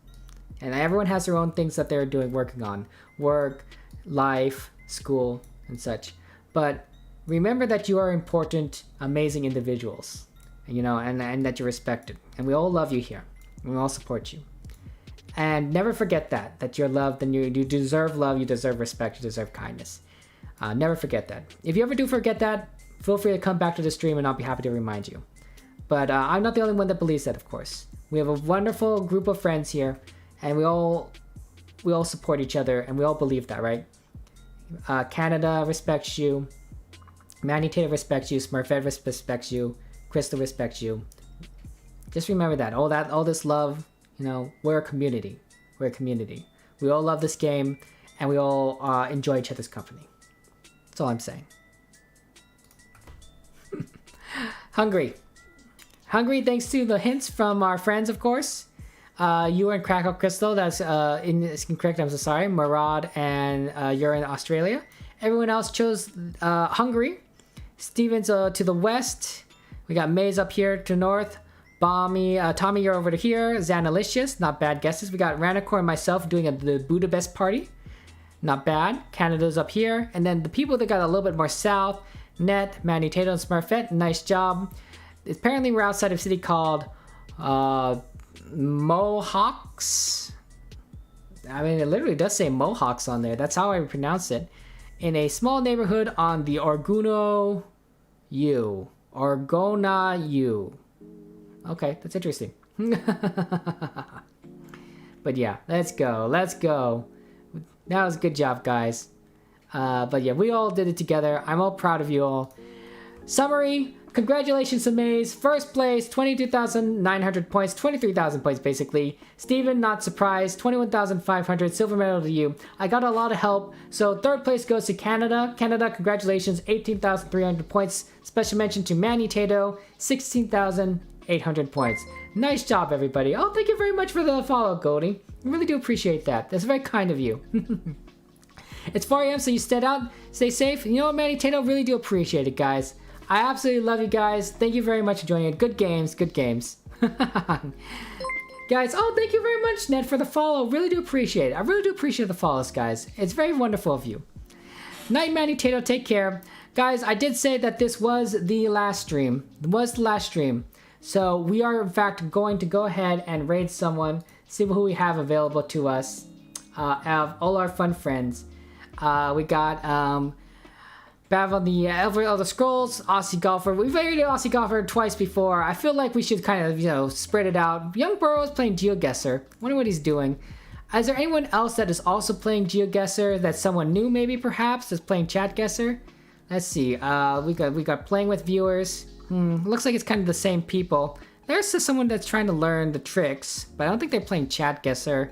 And everyone has their own things that they're working on. Work, life, school, and such. But remember that you are important, amazing individuals. You know, and that you're respected. And we all love you here. And we all support you. And never forget that you're loved and you deserve love, you deserve respect, you deserve kindness. Never forget that. If you ever do forget that, feel free to come back to the stream and I'll be happy to remind you. But I'm not the only one that believes that, of course. We have a wonderful group of friends here, and we all support each other, and we all believe that, right? Canada respects you. Manny Tater respects you. Smurfette respects you. Crystal respects you. Just remember that. All this love, you know, we're a community. We're a community. We all love this game, and we all enjoy each other's company. That's all I'm saying. Hungry, thanks to the hints from our friends, of course. You were in Krakow, Crystal. That's incorrect. I'm so sorry. Murad, and you're in Australia. Everyone else chose Hungary. Steven's to the west. We got Maze up here to north. Tommy, you're over to here. Xanalicious, not bad guesses. We got Ranacor and myself doing the Budapest party. Not bad. Canada's up here. And then the people that got a little bit more south, Net, Manny Tato, and Smurfette, nice job. Apparently we're outside of a city called Mohawks. I mean, it literally does say Mohawks on there. That's how I pronounce it. In a small neighborhood on the Orgona U. Okay, that's interesting. But yeah, let's go. That was a good job, guys. But yeah, we all did it together. I'm all proud of you all. Summary, congratulations to Maze. First place, 22,900 points, 23,000 points basically. Steven, not surprised, 21,500, silver medal to you. I got a lot of help. So third place goes to Canada. Canada, congratulations, 18,300 points. Special mention to Manny Tato, 16,800 points. Nice job, everybody. Oh, thank you very much for the follow, Goldie. I really do appreciate that. That's very kind of you. It's 4 a.m., so you stay out, stay safe. You know what, Manny Tato, really do appreciate it, guys. I absolutely love you guys. Thank you very much for joining it. Good games, good games. Guys, oh, thank you very much, Ned, for the follow. Really do appreciate it. I really do appreciate the follows, guys. It's very wonderful of you. Night, Manny Tato. Take care. Guys, I did say that this was the last stream. So we are, in fact, going to go ahead and raid someone, see who we have available to us. Of all our fun friends. We got Battle of the Elder Scrolls, Aussie Golfer. We've raided Aussie Golfer twice before. I feel like we should kind of, you know, spread it out. Young Burrow is playing GeoGuessr. Wonder what he's doing. Is there anyone else that is also playing GeoGuessr? That's someone new, maybe perhaps, that's playing Chatguessr? Let's see. We got playing with viewers. Looks like it's kind of the same people. There's someone that's trying to learn the tricks, but I don't think they're playing Chatguessr.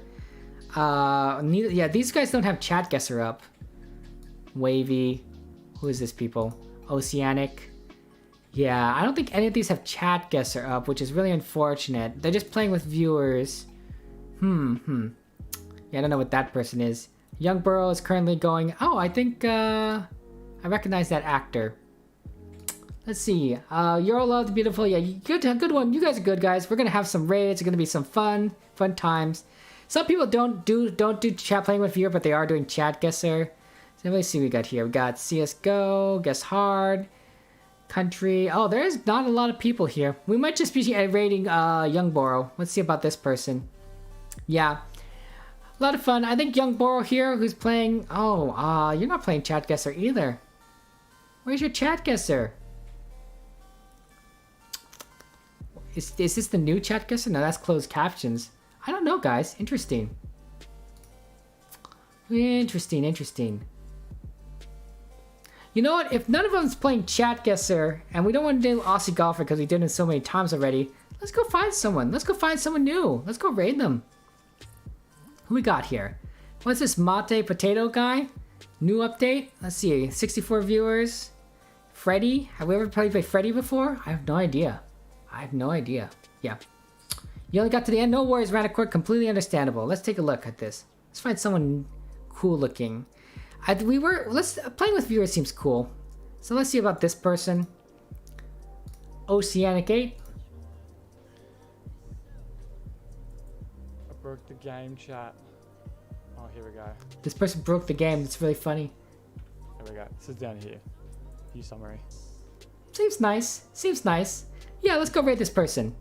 Yeah, these guys don't have Chatguessr up. Wavy. Who is this people? Oceanic. Yeah, I don't think any of these have Chatguessr up, which is really unfortunate. They're just playing with viewers. Yeah, I don't know what that person is. Young Burrow is currently going... Oh, I think, I recognize that actor. Let's see. You're all loved, beautiful. Yeah, good one. You guys are good, guys. We're gonna have some raids. It's gonna be some fun times. Some people don't do chat playing with viewer, but they are doing Chatguessr. So let's see what we got here. We got CSGO, Guess Hard, Country. Oh, there's not a lot of people here. We might just be raiding Young Burrow. Let's see about this person. Yeah. A lot of fun. I think Young Burrow here, who's playing... Oh, you're not playing Chatguessr either. Where's your Chatguessr? Is this the new Chatguessr? No, that's closed captions. I don't know, guys. Interesting. Interesting. You know what? If none of them's playing Chatguessr, and we don't want to do Aussie Golfer because we did it so many times already, let's go find someone. Let's go find someone new. Let's go raid them. Who we got here? What's this Mate Potato guy? New update? Let's see. 64 viewers. Freddy? Have we ever played by Freddy before? I have no idea. I have no idea. Yeah. You only got to the end. No worries, Ranacord. Completely understandable. Let's take a look at this. Let's find someone cool looking. Playing with viewers seems cool. So let's see about this person. Oceanic 8. I broke the game, chat. Oh, here we go. This person broke the game. It's really funny. Here we go. This is down here. View summary. Seems nice. Seems nice. Yeah, let's go rate this person.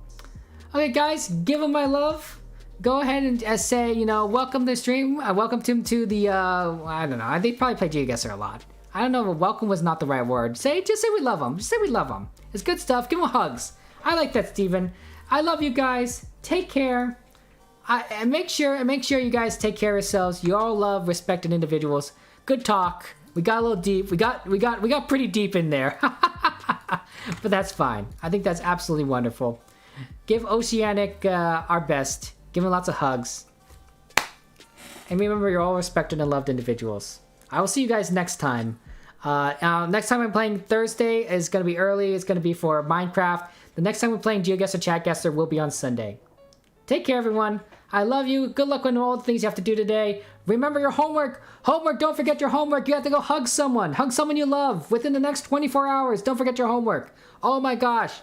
Okay, guys, give him my love. Go ahead and say, you know, welcome to the stream. I welcomed him to the, I don't know. They probably play GeoGuessr a lot. I don't know, but welcome was not the right word. Just say we love him. Just say we love him. It's good stuff. Give him hugs. I like that, Steven. I love you guys. Take care. And make sure you guys take care of yourselves. You all love respected individuals. Good talk. We got a little deep. We got pretty deep in there. But that's fine. I think that's absolutely wonderful. Give Oceanic our best. Give him lots of hugs. And remember, you're all respected and loved individuals. I will see you guys next time. Next time I'm playing Thursday is going to be early. It's going to be for Minecraft. The next time we're playing GeoGuessr Chatguessr will be on Sunday. Take care, everyone. I love you. Good luck on all the things you have to do today. Remember your homework. Homework, don't forget your homework. You have to go hug someone. Hug someone you love within the next 24 hours. Don't forget your homework. Oh my gosh.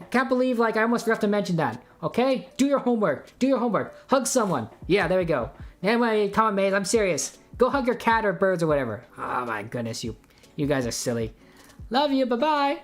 I can't believe, I almost forgot to mention that. Okay? Do your homework. Do your homework. Hug someone. Yeah, there we go. Anyway, comment, maze. I'm serious. Go hug your cat or birds or whatever. Oh my goodness, you guys are silly. Love you. Bye-bye.